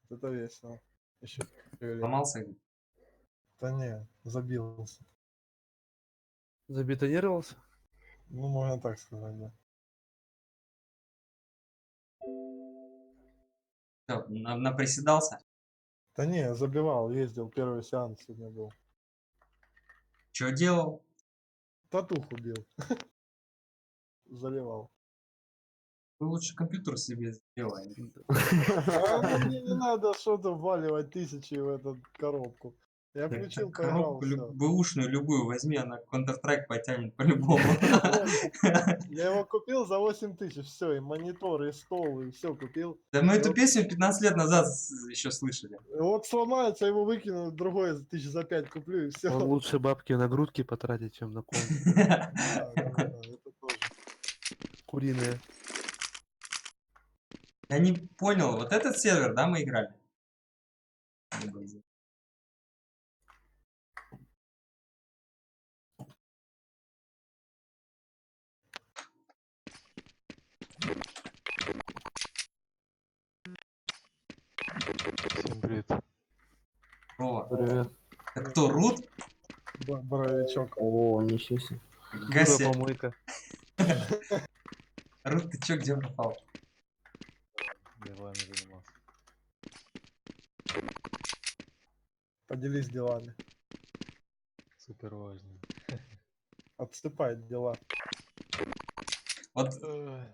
Это весело. Еще. Сломался где-то? Да не, забился. Забетонировался? Ну, можно так сказать, да. Всё, наприседался? Да не, забивал, ездил, первый сеанс сегодня был. Что делал? Татуху бил. Заливал. Вы лучше компьютер себе сделай. А мне не надо что-то вваливать тысячи в эту коробку. Я включил, поиграл, Коробку всё. бэушную любую возьми, она Counter-Strike потянет по-любому. Я его купил за 8 тысяч, все, и монитор, и стол, и все купил. Да мы И эту вот- песню 15 лет назад еще слышали. и вот сломается, его выкину, другой тысяч за 5 куплю, и все. Он лучше бабки на грудки потратить, чем на комп. Это тоже. Куриные. Я не понял, вот этот сервер, да, мы играли? Всем привет. О, Привет. это кто, Рут? Боровичок. О, ничего себе. Гаси. Дура помойка. Рут, ты чё, где попал? Делами занимался. Поделись делами. Супер важно. Отступает дела. Вот,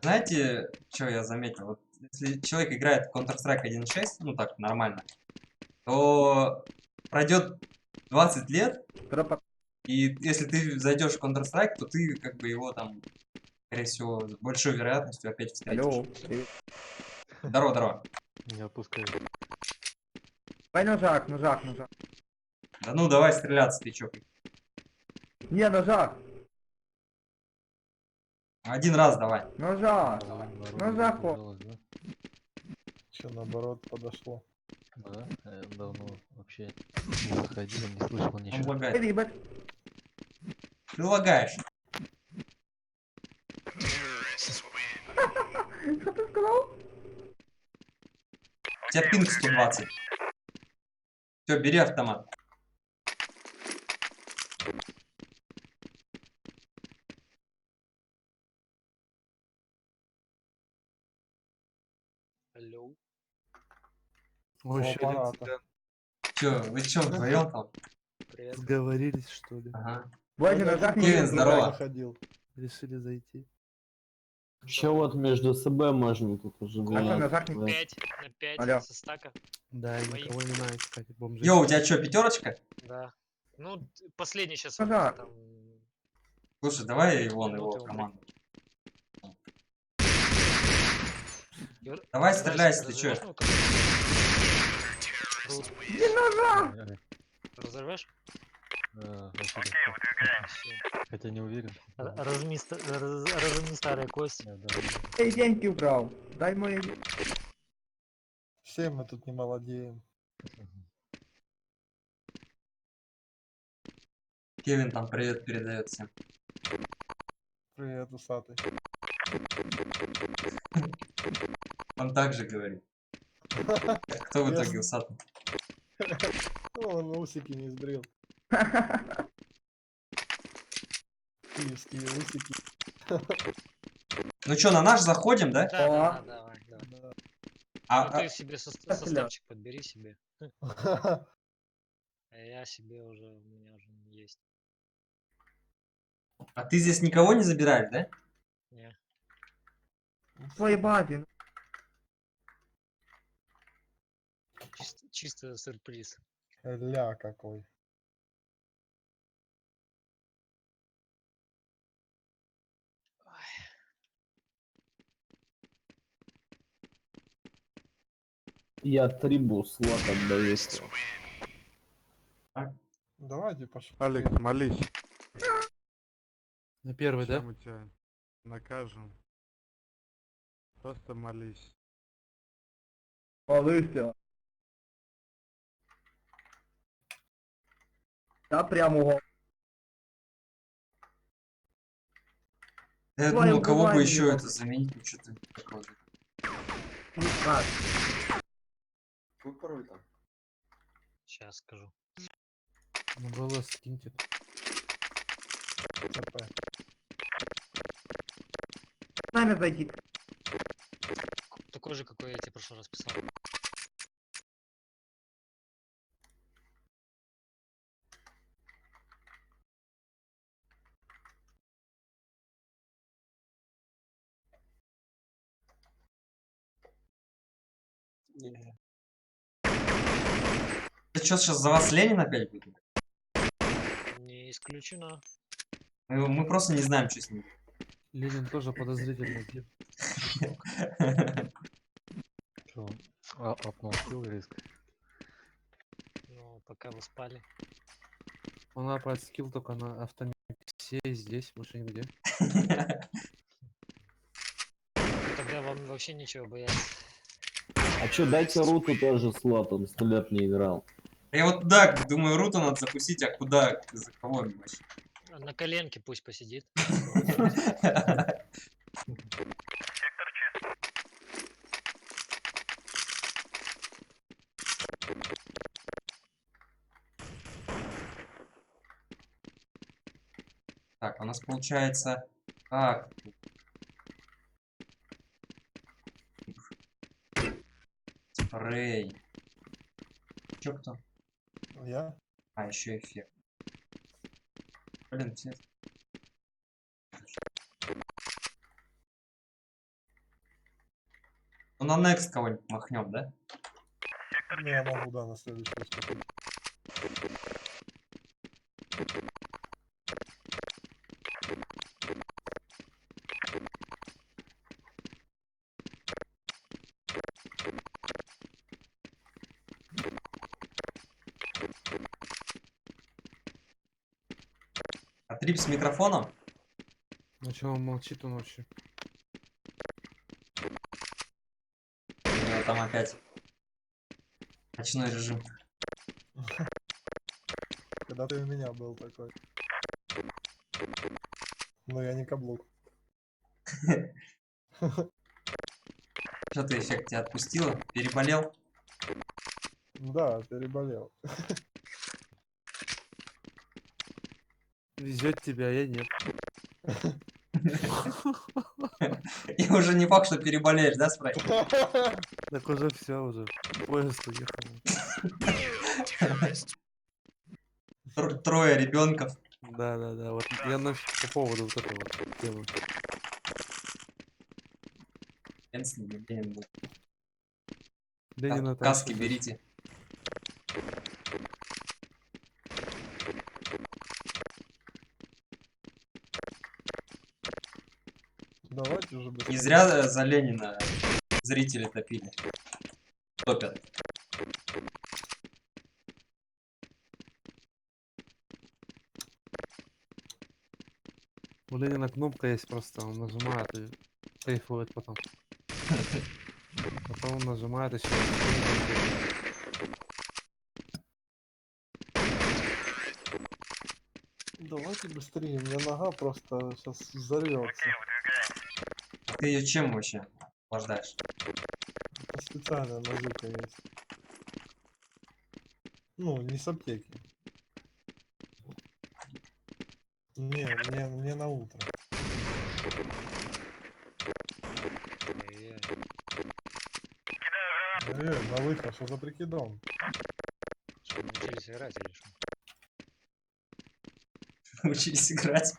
знаете, что я заметил? Вот, если человек играет в Counter-Strike 1.6, ну так, нормально, то пройдет 20 лет, и если ты зайдешь в Counter-Strike, то ты как бы его там, скорее всего, с большой вероятностью опять встретишь. Здорово, здорово. Не опускай. Давай ножак. Да ну давай стреляться, ты чё? Не, ножак. Один раз давай. Ножак. Ножак. Да? Че, наоборот, подошло. Да? Давно вообще не заходил, не слышал Он ничего. лагает. Рибет. Ты лагаешь. Что ты сказал? У тебя пинг 120. Все, бери автомат. Алло. Ой, еще один аппарата. цыган. Чё, вы чё, вдвоем там? Привет. Сговорились, что ли? Ага. Ваня, ножак Кевин, не здорово. Ходил. Решили зайти. Че вот между СБ можно тут уже А что, гулять? ножак не... 5 на 5 Алло. со стака. Да, и Мои. никого не надо, кстати, бомжи. Йоу, у тебя чё, пятерочка? Да. Ну, последний сейчас Ага. там. Слушай, давай вон его Минуты в он команду. Юр, Давай раз- стреляй, если разорвешь чё. мою команду? Где ножак? Разорвешь? Хотя не уверен. Разми старые кости. Эй, деньги украл. Дай мои... Все мы тут не молодеем. Кевин там привет передает всем. Привет, усатый. Он также говорит. Кто в итоге усатый? Ну, он усики не сбрил. Киевские усики. Ну чё, на наш заходим, да? Да, О. давай. Да. А, Ну, ты себе составчик подбери себе. А я себе уже, у меня уже есть. а ты здесь никого не забираешь, да? Не. Твоей бабе. Чисто сюрприз. Ля какой. Я трибу слот отдаю. Давайте пошли. Алекс, молись. На первый, да? Мы тебя накажем. Просто молись. Молися. Да прямо угол. Я Твою думал, кого бы бывает еще его. это заменить, ну что-то такое. Не так. Какой пароль там? Сейчас скажу. Ну, было скиньте. ЦП. С нами зайди. Такой же, какой я тебе в прошлый раз писал. Это что, сейчас за вас Ленин опять будет? Не исключено. Мы просто не знаем, что с ним. Ленин тоже подозрительный тип. Что? Апнул скилл риск. Ну, пока вы спали. Он апает скилл только на автомате здесь, больше нигде. Тогда вам вообще нечего бояться. А чё, дайте Руту тоже слот, он 100 лет не играл. Я вот да, думаю, Руту надо запустить, а куда, за кого вообще? На коленке пусть посидит. Так, у нас получается... Так. Спрей. Чё кто? Я? А, еще эффект. Блин, все. Ну на next кого-нибудь махнем, да? Ну, я могу, да, на следующую ступень. А трип с микрофоном? Ну чё, он молчит, он вообще. У него там опять ночной режим. Когда ты у меня был такой. Но я не каблук. Что ты, эффект тебя отпустила? Переболел? Да, переболел. Везет тебя, а я нет. И уже не факт, что переболеешь, да, Спрайт? Так уже все, уже. Поезд уехал. Трое ребенков. Да. Вот я по поводу вот этого вот темы. Хрен с ними, Ленин будет. Ленина там Каски сидит. берите. Давайте уже быстрее. Не зря за Ленина зрители топили. Топят. У Ленина кнопка есть просто, он нажимает и кайфует потом. Потом он нажимает и все. Давайте быстрее, у меня нога просто сейчас взорвется. Ты ее чем вообще охлаждаешь? Это специальная мазюка есть. Ну, не с аптеки. Не на утро. Ай-яй. что за прикидон? Что, научились играть или что? Учились играть.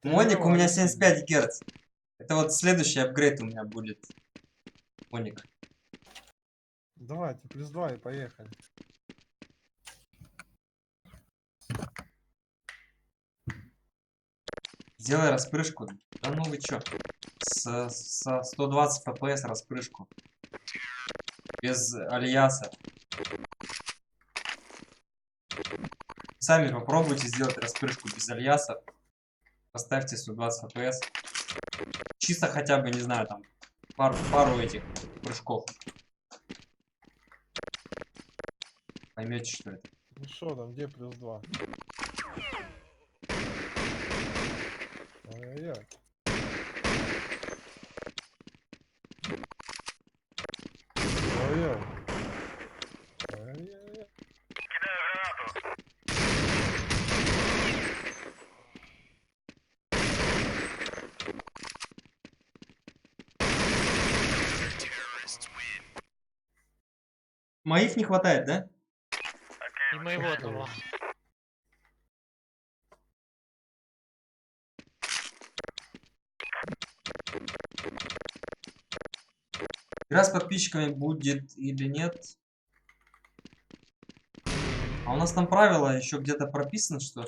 Моник у меня 75 Гц. Это вот следующий апгрейд у меня будет. Моник. Давайте, +2 и поехали. Сделай распрыжку. Да ну вы чё? Со 120 FPS распрыжку. Без альяса. Сами попробуйте сделать распрыжку без альяса. Поставьте 120 FPS. Чисто хотя бы, не знаю, там пару этих прыжков. Поймете, что это. Ну что там, где +2? Ай-яй-яй. Ой-ой. Ай-яй-яй. Моих не хватает, да? И моего одного. Игра с подписчиками будет или нет? А у нас там правило еще где-то прописано, что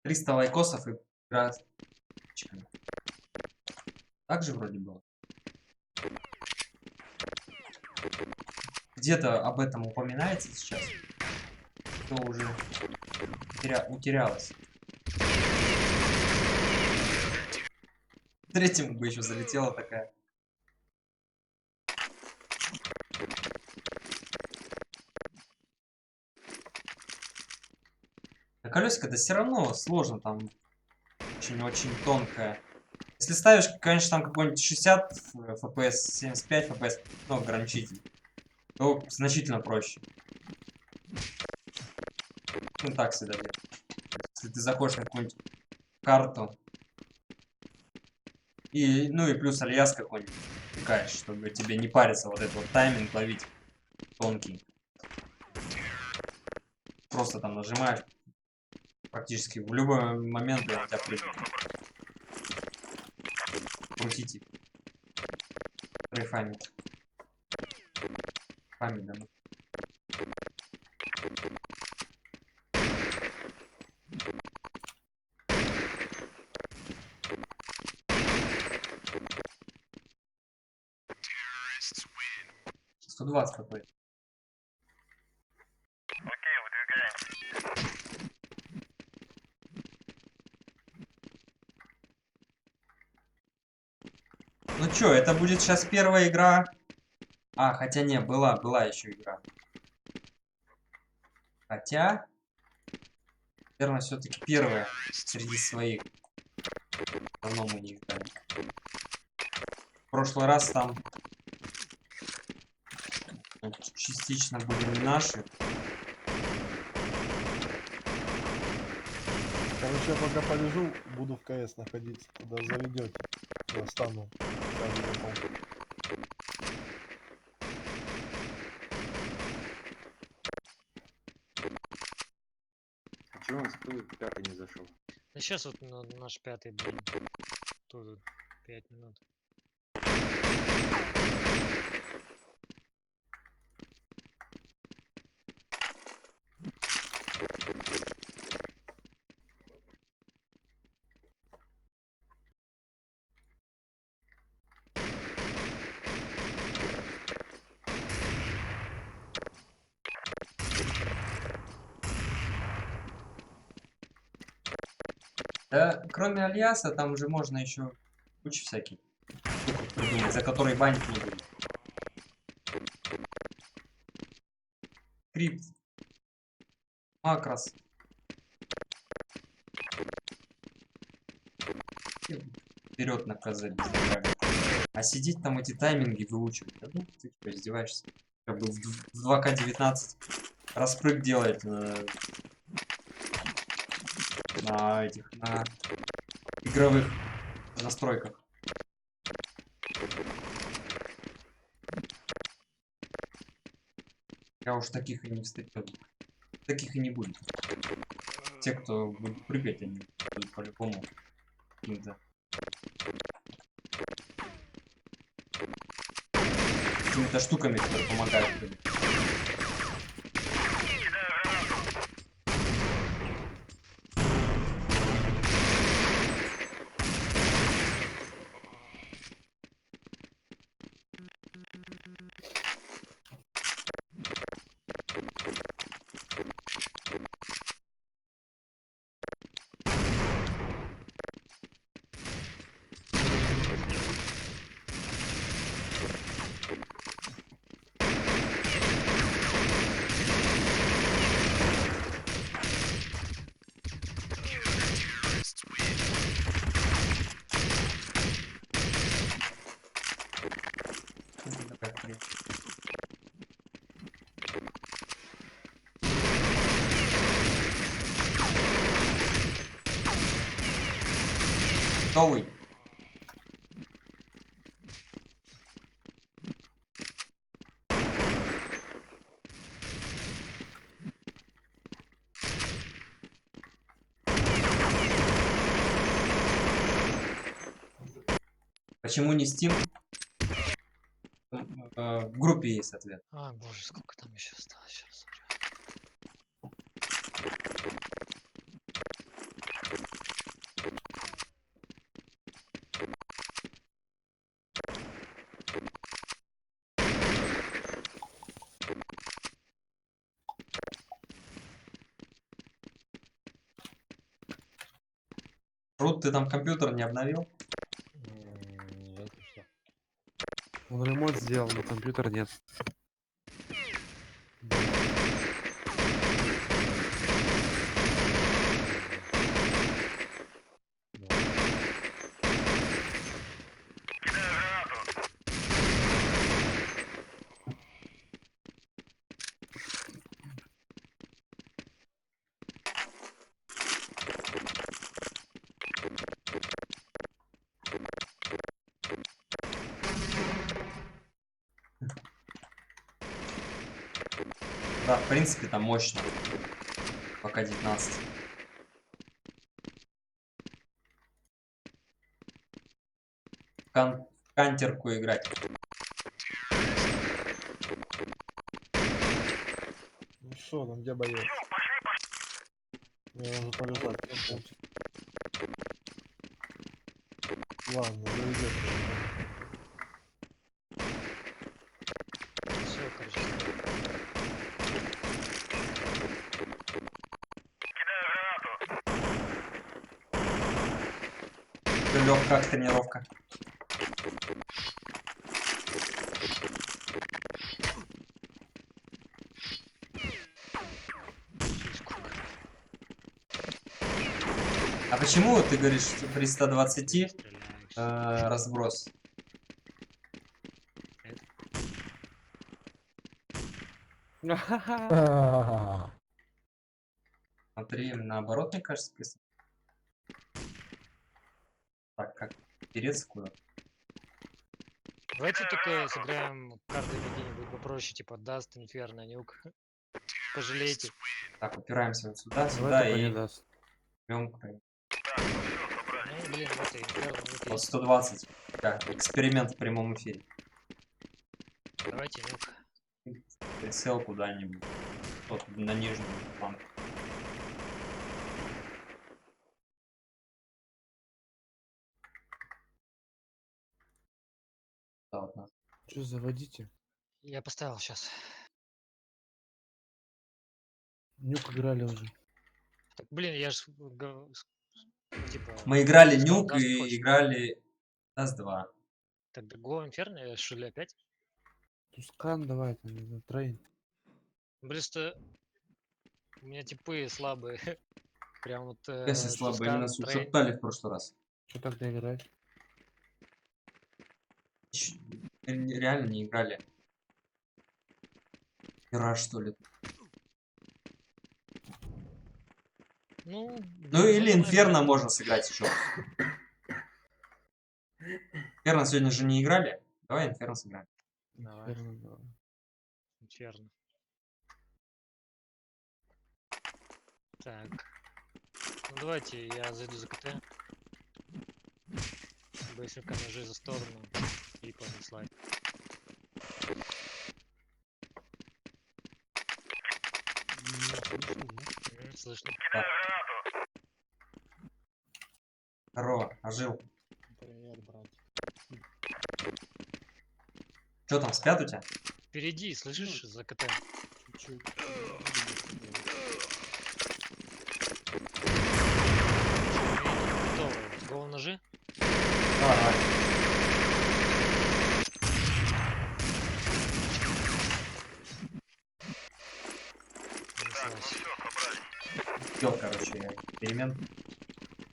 300 лайкосов и игра с подписчиками. Так же вроде было. Где-то об этом упоминается сейчас. То уже утерялось. Третьему бы еще залетела такая. А колесико, да все равно сложно, там очень-очень тонкое. Если ставишь, конечно, там какой-нибудь 60 FPS, 75 FPS, ну, ограничитель, то значительно проще. Ну, так всегда делать. Если ты заходишь на какую-нибудь карту, и, ну и плюс альяс какой-нибудь втыкаешь, чтобы тебе не париться вот этот вот тайминг ловить тонкий. Просто там нажимаешь. Практически в любой момент он у тебя прыгнет. Крутите. Рейфами. Фами, да. 120 какой. Ну чё, это будет сейчас первая игра. А, хотя не, была еще игра. Хотя, наверное, все-таки первая среди своих. Давно мы не играли. В прошлый раз там частично были не наши. Короче, я пока полежу, буду в КС находиться. Когда заведете, я встану. А чего у нас пятый не зашел? Да сейчас вот наш пятый будет. Тут 5 минут. Да, кроме альяса, там уже можно еще кучу всяких штук придумать, за которые банить не будет. Скрипт. Макрос. Вперед на КЗ без награды. А сидеть там эти тайминги выучивать. Да, ну, ты что, издеваешься? Как бы в 2К19 распрыг делать на этих, на игровых настройках. Я уж таких и не встретил. Таких и не будет. Те, кто будет прыгать, они будут по-любому какими-то какими-то штуками, которые помогают прыгать. Это такая хрень. Новый. Почему не Steam? В группе есть ответ. А, боже, сколько там еще осталось, сейчас смотрю. Рут, ты там компьютер не обновил? Нет, ты что? Он ремонт сделал, но компьютер нет. Да, в принципе, там мощно. Пока 19. В кантерку играть. Ну что, там где боец? Я уже полежать. Ладно, заведет. Все, короче. Лёг, как тренировка. А почему ты говоришь, что при 120 разброс? Смотри, наоборот, мне кажется, при... Так, как переться куда? Давайте только сыграем карты где-нибудь попроще, типа Даст, Инферно, Нюк. Пожалейте. Так, упираемся вот сюда, В сюда это и не даст. берем Ну, блин, вот и Инферно, Нюк вот есть. 120. Так, эксперимент в прямом эфире. Давайте Нюк. Присел куда-нибудь. Вот на нижнюю планку. Да, вот надо. Что заводите? Я поставил сейчас. Нюк играли уже. Так, блин, я ж типа... Мы играли сказал, Нюк Dust и хочет. играли Даст 2. Так, Go Inferno, что ли, опять? Тускан давай, там, не знаю, трейн. Просто у меня типы слабые. Прям вот Если слабо, они Тускан, нас Трейн. ушатали в прошлый раз. Что тогда играть? Реально не играли. Мираж, что ли? Ну, Ну или можно Инферно играть. можно сыграть еще. Инферно сегодня же не играли. Давай Инферно сыграем. Давай. Инферно, давай. Инферно. Так. Ну давайте я зайду за КТ. Быстренько ножи за сторону и понеслась. Слышно? Да. Здорово, ожил. Привет, брат. Что там, спят у тебя? Впереди, слышишь, за КТ? Чуть-чуть. Готово. Гол ножи? Давай, давай. Понеслась. Успел, короче, я перемен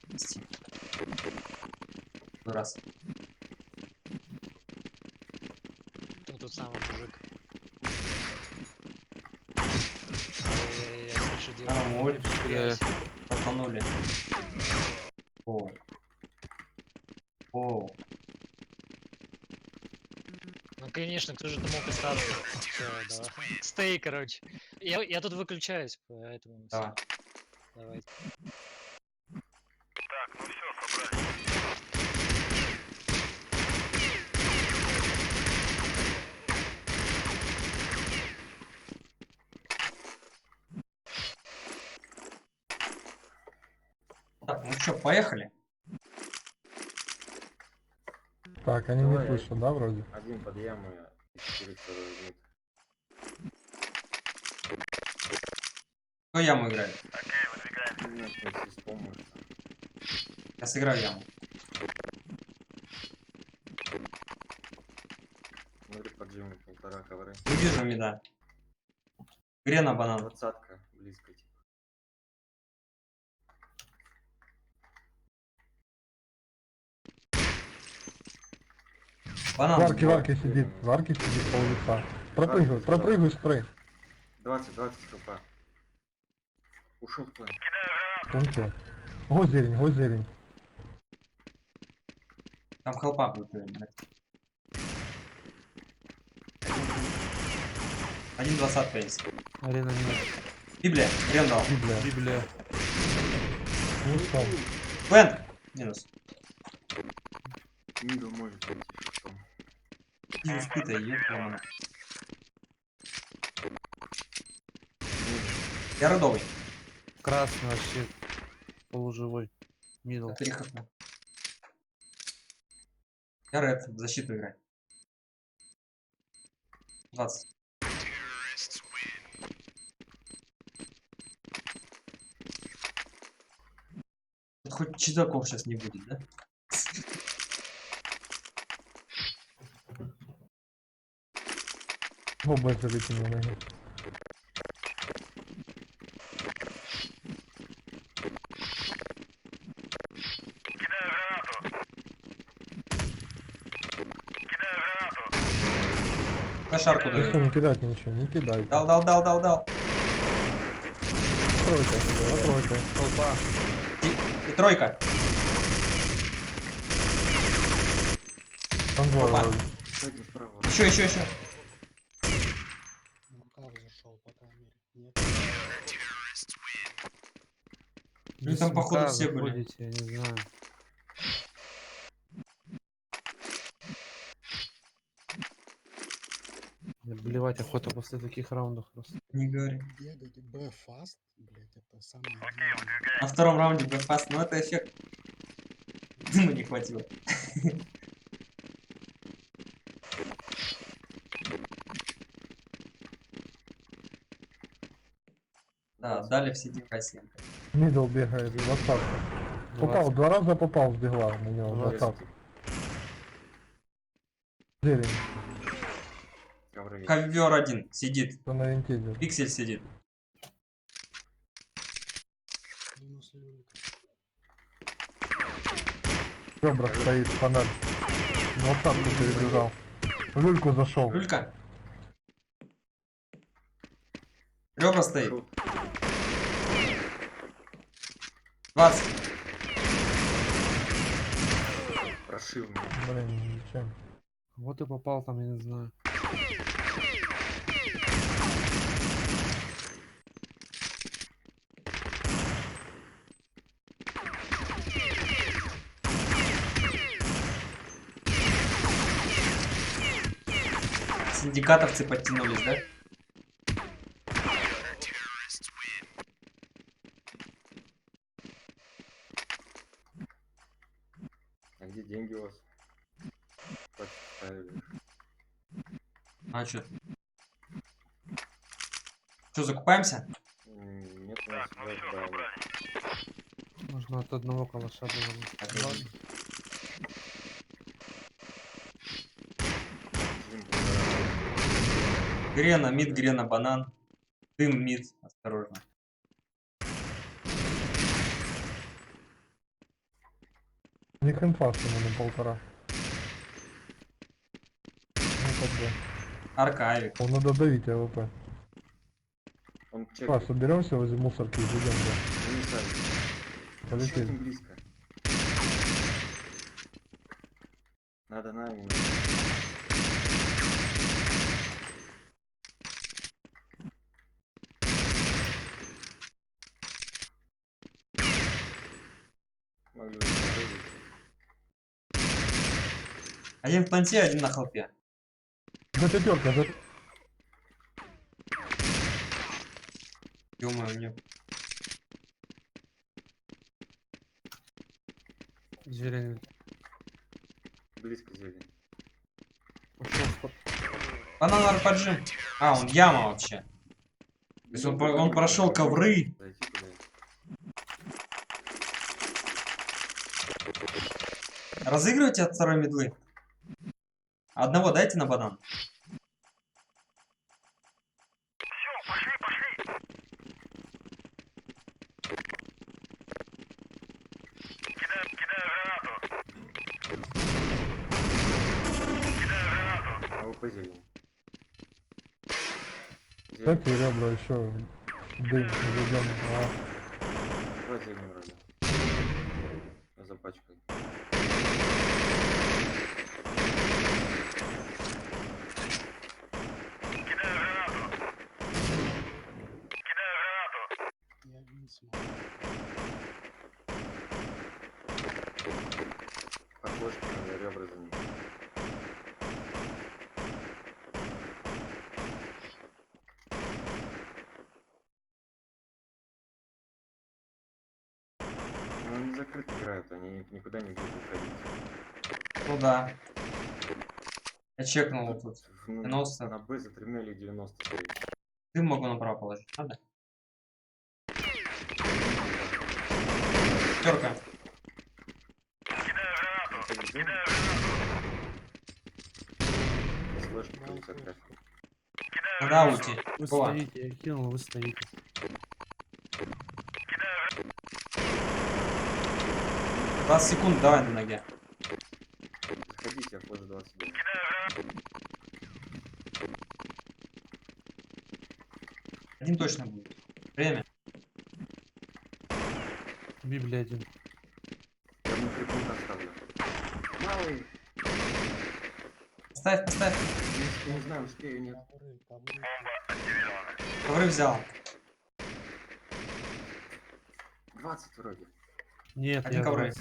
вести. Ну, раз. Кто тот самый мужик? Ай-яй-яй, слышу, дело. А, моль, Бля. потонули. О. О. Ну конечно, кто же это мог остаться? Всё, давай. Стей, короче. Я тут выключаюсь, поэтому. всё. Давай. Давай. Так, ну что, поехали? Так, они Давай, не слышат, да, вроде? Один под яму, и 4 второй возьмут. Кто яму играет? Нет, если вспомнишь. Я сыграю яму. Смотри, поджимы, 1,5 ковры. Не вижу меда. Гре на банан. 20-ка, близко, типа. Банан. В арке сидит, в арке сидит пол лица. Пропрыгивай, пропрыгивай, спрей. 20 хп. Ушел в план. Помните? Го зелень. Там хелпа будет, блядь. 1,20 есть. Арена нет. Библия, Грен дал. Библия. Библия. Ну что? Бен! Минус. Мидл может найти шестом. Не спитай, ёпта. Я родовый. Красный вообще. Полуживой. Мидл. Перехопну. Я ред, в защиту играю. 20. Тут хоть чудаков сейчас не будет, да? Оба залети на ноги. На шарку Ты даю. что, не кидать ничего, не кидай. Дал. Тройка, тройка. Толпа. И тройка. Там двое Опа. вроде. Кстати, справа. Еще. Ну как зашел, по камере? Нет. Ну, там, походу, Сюда все были. заходите, я не знаю. Мне блевать охота после таких раундов просто. Не говори. Бегать Б-фаст, блять, это самое... На втором раунде бэкфаст, но это эффект. Дыма не хватило. Да, дали все дикосемка. Мидл бегает, 20. Попал, 2 раза попал, сбегла на него, 20. Зелень, Ковры есть. Ковер один сидит. кто на винте идет. Пиксель сидит. Минус люлька. Ребра стоит, фонарь. 20 перебежал. В люльку зашел. Люлька. Ребра стоит. Шут. 20. Прошил меня. Блин, ничем. Вот и попал там, я не знаю. Синдикатовцы подтянулись, да? А где деньги у вас? Пачку ставили. А чё? Что, закупаемся? Нет, у нас да. Можно от одного калаша было. Отлично. Грена, мид, грена, банан. Дым, мид. Осторожно. У них инфа на 1,5. Ну как бы. Аркавик. Он надо давить АВП. Он чек. Паш, соберемся возле мусорки и идем, да. Ну, не сами. Еще Полетели. очень близко. Надо нами. Могли бы проверить. Один в планте, один на холпе. За пятерка, за... Ё-моё, мне... Зелень. Близко зелень. Ушел стоп. Банан арпаджи. А, он яма вообще. То есть он прошел ковры. Зайти туда. Разыгрывайте от второй медлы. Одного дайте на банан. А вы по зелени. Кстати, ребра еще дым заведем. Два зелени вроде. Я запачкал. Подложки надо ребра за ним. Ну они закрыто играют, они никуда не будут уходить. Ну да. Я чекнул вот тут. Ну, 90. на Б за 3 или 90 стоит. Дым могу направо положить. Надо? Пятерка. Флешки полетят крафтом. Надо уйти. Вы О, стоите, я кинул, вы стоите. 20 секунд, давай на ноге. Заходите, я флеш 29. Один точно будет. Время. Библия один. Я внутри пункта оставлю. Малый! Поставь, поставь. Я не знаю, успею, нет. Ковры взял. 20 вроде. Нет, Один я ковры.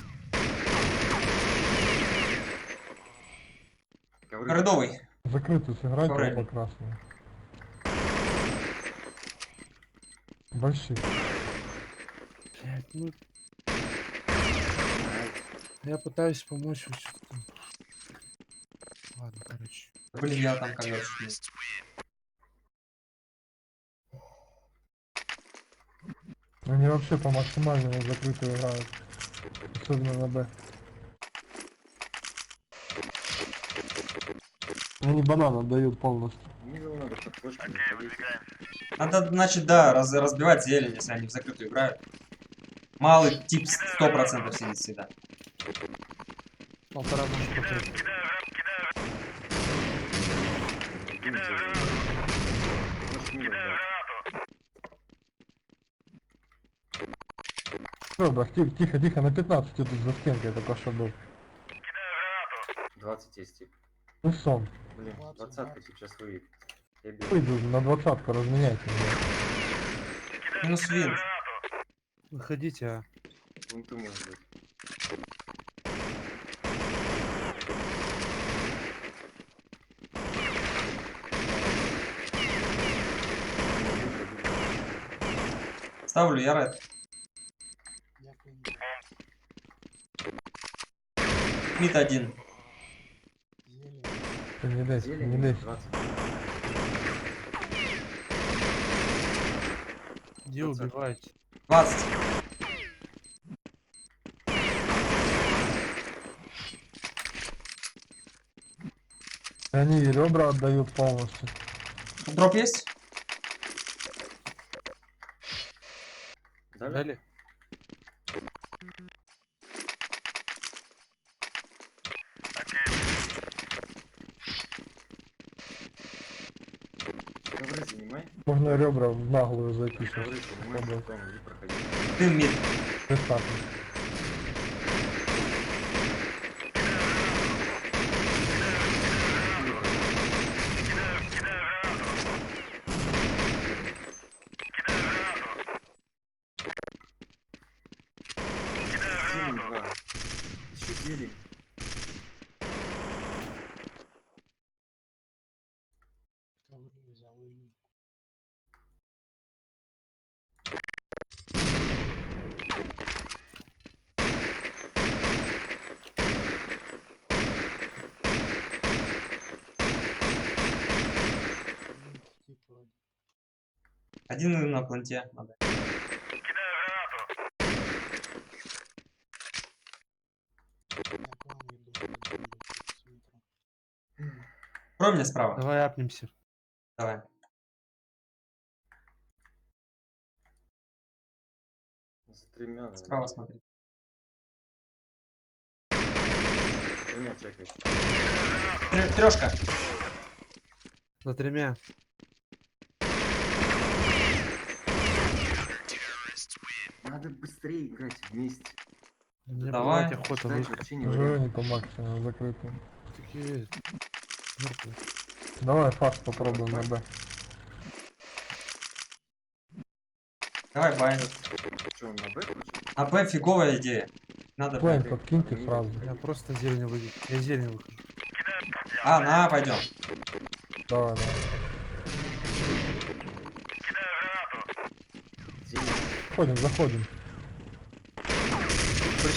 Ковры. Коридовый. Закрытый сыграть Ковры. по красному. Большие. Блядь, ну... Я пытаюсь помочь, вы что-то там. Ладно, короче. Блин, я там ковер скинул. Они вообще по максимальному закрытую играют. Особенно на Б. Они банан отдают полностью. Мидл надо под флешками заходить. Надо, значит, да, разбивать зелень, если они в закрытую играют. Малый тип 100% сидит всегда. Полтора может покрыть. Дым зелень. Может, мидл, да. Ребра, тихо, тихо, на 15 тут за стенкой только что был. 20 есть тип. Ну сон. Блин, 20-ка сейчас выйдет. Я бегу. Выйду на 20-ку, разменяйте меня. Минус вин. Выходите, а. Вон ты можешь быть. Ставлю я ред. Мид один. Не десь, Зелень не десь. 20. Где убиваете? 20. Они ребра отдают полностью. Дроп есть? Дали? Дали? Ковры занимай. Можно ребра в наглую зайти сейчас. Ковры занимай, Попробуй. потом иди проходи. Дым мид. Бесплатно. Зелень 2. Еще зелень. Один на планте. Надо. Про меня справа. Давай апнемся. Давай. За тремя. Справа смотри. Тремя чекай. Трешка. За тремя. Надо быстрее играть вместе. Мне Давай. плевать, охота Ждать вы. вообще не Живи вариант. не по максимуму, закрытым. Такие мертвые. Давай факт попробуем на Б. Давай, бай. Что, он на Б хочет? А Б фиговая идея. Надо Плейн Б. подкиньте сразу. Я просто зелень выйду. Я зелень выхожу. А, на А пойдем. Давай, давай. Зелень. Заходим, заходим.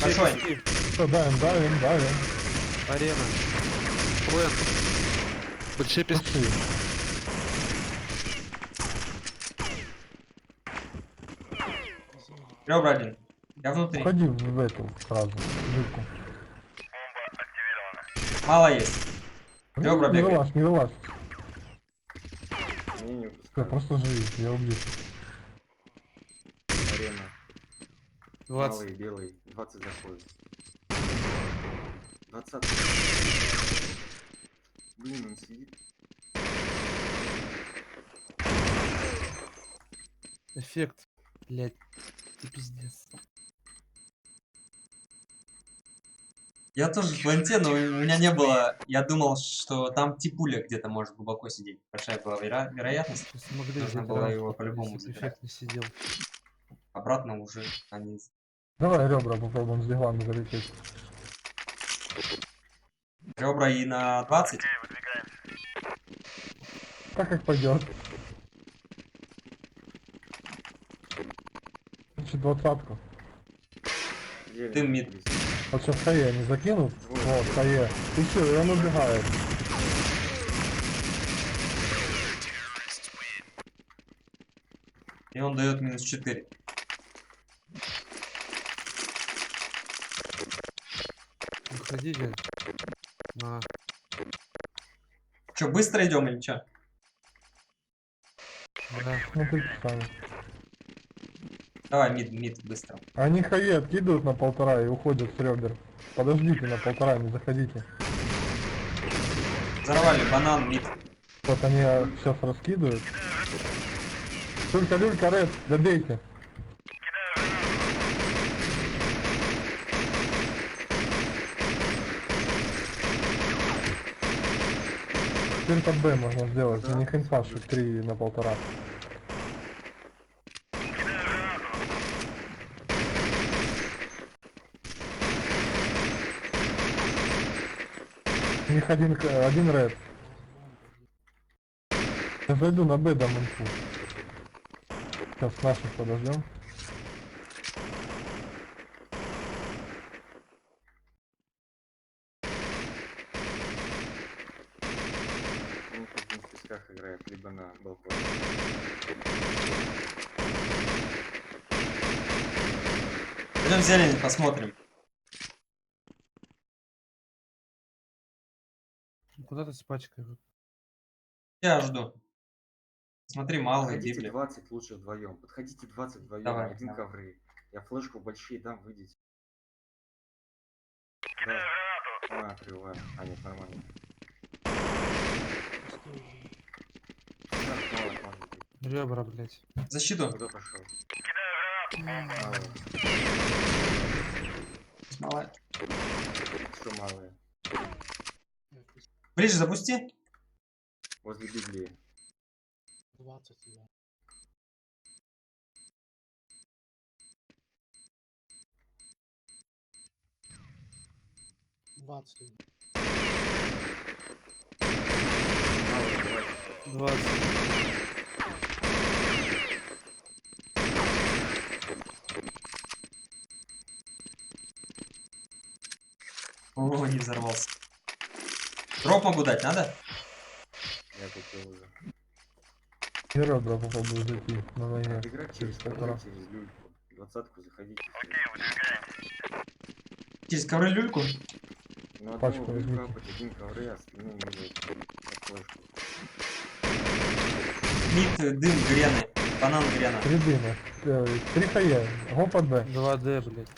Большой. Все, давим. Арена. Плен. Большие пески. Пошли. Ребра один. Я внутри. Входи в эту сразу, жилку. Мало есть. Ребра Не бегает. вылазь, не вылазь. Мне не Все, выпускают. просто живи, я убью. Арена. 20. Малый, белый. 20 заходит. 20. Блин, он сидит. Эффект. Блять. Ты пиздец. Я тоже в планте, но у меня не было... Я думал, что там типуля где-то может глубоко сидеть. Большая была вероятность. Сейчас могли Нужно взять было рамку, его если по-любому бы забирать. эффект не сидел. Обратно уже они... Давай ребра попробуем с диглами залететь. Ребра и на 20. Так как пойдет. Значит, 20-ку. Зелень. Дым мид. Вот сейчас Хае не закинут. Вот. Вот, Хае. И все, и он убегает. И он дает минус 4. Выходите. На. Че, быстро идем или че? Да. Смотрите сами. Давай, мид, быстро. Они Хае откидывают на 1,5 и уходят с ребер. Подождите на 1,5, не заходите. Взорвали, банан, мид. Вот они сейчас раскидывают. Люлька, Ред, добейте. Теперь под Б можно сделать, у них инфа 3 на 1,5. У них один Ред. Я зайду на Б, дам инфу. Сейчас наших подождем. либо на балкон. Пойдем зелень посмотрим. Куда ты с пачкой? Я жду. Смотри, малый, Подходите Библи. 20 лучше вдвоем. Подходите 20 вдвоем. Давай, Один давай. ковры. Я флешку большие дам, выйдите. Да. Открываю. А, нет, нормально. Так, мало, может быть. Ребра, блядь. Защиту. Куда пошел? Малая. Что малые? Ближе запусти. Возле Библии. 20, да. Двадцать. 20. О, не взорвался. Дроп могу дать, надо? Я купил уже. Ребра попробую зайти на ноге. Играть через ковры, через люльку. 20-ку заходите. Через ковры люльку? Ну, Пачку одного возьмите. люлька, один ковры, а остальные мидают под флешку. Мид, дым, грены. Банан, грена. 3 дыма. 3 хая. Го под Б. 2D, блядь.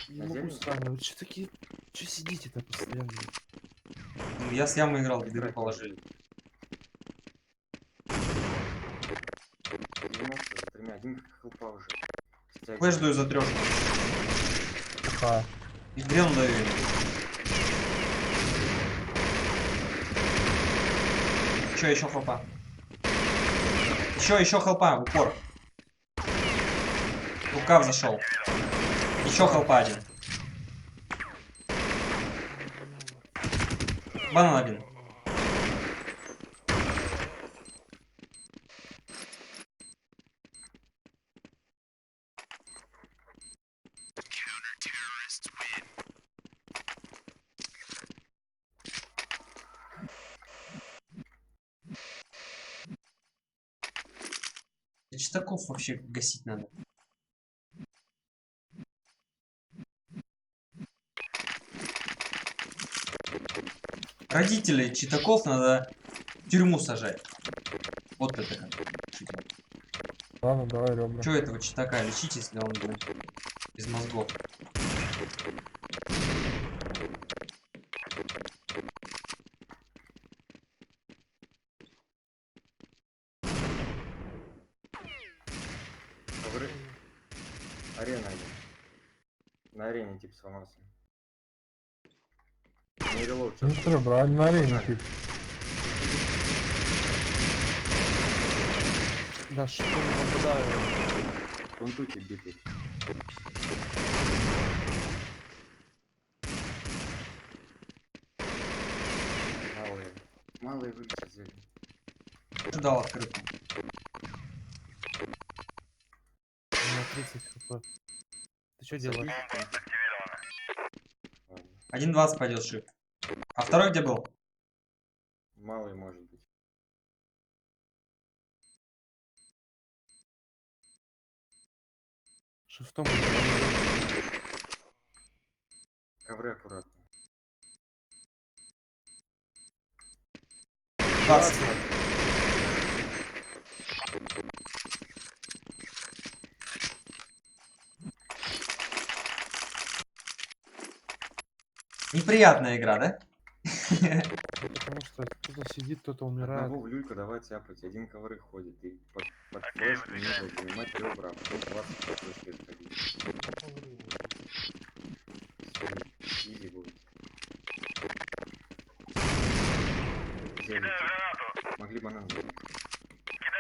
Не На могу зелень? с вами. Вы что такие... Че сидите-то постоянно? Ну, я с ямы играл, дым Играть положили. 90 за тремя, один хелпа уже. Флэш даю за трешку. А. И грену даю ему. Еще хелпа. Еще хелпа, в упор. Рукав зашел. Еще хелпа один. Банан один. Читаков вообще гасить надо. Родителей читаков надо в тюрьму сажать. Вот это как. Ладно, давай ребра. Чё этого читака лечить, если он, блин, без мозгов? Ковры. Арена один. На арене тип сломался. Не релоуд Ну сейчас. что, ребра, на арене тип. Да что не попадаю. Он тут и битый. Малые. Малые вылетят зелень. Ждал открытку. У меня 30 хп. Ты что делаешь? Ладно. 1.20 пойдет шип. А второй где был? Малый может быть. Шифтом. Ковры аккуратно. 20. Неприятная игра, да? Потому что кто-то сидит, кто-то умирает. Одного в люльку давай цяпать. Один ковры ходит. И под флешку не надо занимать ребра. А потом 20 под флешкой сходить. Изи будет. Зелень. Могли банан взять.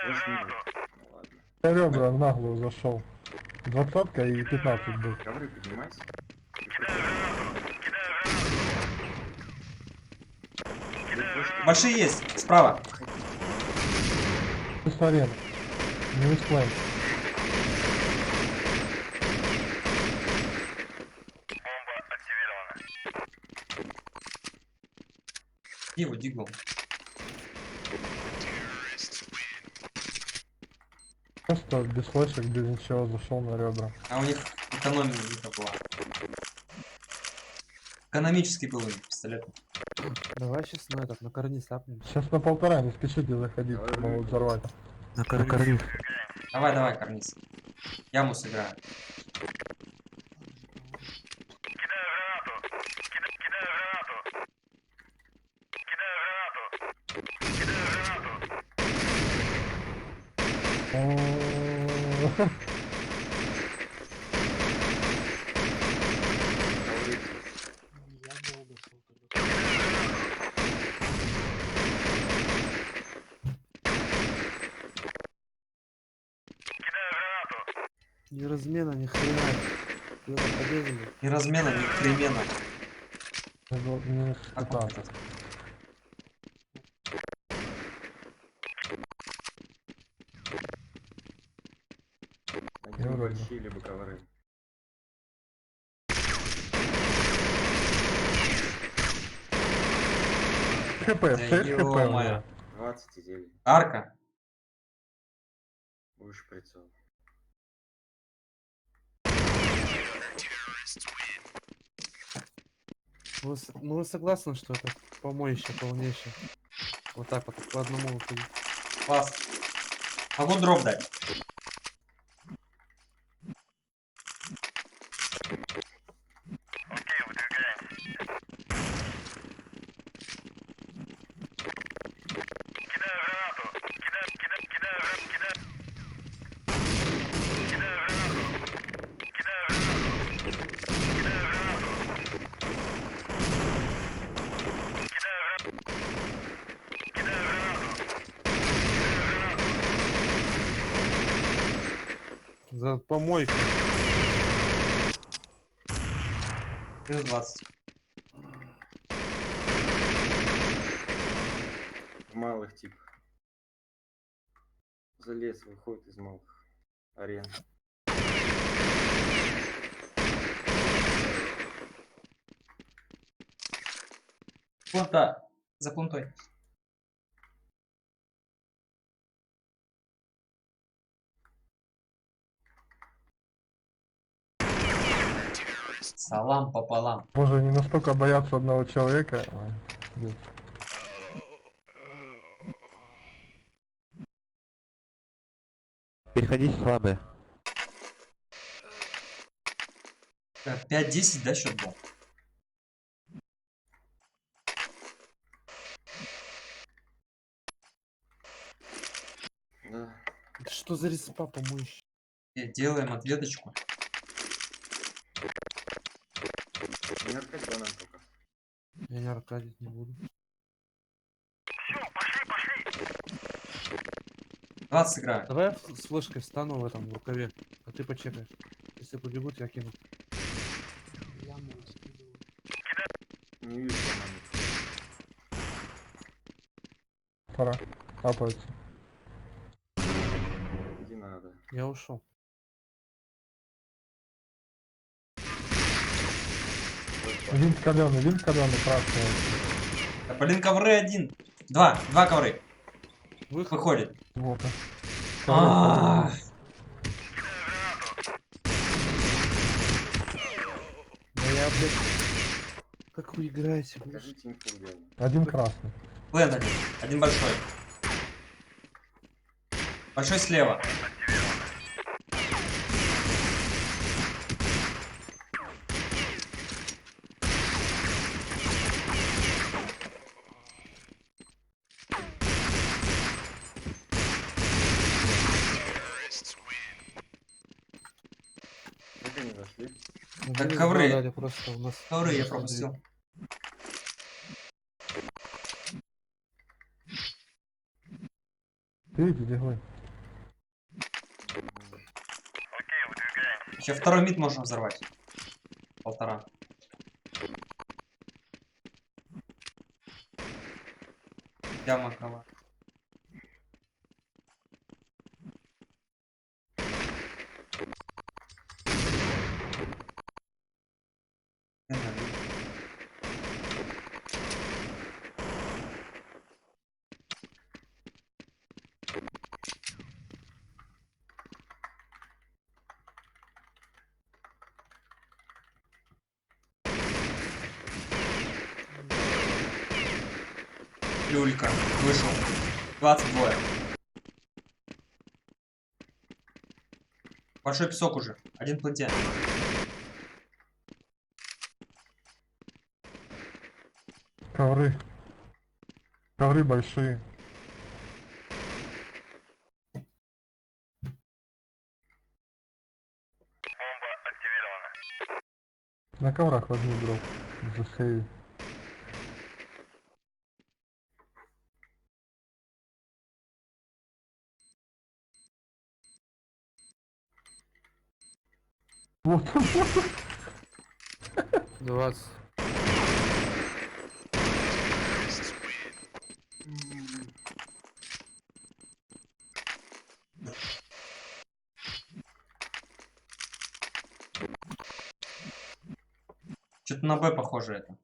Флеш не будет. Ну ладно. Я ребра в наглую зашел. 20-ка и 15 был. Ковры поднимайся. Большие есть, справа. Плюс арена. Минус плей. Его дигл. Просто без флешек, без ничего зашел на ребра. А у них экономия не была. Экономический был у них пистолет. Давай сейчас на этот, на карниз апнем. Сейчас на 1,5, не спешите заходить, могут взорвать. На карниз. Давай, давай, карниз. Яму сыграю. Ни размена, ни хрена. Куда полезли? Ни размена, ни перемена. Не Как шкафа. он этот? Один вроде. большие либо ковры. ХП, Да 6 хп у ё-моё. меня. 20 и 9. Арка. Выше прицел. Ну вы согласны, что это помоище полнейшее? Вот так вот по одному выходить. Класс. Могу дроп дать. За помойку. Плюс 20. В малых тип. Залез, выходит из малых. Арен. Планта. За плантой. Салам пополам. Боже, они настолько боятся одного человека. Ой, нет. Переходи слабые. 5-10, да, счет был? Да. Это что за респа помоище? Делаем ответочку. Не открыть нам только. Я не аркадить не буду. 20 сыграю. Давай я с флешкой встану в этом в рукаве, а ты почекаешь. Если побегут, я кину. Не вижу команды. Пора. Апается. Иди надо. Я ушел. Винт каленый, красный. Да, блин, ковры один. Два ковры. Выход. Выходит. Вот. А, Да я, блядь. Как вы играете? блядь? Покажите инфу где они. Один красный. Плент один. Один большой. Большой слева. Как они зашли? Так, Блин, ковры. дали просто у нас. Ковры я просто пропустил. Ты видишь, бегой. Еще второй мид можно взорвать. 1,5. Яма кова. Люлька. Вышел. 22. Большой песок уже. Один в планте. Ковры. Ковры большие. На коврах возьми дроп. Засейви. Вот. 20. Что-то на Б похоже это.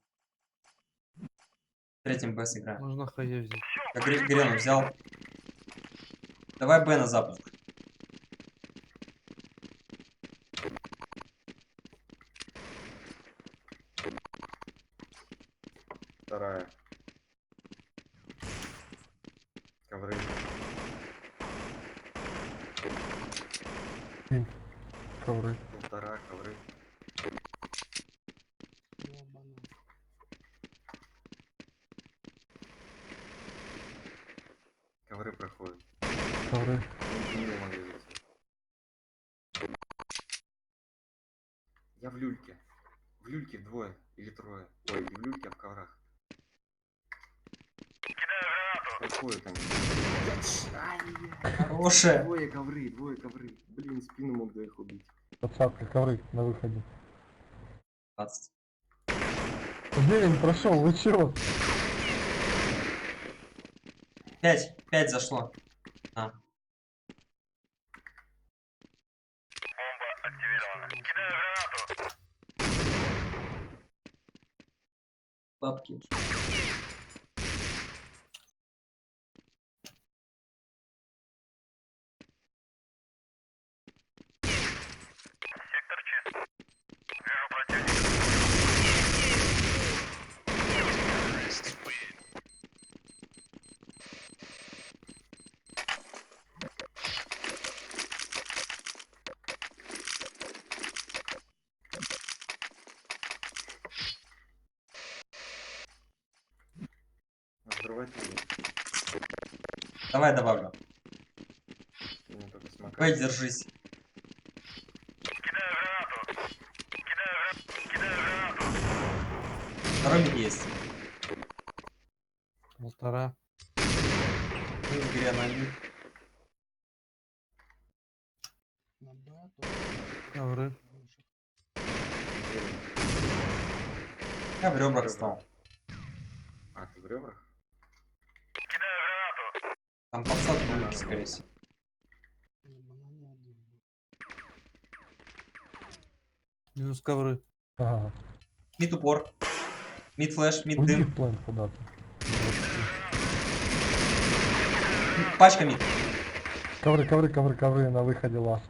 Третьим Б сыграем. Можно хае взять. Я Грену взял. Давай Б на запуск. Вторая. Ковры. Ковры. Полтора, ковры. Ковры проходят. Ковры. Не могли зайти. Я в люльке. В люльке двое или трое. Ой, не в люльке, а в коврах. Проходят они. Хорошая. Двое ковры, двое ковры. Блин, спину мог до их убить. 20 ковры на выходе. 20. Зелень прошел, вы чего? 5. 5 зашло. А. Бабки. Взрывать надо. Давай добавлю. Ну, только смока. Б, держись. Второй мид есть. Полтора. Плюс Грена мид. Ковры. Я в ребрах стал. А, ты в ребрах? Там подсадка люльки, скорее всего. Минус ковры. Ага. Мид упор. Мид флэш, мид Уйди дым. в план куда-то. Пачка мид. Ковры, ковры, ковры, ковры на выходе ласт.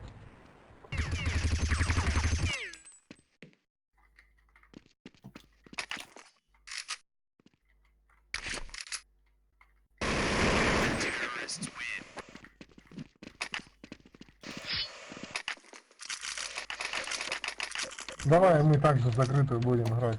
Давай мы также закрытую будем играть.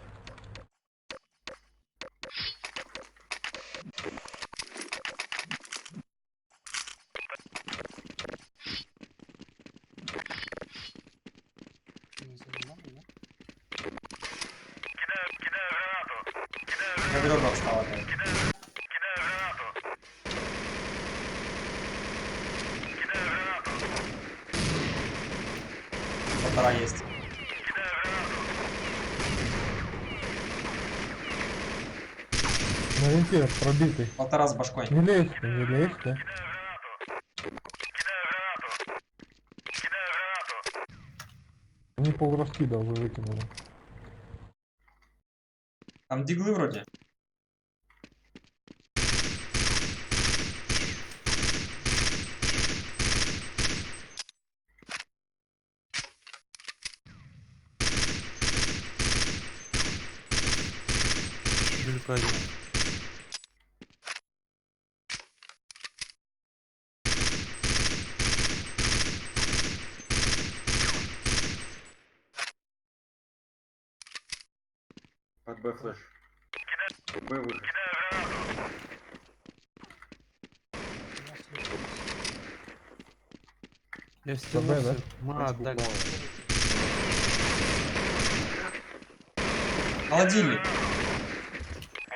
Я в ребрах стал опять. Полтора есть. На винте пробитый. Полтора с башкой. Не лезьте, не лезьте. Они полраскида уже выкинули. Там диглы вроде. Люлька один. Под Б флеш. Б выход. Я Б, стянул да? всё. Ма, отдали. Холодильник.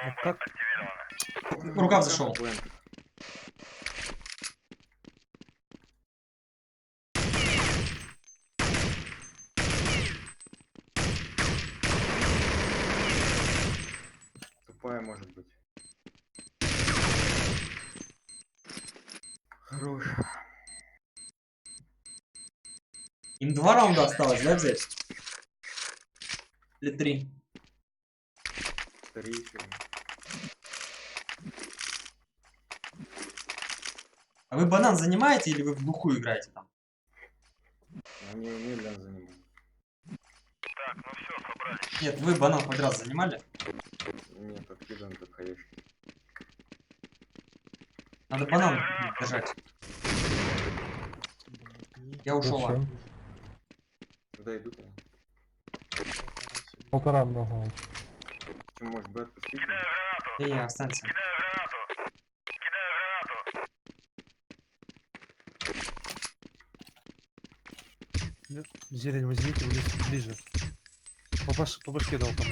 Ну как? Рукав зашел. Плент. Тупая может быть. Хорош. Им 2 раунда осталось, да, взять? Или 3? 3 еще. А вы банан занимаете или вы в глухую играете там? Они медленно занимают. Нет, вы банан хоть раз занимали? Нет, откидываем как хаешки. Надо банан держать. Я ушел. Зачем? Куда идут они? Полтора много. Что, может Б отпустить? Не, останься. Зелень возьмите ближе. По башке дал там.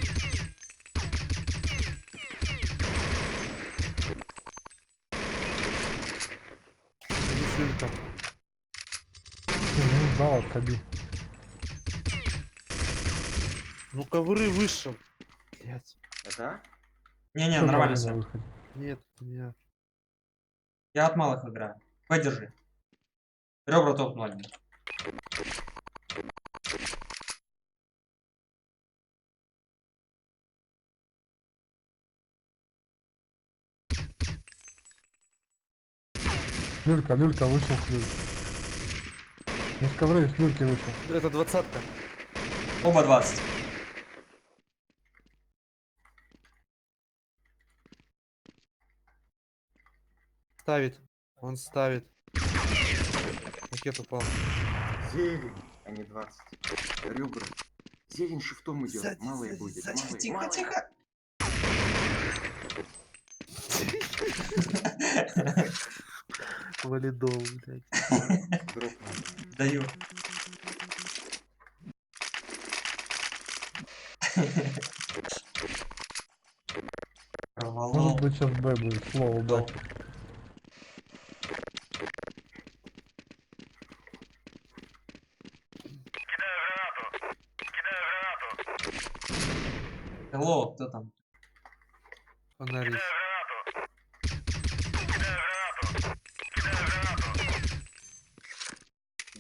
Там. Не знал, отходи. Ну ковры вышел. Блять. Это? Не-не, Что нормально на все. выходе? Нет, у меня. Я от малых играю. Подержи. Ребра топнул один. Люлька вышел ключ. Не с ковры, с люльки вышел. Это 20-ка. Оба 20. Ставит. Он ставит. Пакет упал. Зелень, а не 20. Ребра. Зелень шифтом идет. Малая будет. Малая. Тихо, тихо. Валидол, блядь. Дроп надо. Даю. Проволол. Может быть сейчас Б будет, слово Б. Hello, кто там? Фонарь.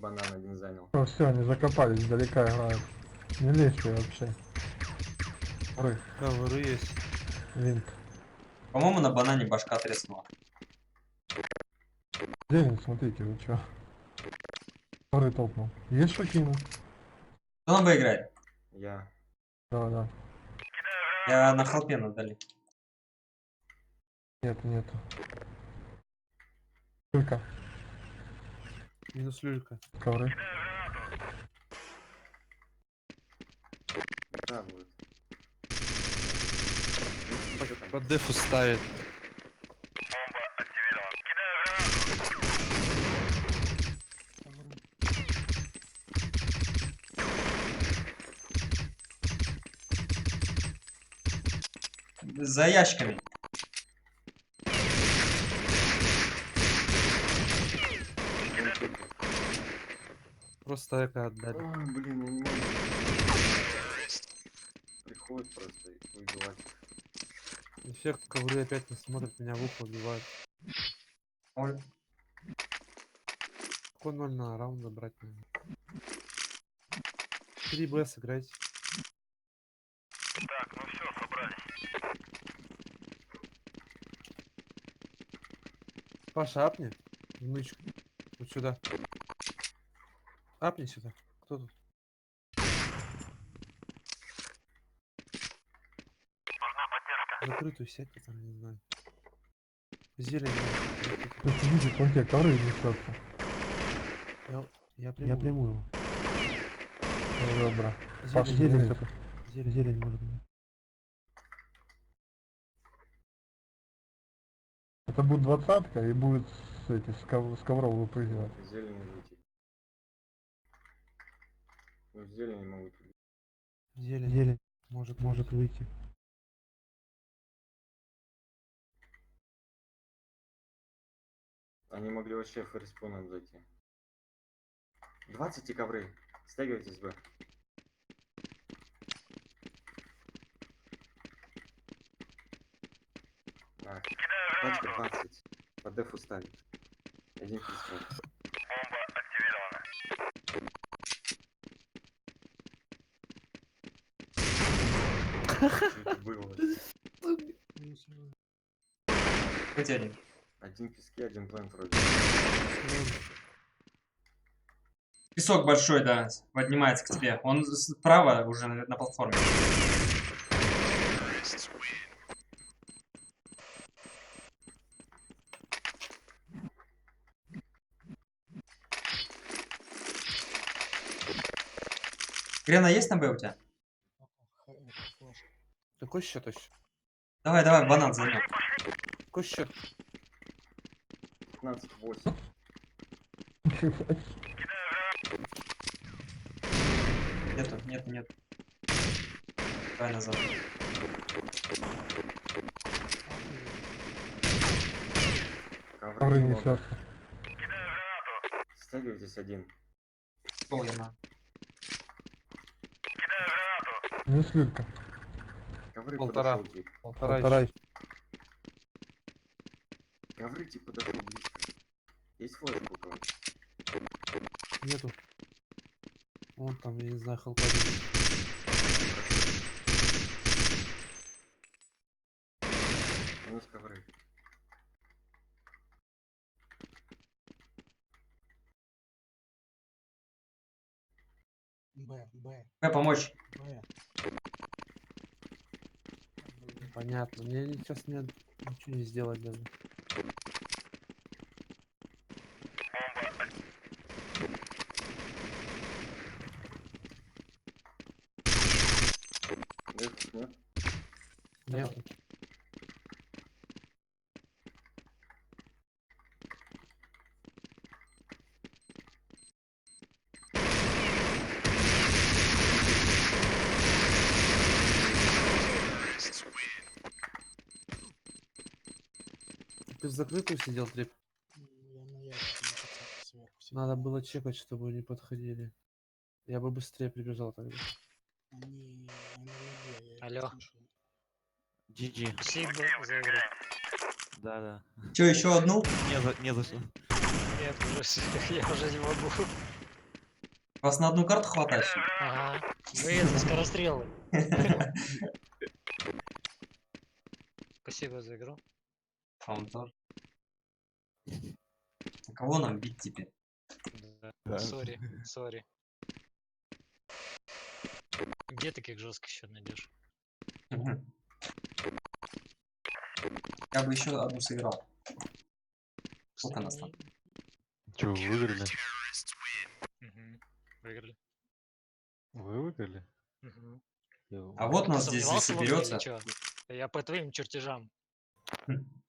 Банан один занял. Все, они закопались, далека играют. Не лезьте вообще. Ковры есть. Винт. По-моему, на банане башка треснула. Зелень, смотрите, вы чё? Ковры топнул. Есть что кинуть? Кто нам выиграет? Я. Да. Я на холпе надали. Нету. Люлька. Минус люлька. Ковры. Да, будет. Под дефу ставит. За ящиками. Просто эко отдали. Ой, блин, я не могу. Приходит просто и выбивать. Эффект ковры опять не смотрят, меня в ухо убивают. Ой. Какой 0 на раунд забрать надо? 3 Б сыграть. Так, ну все, собрались. Паша, апни. Внучку. Вот сюда. Апни сюда. Кто тут? Закрытую сеть, там, не знаю. Зелень. Ты видите, вон те ковры несется. Я Я приму. приму. Ребра. Паша, Зелень. зелень. Зелень. Зелень может быть. Это будет 20-ка и будет с ковров выпрыгивать. Зелень выйти. Ну, зелень не могут. Зелень. Может выйти. Они могли вообще фэрспоном зайти. 20 и ковры. Стягивайтесь, Б. Так. Пачка 20. По дефу ставит. Один пистолет. Бомба активирована. Чуть было. Хоть один. Один пески, один плент вроде. Песок большой, да, поднимается к тебе. Он справа уже на платформе. Грена есть на Б у тебя? Какой счет еще? Давай, давай, банан займем. Какой счет? 15-8. Нету. Давай назад. Ковры несет. Стягивайтесь один. О, я на. Не слитка. Ковры Полтора. подошел тип. Полтора. Ковры тип подошел близко. Есть флешка у кого? Нету. Вон там, я не знаю, халка. У нас ковры. Б помочь. Понятно. Мне сейчас нет ничего не сделать даже. Нет? Нет. Ты в закрытую сидел, Трип? Надо было чекать, чтобы не подходили. Я бы быстрее прибежал тогда. Алло. GG. Спасибо за игру. Да. Че, еще одну? Не за что. Нет, уже, я уже не могу. Вас на одну карту хватает? Ага. Вы скорострелы. Спасибо за игру. Вам тоже. А кого нам бить теперь? Да. Сори. Где таких жестких еще найдешь? Я бы еще одну сыграл. Сколько нас там? Че, выиграли? Выиграли. Вы выиграли? А вот нас Ты здесь сомневался во мне или соберется. чё? Я по твоим чертежам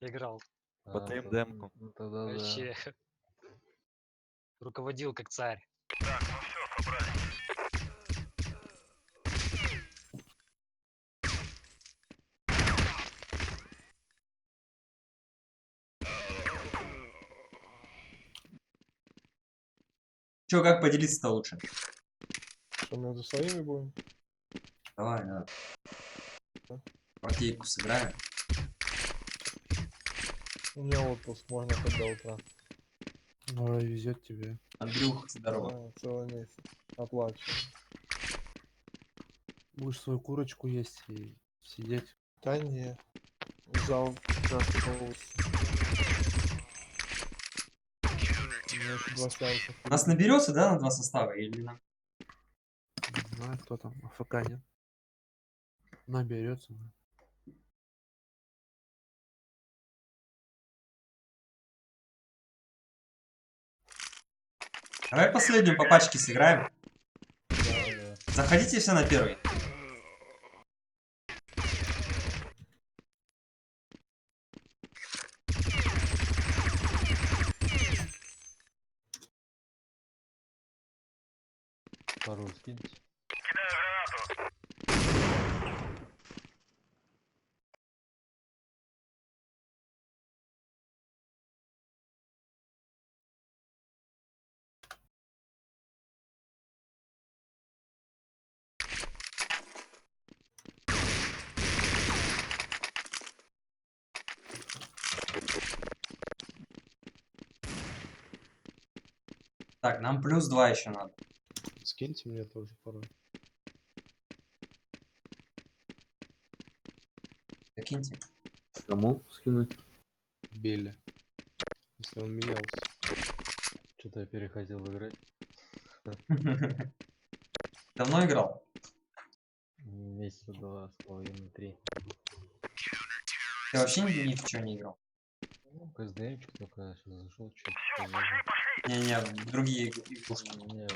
играл. По твоим демкам. Вообще. Руководил как царь. Че, как поделиться-то лучше? Что, между своими будем? Давай, да. Партийку сыграем. У меня отпуск, можно хоть до утра. Ой, везет тебе. Андрюх, здорово. Целый месяц. Оплачиваю. Будешь свою курочку есть и сидеть. Да не. Взял чашку получится. У меня еще 2 сеанса. Нас наберется, да, на 2 состава или на? Не знаю, кто там. АФК нет. Наберется. Давай последнюю по пачке сыграем. Заходите все на первый. Пару скиньте. Так, нам +2 еще надо. Скиньте мне тоже пару. Закиньте. Кому скинуть? Белли. Если он менялся. Что-то я переходил играть. Давно играл? Месяца 2,5-3. Ты вообще ни в чё не играл? Ну, КСДМчик только сейчас зашел чуть. Не-не, в другие игрушки. Не,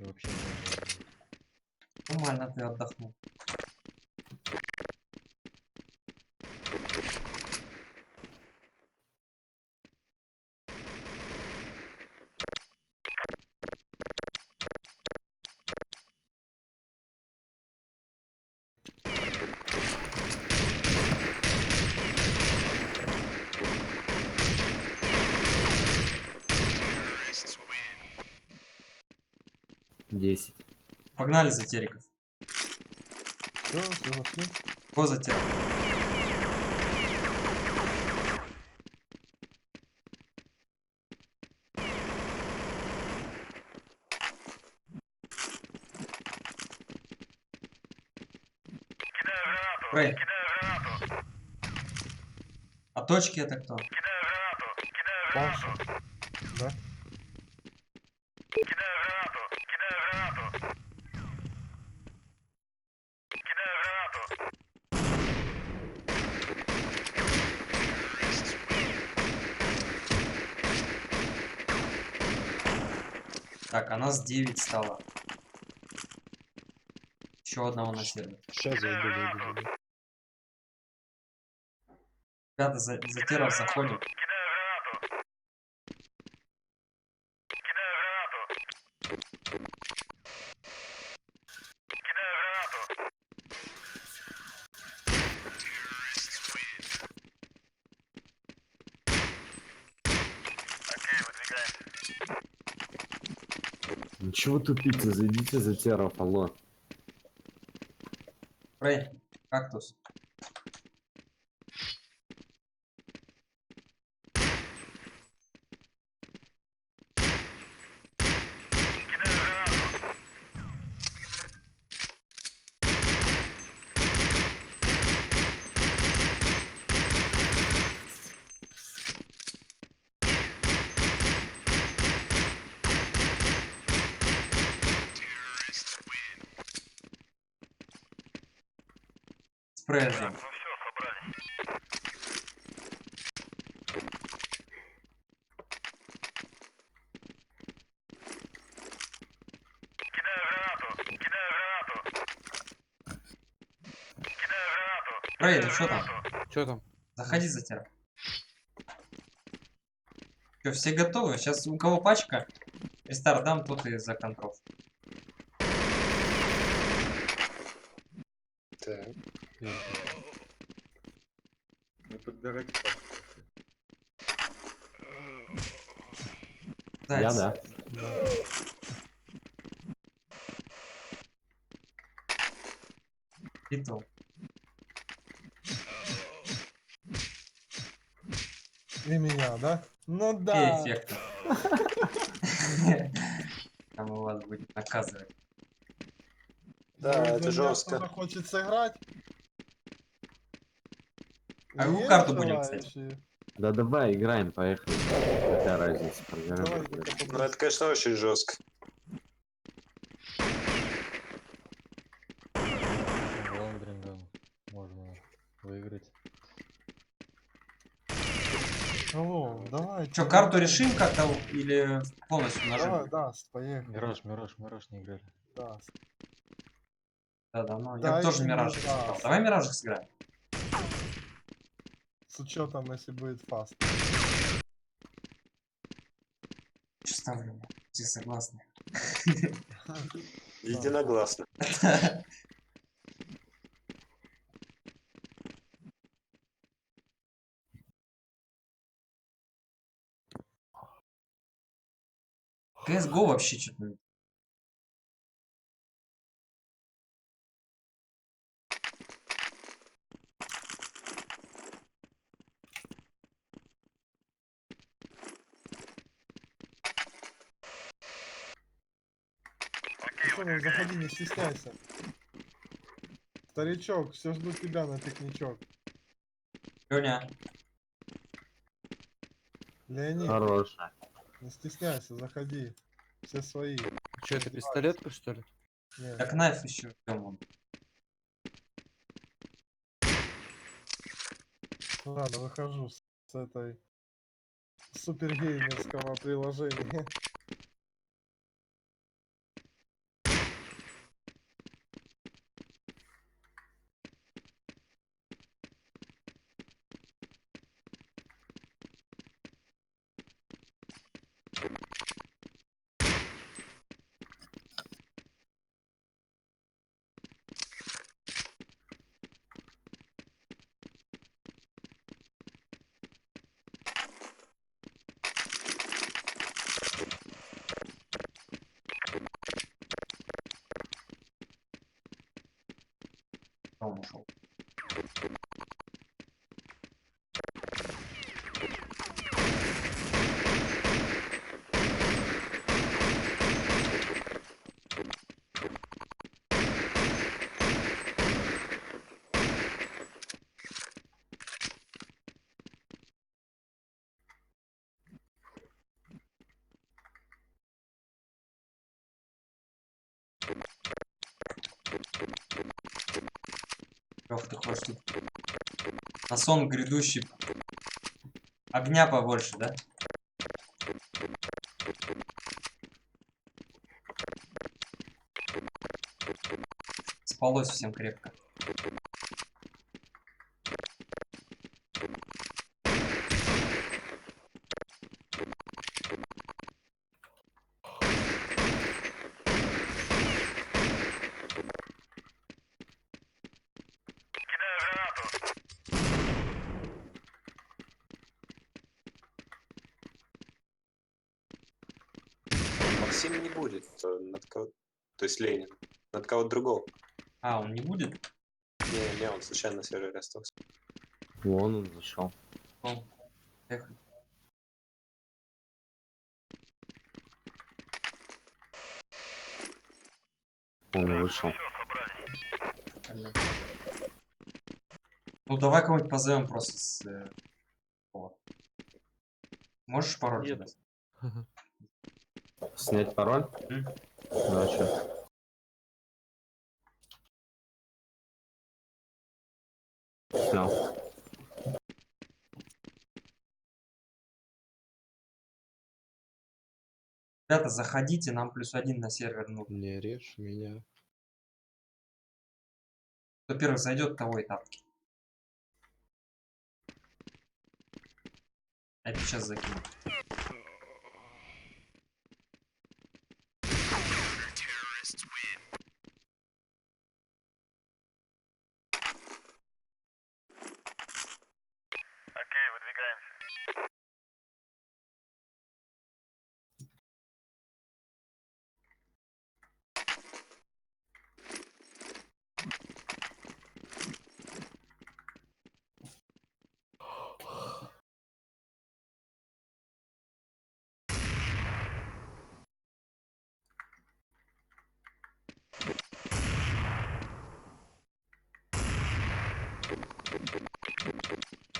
вообще не. Нормально, ты отдохнул. Десять. Погнали за териков. Все, все зашли. Го за терик. Рэй. А точки это кто? Паша. Да? Так, а нас 9 стало. Еще одного на сервере. Сейчас зайду. Ребята, за теров заходим. Ничего тупите, зайдите за теров, алло. Рэй, кактус. Спрей ждем. Рэй, ну что там? Что там? Заходи за теров. Что, все готовы? Сейчас у кого пачка? Рестарт дам, тот и за контров. Так. Ну подбирайте пачку. Я да. Битл. И меня, да? Ну да. Эффектно. Там у вас будет наказывать. Да, Может, это за меня жестко. кто-то хочет сыграть? А какую Есть карту будем, кстати? желающие? Да давай, играем, поехали. Какая разница, Давай, проверяем. только Ну это, конечно, очень жестко. Лондрингом можно выиграть. Алло, давай. Что, карту решим как-то или полностью Давай, нажим? да, поехали. Мираж не играли. Да. Да, давно. Я Дайте тоже мне Миражик даст. сыграл. Давай Миражик сыграем. С учетом, если будет фаст. Что ставлю? Все согласны. Единогласно. CSGO вообще что-то... Артём, заходи, не стесняйся. Старичок, все ждут тебя на пикничок. Лёня, Леонид, Хорошая. не стесняйся, заходи. Все свои. Что, это пистолетка, что ли? Нет. так найф еще. Ладно, выхожу с этой супергеймерского приложения. Он ушел. Лёх, ты хочешь тут на сон грядущий огня побольше, да? Спалось всем крепко. Максим не будет над кого... То есть Ленин. Над кого-то другого. А, он не будет? Не, он случайно на сервере остался. Вон он зашел. Эх. Он вышел. Ну давай кого-нибудь позовем просто с... Можешь пароль Нет. задать? Снять пароль? Да, чё? Снял. Ребята, заходите, нам +1 на сервер нужен. Не режь меня. Кто первый зайдет, того и тапки. Это сейчас закину.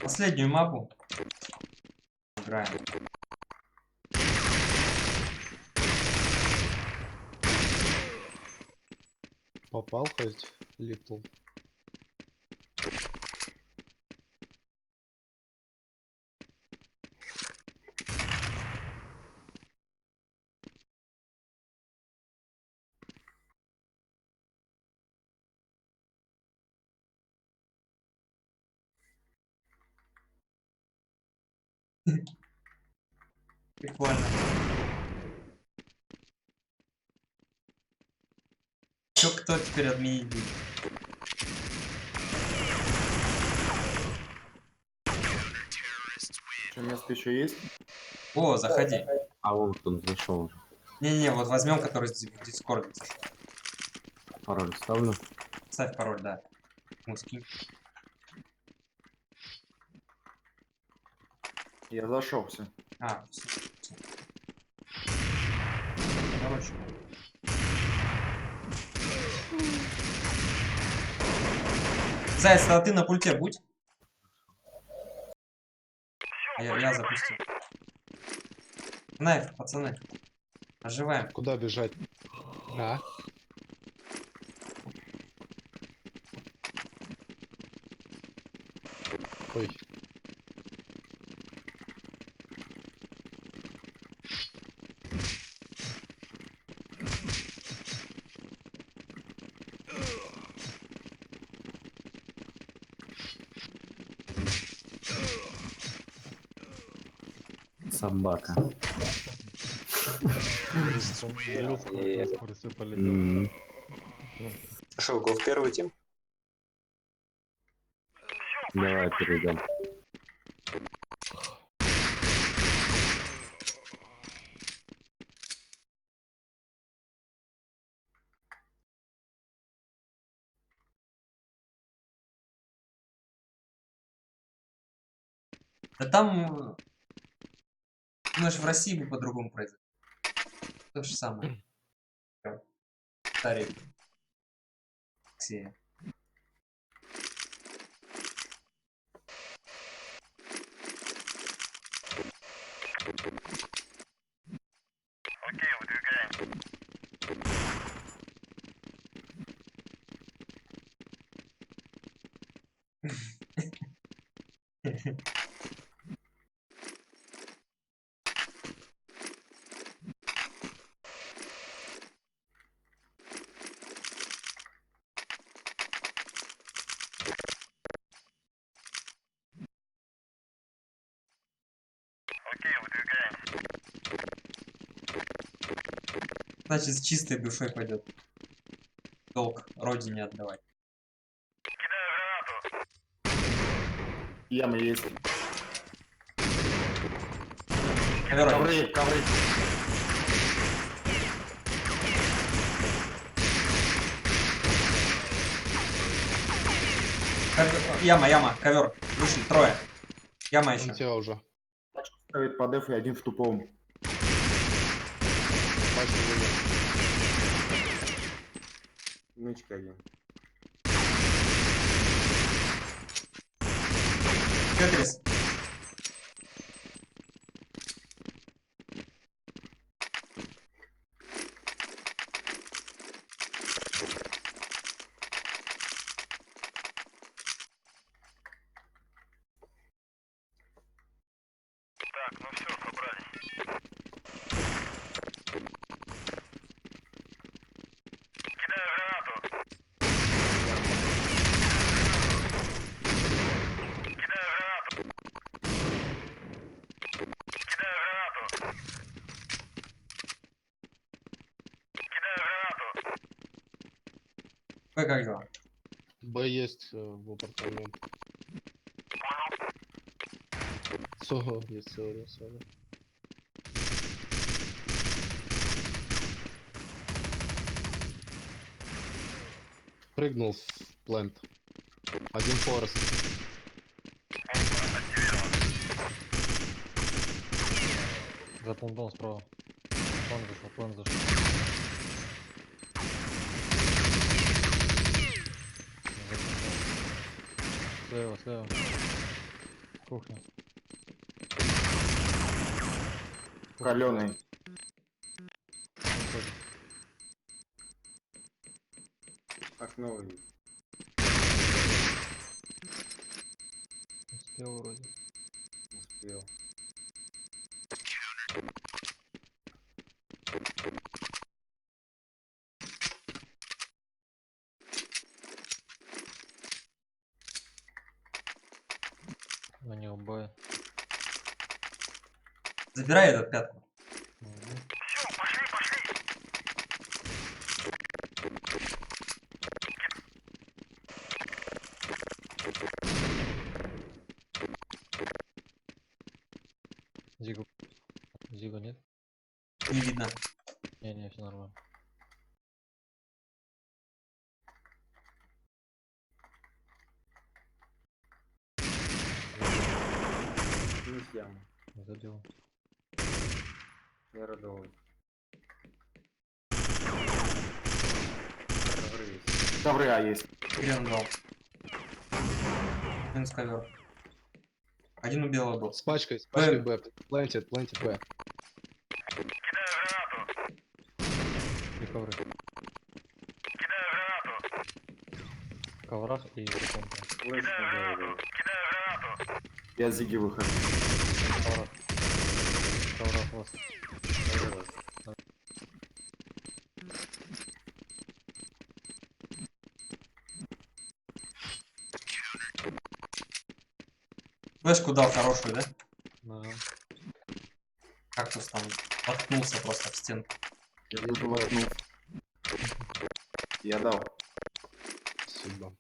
Последнюю мапу играем. Попал хоть, Литл? Прикольно. Чё, кто теперь отменить будет? Что, место еще есть? О, заходи. А он тут зашел уже. Не-не, вот возьмем, который в Discord зашел. Пароль ставлю. Ставь пароль, да. Муски. Я зашел, все. А, всё. Короче. Заяц, а ты на пульте будь. Я запустил. Найф, пацаны. Оживаем. Куда бежать? А? Ой. Собака. Шел, го в первую тему. Давай перейдем. Да там... Ну, ж в России бы по-другому произошло. То же самое. Старик. Ксения. Значит, с чистой душой пойдет. Долг родине отдавать. Яма есть. Ковер один. Ковры, ковры. Яма, ковер. Вышли, трое. Яма Он еще. тебя уже. Ставит по дефу и один в тупом. Пачку вывел. Нычка один. Тетрис. Вы как дела? Б есть в апартамент. Сого есть, сого. Прыгнул в плент. Один форест. За плантом справа. План зашел. Слева. Кухня. Каленый. Окно увидел. Успел вроде. Успел. На него Б. Забирай этот пятку. Зига нет? Не видно. Не, все нормально. Снизь яму. Забил. Я родовой. Ковры есть. Ковры А есть. Грен дал. Минус ковер. Один у белого был. С пачкой Б. Плантит Б. И ковры. В коврах и секунда. Флэш на голову. Я с Зиги выхожу. В коврах. В коврах вас. Ковры. Флешку дал хорошую, да? Да. Кактус там воткнулся просто в стенку. Я тоже воткнул. Я дал. Спасибо.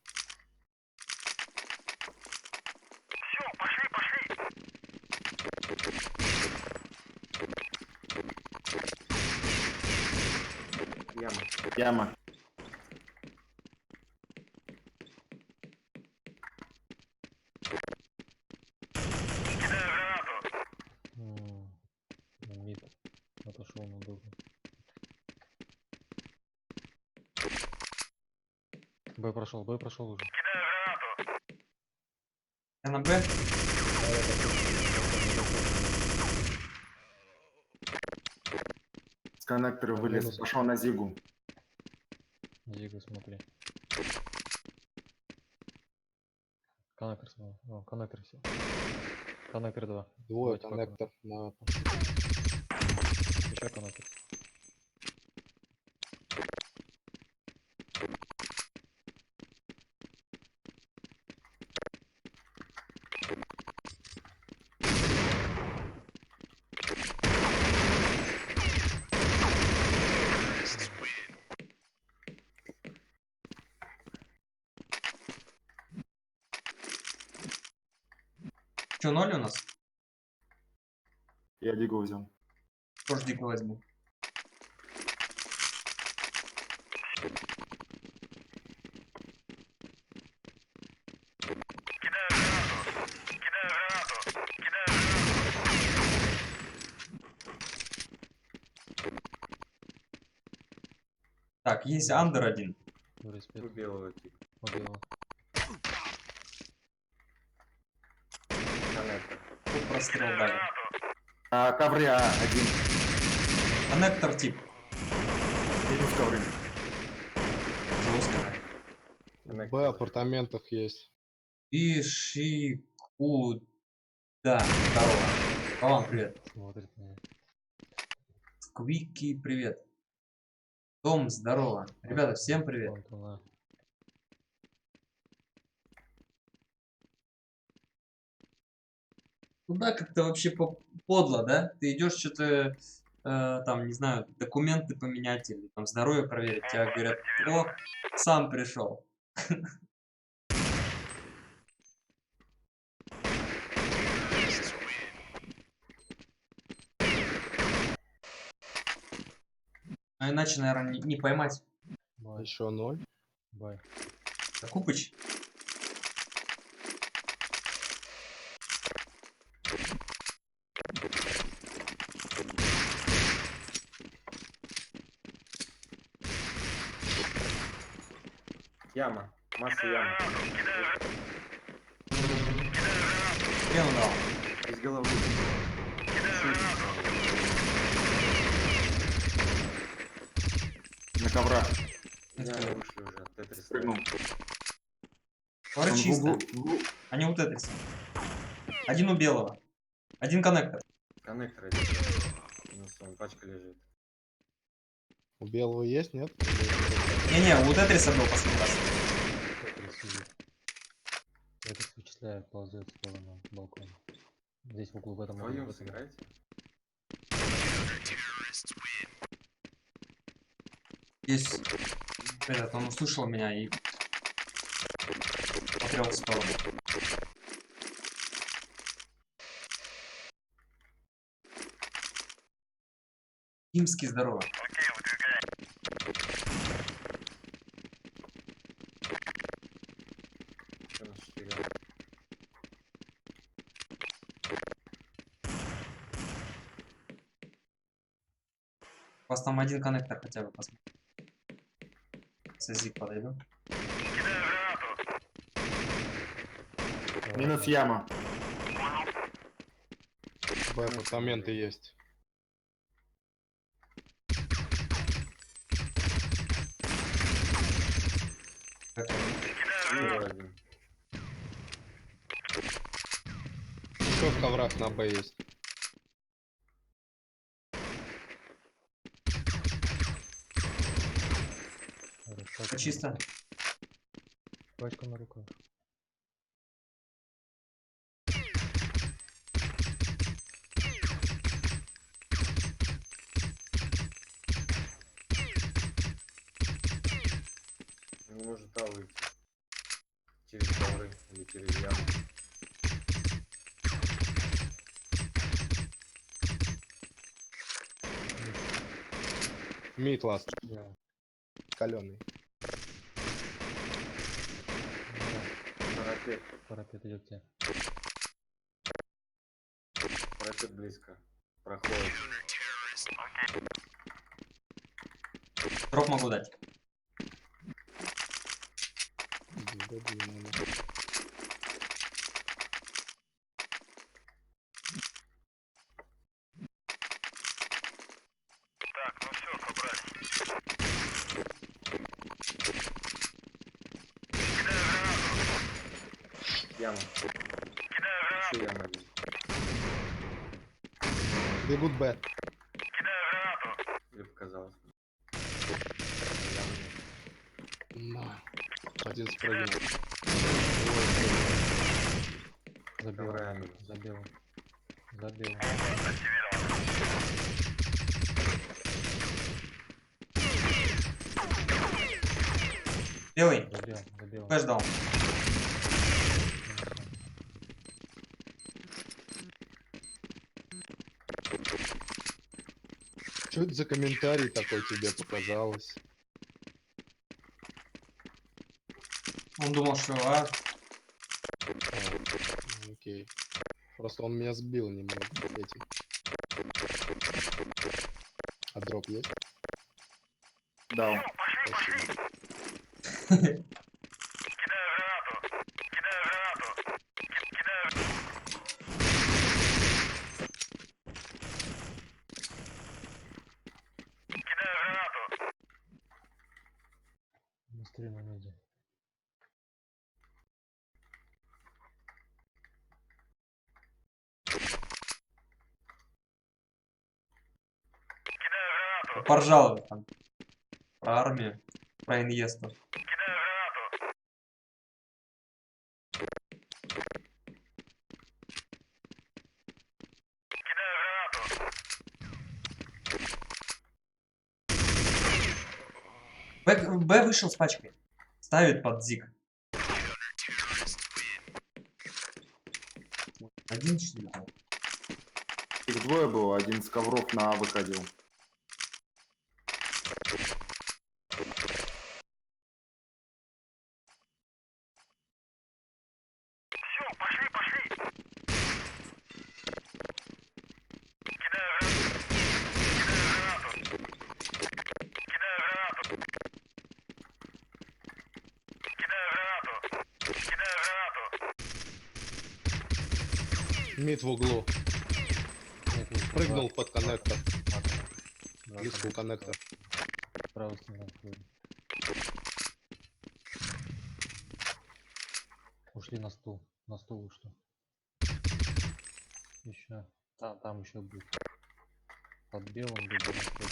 Яма. Яма. Мид. Отошел на дугу. Б прошел уже. Я на Б. С коннектора вылез. Пошел на Зигу. Зига, смотри. Коннектор смотри. О, коннектор все. Коннектор 2. Двое Давайте коннектор на... Еще коннектор. Че, 0 у нас? Я Дигу взял. Тоже дико возьму. Так, есть андер один. У белого типа. Убил. Коннектор. Тут прострел дали. Ковры А один. Коннектор тип. Минус ковры. Жестко. Коннектор. Б апартаментах есть. Ишику. Да, здорово. Вам привет. Смотрит на меня. Сквики, привет. Том, здорово. Ребята, всем привет. Вон туда. Куда как-то вообще подло, да? Ты идешь что-то, там, не знаю, документы поменять или там здоровье проверить. Тебе говорят, о, сам пришел. А иначе, наверное, не поймать. Бай. Еще 0. Бай. А Купыч? Яма. Масса ямы. Хрен дал. Из головы. На коврах. Я вышли уже от Тетриса. Прыгнул. Ковры Он в чисто. углу. Они у Тетриса. Один у белого. Один коннектор. Коннектор один. Минус он, пачка лежит. У белого есть, нет? Не-не, у Тетриса был последний раз. Тетрис сидит. Тетрис вычисляет, ползет в сторону балкона. Здесь в углу в этом Вдвоем углу. сыграйте. Есть. Этот, он услышал меня и потрел в сторону. Имский, здорово. Что на 4? У вас там один коннектор хотя бы посмотрим. Сазик подойду. Минус яма. Б, апартаменты есть. Еще один. Четко враг на Б есть. Хорошо. Чисто. Пачка на руках. Он не может А выйти. Через ковры или через яму. Мид ласт. Да. Каленый. Парапет. Парапет идет тебе. Парапет близко. Проходит. Дроп могу дать. Яма. Еще яма один. Бегут Б. Или показалось. На. Один спрыгнул. Забил. Коврами минус. Забил. Забил. Белый. Забил. Забил. Флэш дал. Что это за комментарий такой тебе показалось? Он думал, что а, Окей. Просто он меня сбил немного этим. А дроп есть? Дал. Спасибо. Быстрее на меди. поржал там про армию, про инъесту. Б вышел с пачкой. Ставит под зиг. Один что ли? Их двое было, один с ковров на А выходил. Мид в углу. Нет, есть Прыгнул два. под коннектор. Два Близко у коннектора. Правый стена. Ушли на стул. На стул ушли. Еще. Там еще будет. Под белым либо на стуле.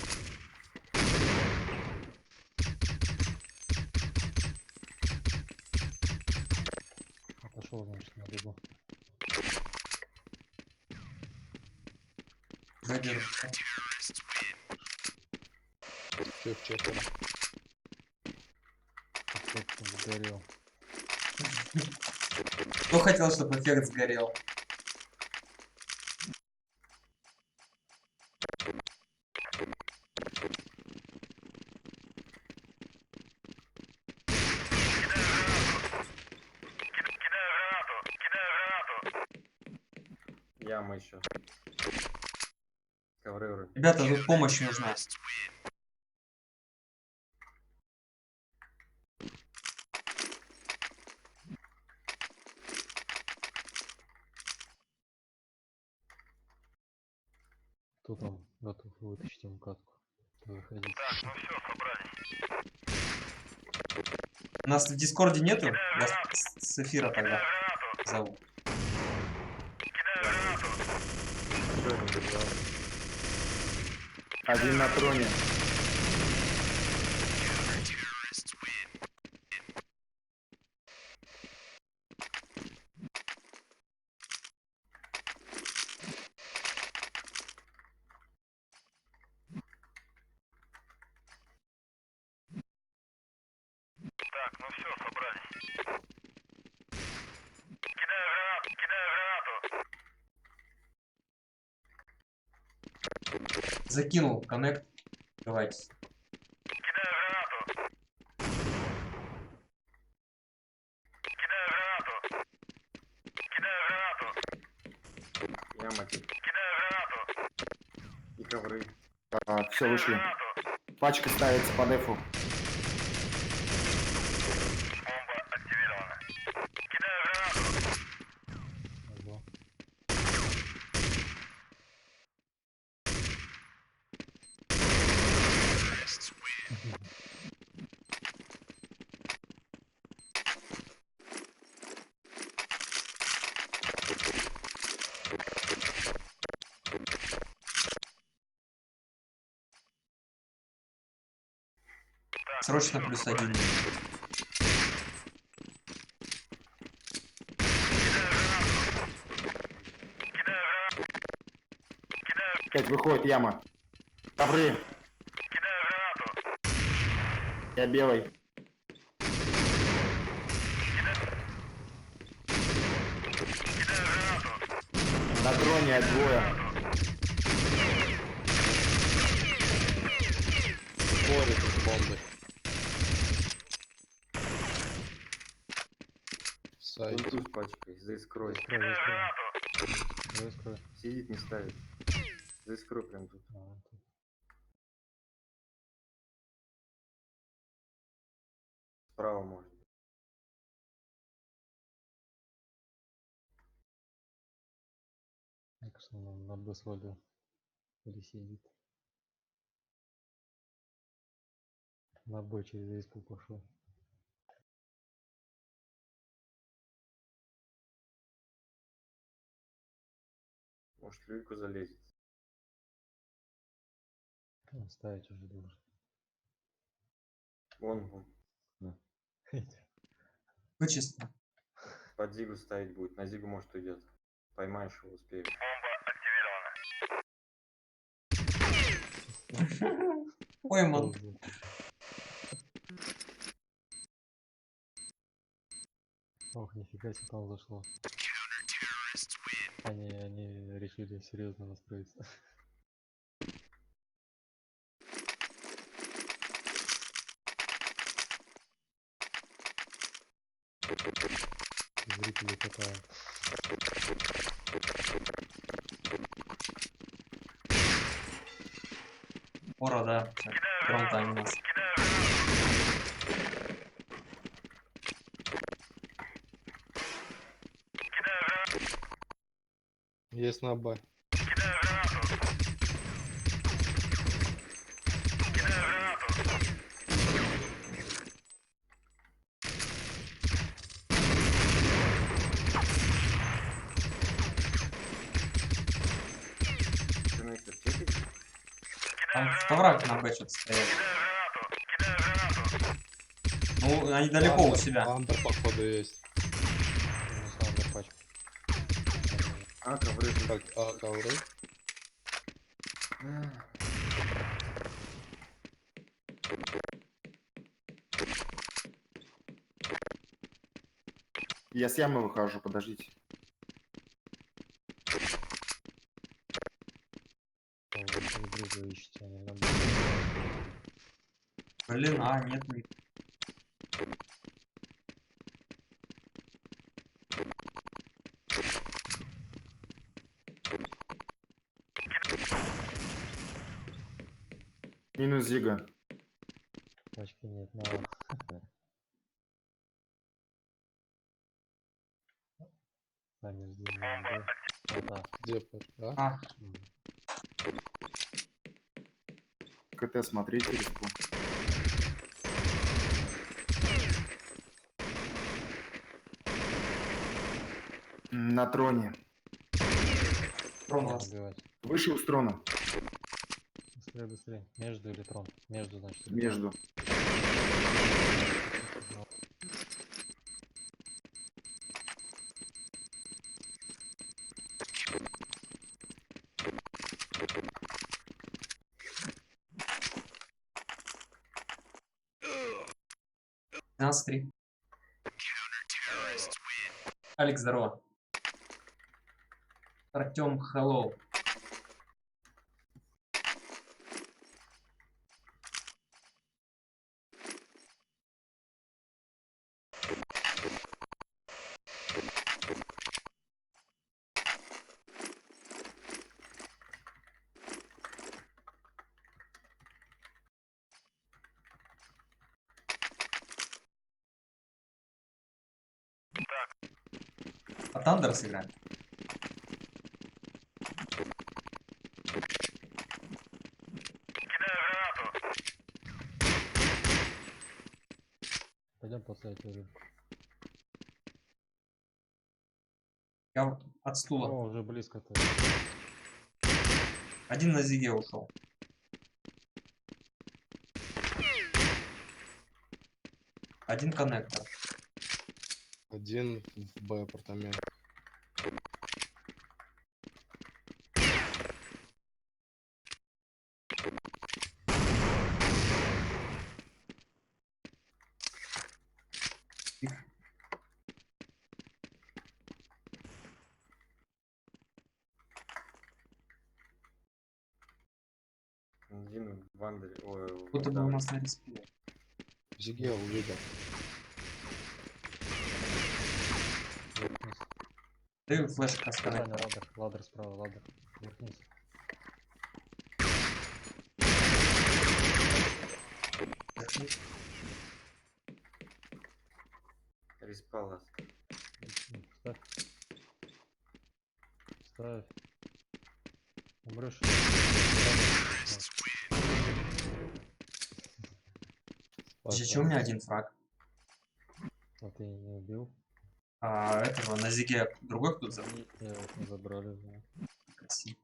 Отошел, значит, на бегу. Чё, четверо. Эффект сгорел. Кто хотел, чтобы эффект сгорел? Яма еще. Ковры. Ребята, тут помощь нужна. Кто там готов вытащить ему катку? Заходите. У нас в Дискорде нету? Я с эфира тогда зову. Один на троне. Закинул коннект. Давайте. Яма. И ковры. Все, вышли. Пачка ставится по дефу. Ого. Срочно +1. Опять выходит яма. Ковры. Я белый. На троне двое. Спорит с бомбой. Сайт. Тут с пачкой, за искрой. За искрой. Сидит, не ставит. За искрой прям тут. Тут. Справа может быть. Мне кажется, он на Б-свале или сидит. На Б через респу пошел. Может, в люльку залезет. Он ставить уже должен. Вон. Вычислено. Под зигу ставить будет. На зигу может уйдет. Поймаешь его, успеешь. Пойман. Ох, нифига себе там зашло. Они решили серьезно настроиться. Зрители катают. Ура, да. Фронтами у нас. Есть на Б. Коннектор чекать? Там в коврах на Б что-то стоят. Ну, они далеко у себя. Андер, походу, есть. Ну, сам до пачки. А, ковры. Так, а ковры? Я с ямы выхожу, подождите. Вы ищете, они на Б. Блин, нет, нет. Минус Зига. Пачки нет, но... Сами жди, да. Где пачка? А, КТ смотрите, респу. На троне. трон Трон вас. убивать. Вышел с трона. Быстрее, быстрее. Между или трон? Между, значит. или Между. трон. Нас 3. Алекс, здорово. Артем, hello. А Тандер сыграем. Пойдем после этого рынка. Я вот от стула. О, уже близко-то. Один на Зиге ушел. Один коннектор. Один в Б апартамент. Один в Андре. Ой, Будто бы у нас на респе. Зиге увидел. Вверх-вниз. Даю флешка с Саня, коннектора. ладер. Ладер справа, ладер. Вверх-вниз. Респалас. Ставь. Ставь. Умрешь. Еще у меня один фраг. А ты не убил? А этого на Зиге другой кто-то забыл. Я вот не забрали, да. Красиво.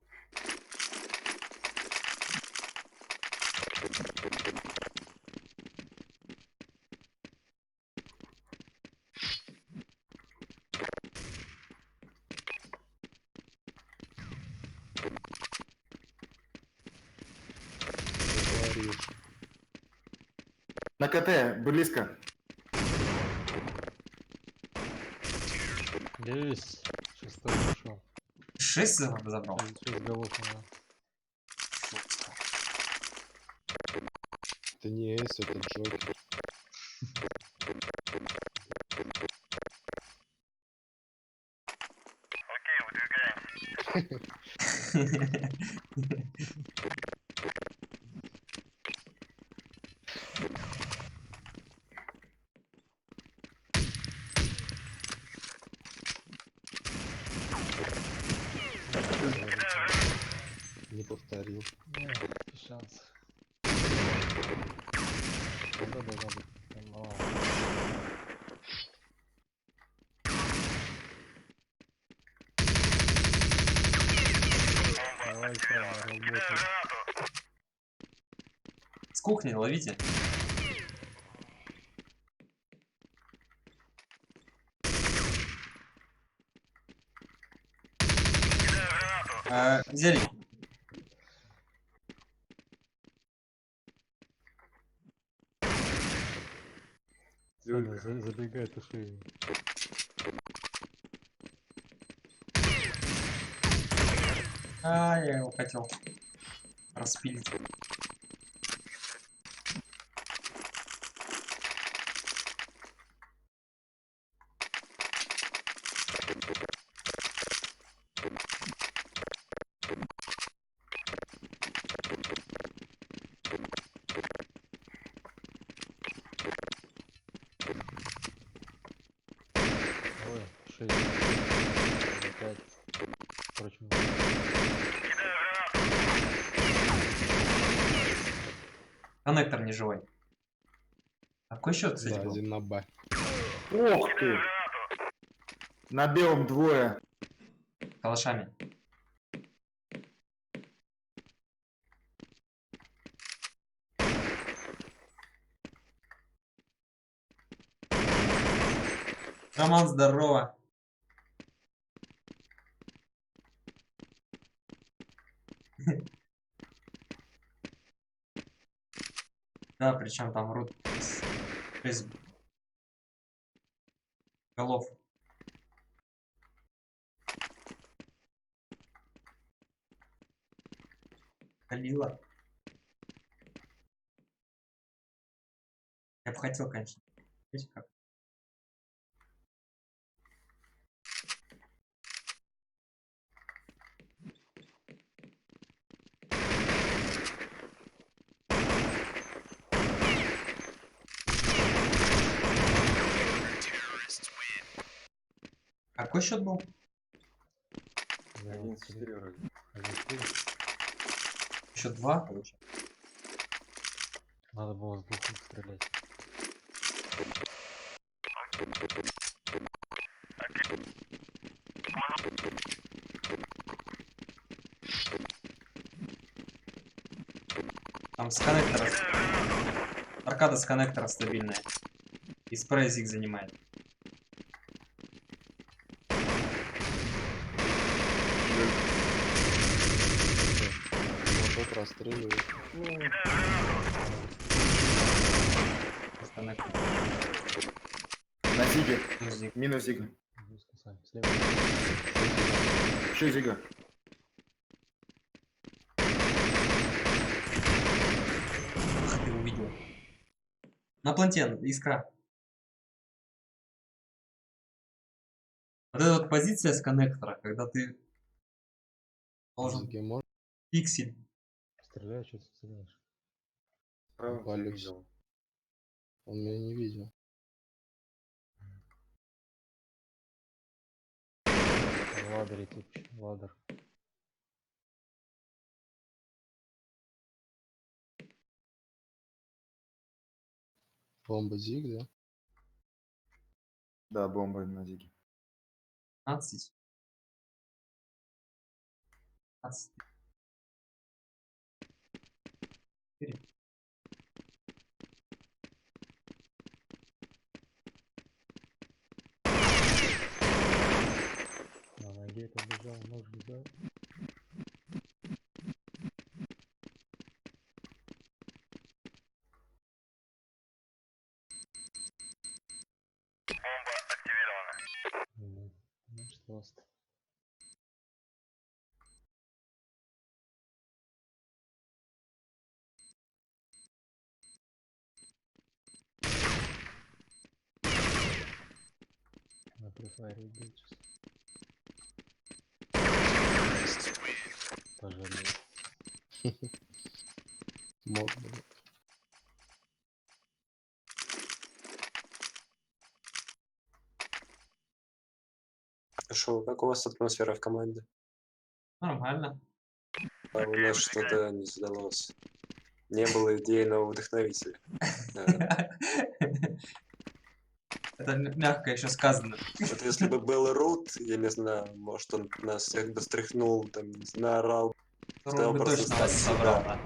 Говоришь. На КТ, близко. Есть. Шестой пошел. 6 забрал. 6 голов у него. Это не Эйс, это Джокер. Не повторил. Без шансов. Когда должна быть? Мало. Давай, Саня, работай. С кухни ловите. Зелень. Саня, забегай, туши. А, я его хотел распилить. 6, 5. Короче, Коннектор не живой. А какой счет, кстати, Да, был? 1 на Б. Ох ты! На белом двое. Калашами. Роман, здорово. Да, причем там врут из голов. Калила. Я бы хотел, конечно. Видите, как? Какой счет был? 11-4 вроде. Счет 2, получается. Надо было с двух стрелять. Там с коннектора. Аркада с коннектора стабильная. И спрей зиг занимает. Вот это расстреливает. С коннектора. На зиге. Ну, зиг. Минус зига. Слева. Еще зига. Ах, ты увидел. На планте искра. Вот эта вот позиция с коннектора, когда ты должен Зиги можно? пиксель. Стреляю, что ты стреляешь? Правым тебя Валюсь. видел. Он меня не видел. В ладере типчик, ладер. Бомба зиг, да? Да, бомба на зиге. 15. 15. 4. На ноге побежал, нож взял. Значит, ласт. На префайре убил сейчас. Пожалел. Мог бы. Шо, как у вас атмосфера в команде? Нормально. А у нас что-то не задалось. Не было идейного вдохновителя. Это мягко еще сказано. Вот если бы был Рут, я не знаю, может он нас всех бы стряхнул, там, наорал, Рут бы просто точно вас стать собрал, себя. да.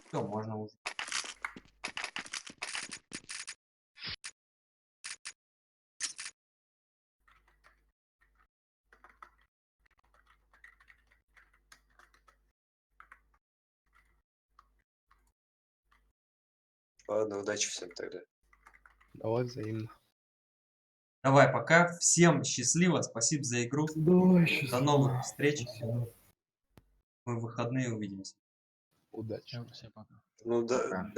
Все, можно уже. Ладно, удачи всем тогда. Давай взаимно. Давай, пока. Всем счастливо. Спасибо за игру. Давай, До новых встреч. Мы в выходные увидимся. Удачи. Всем пока. Ну да.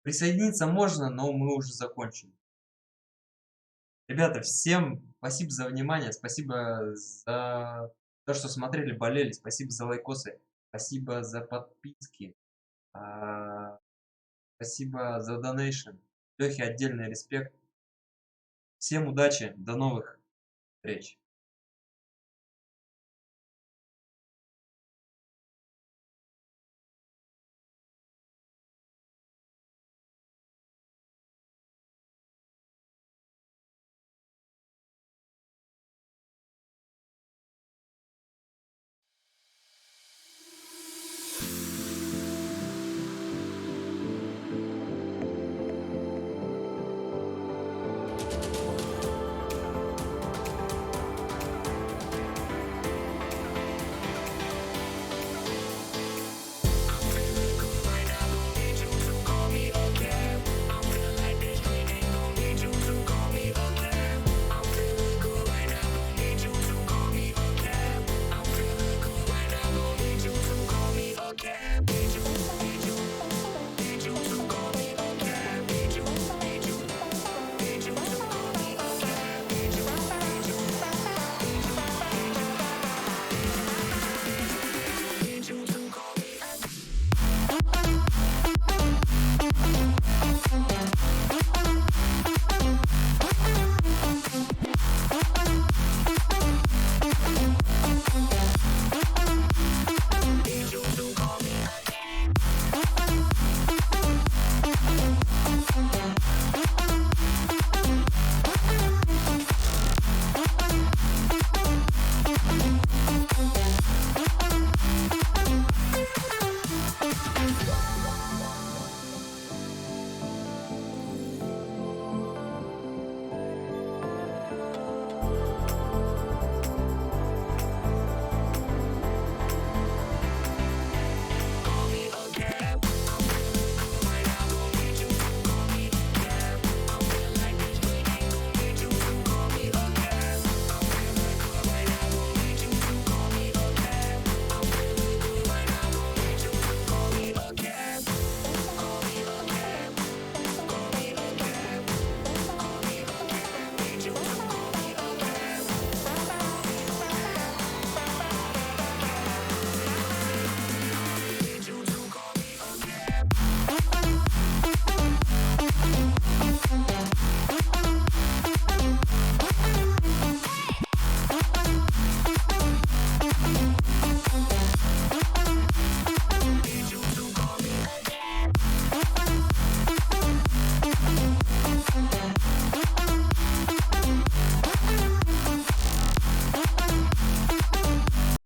Присоединиться можно, но мы уже закончили. Ребята, всем спасибо за внимание, спасибо за то, что смотрели, болели, спасибо за лайкосы, спасибо за подписки, спасибо за донейшн. Лехе отдельный респект. Всем удачи, до новых встреч.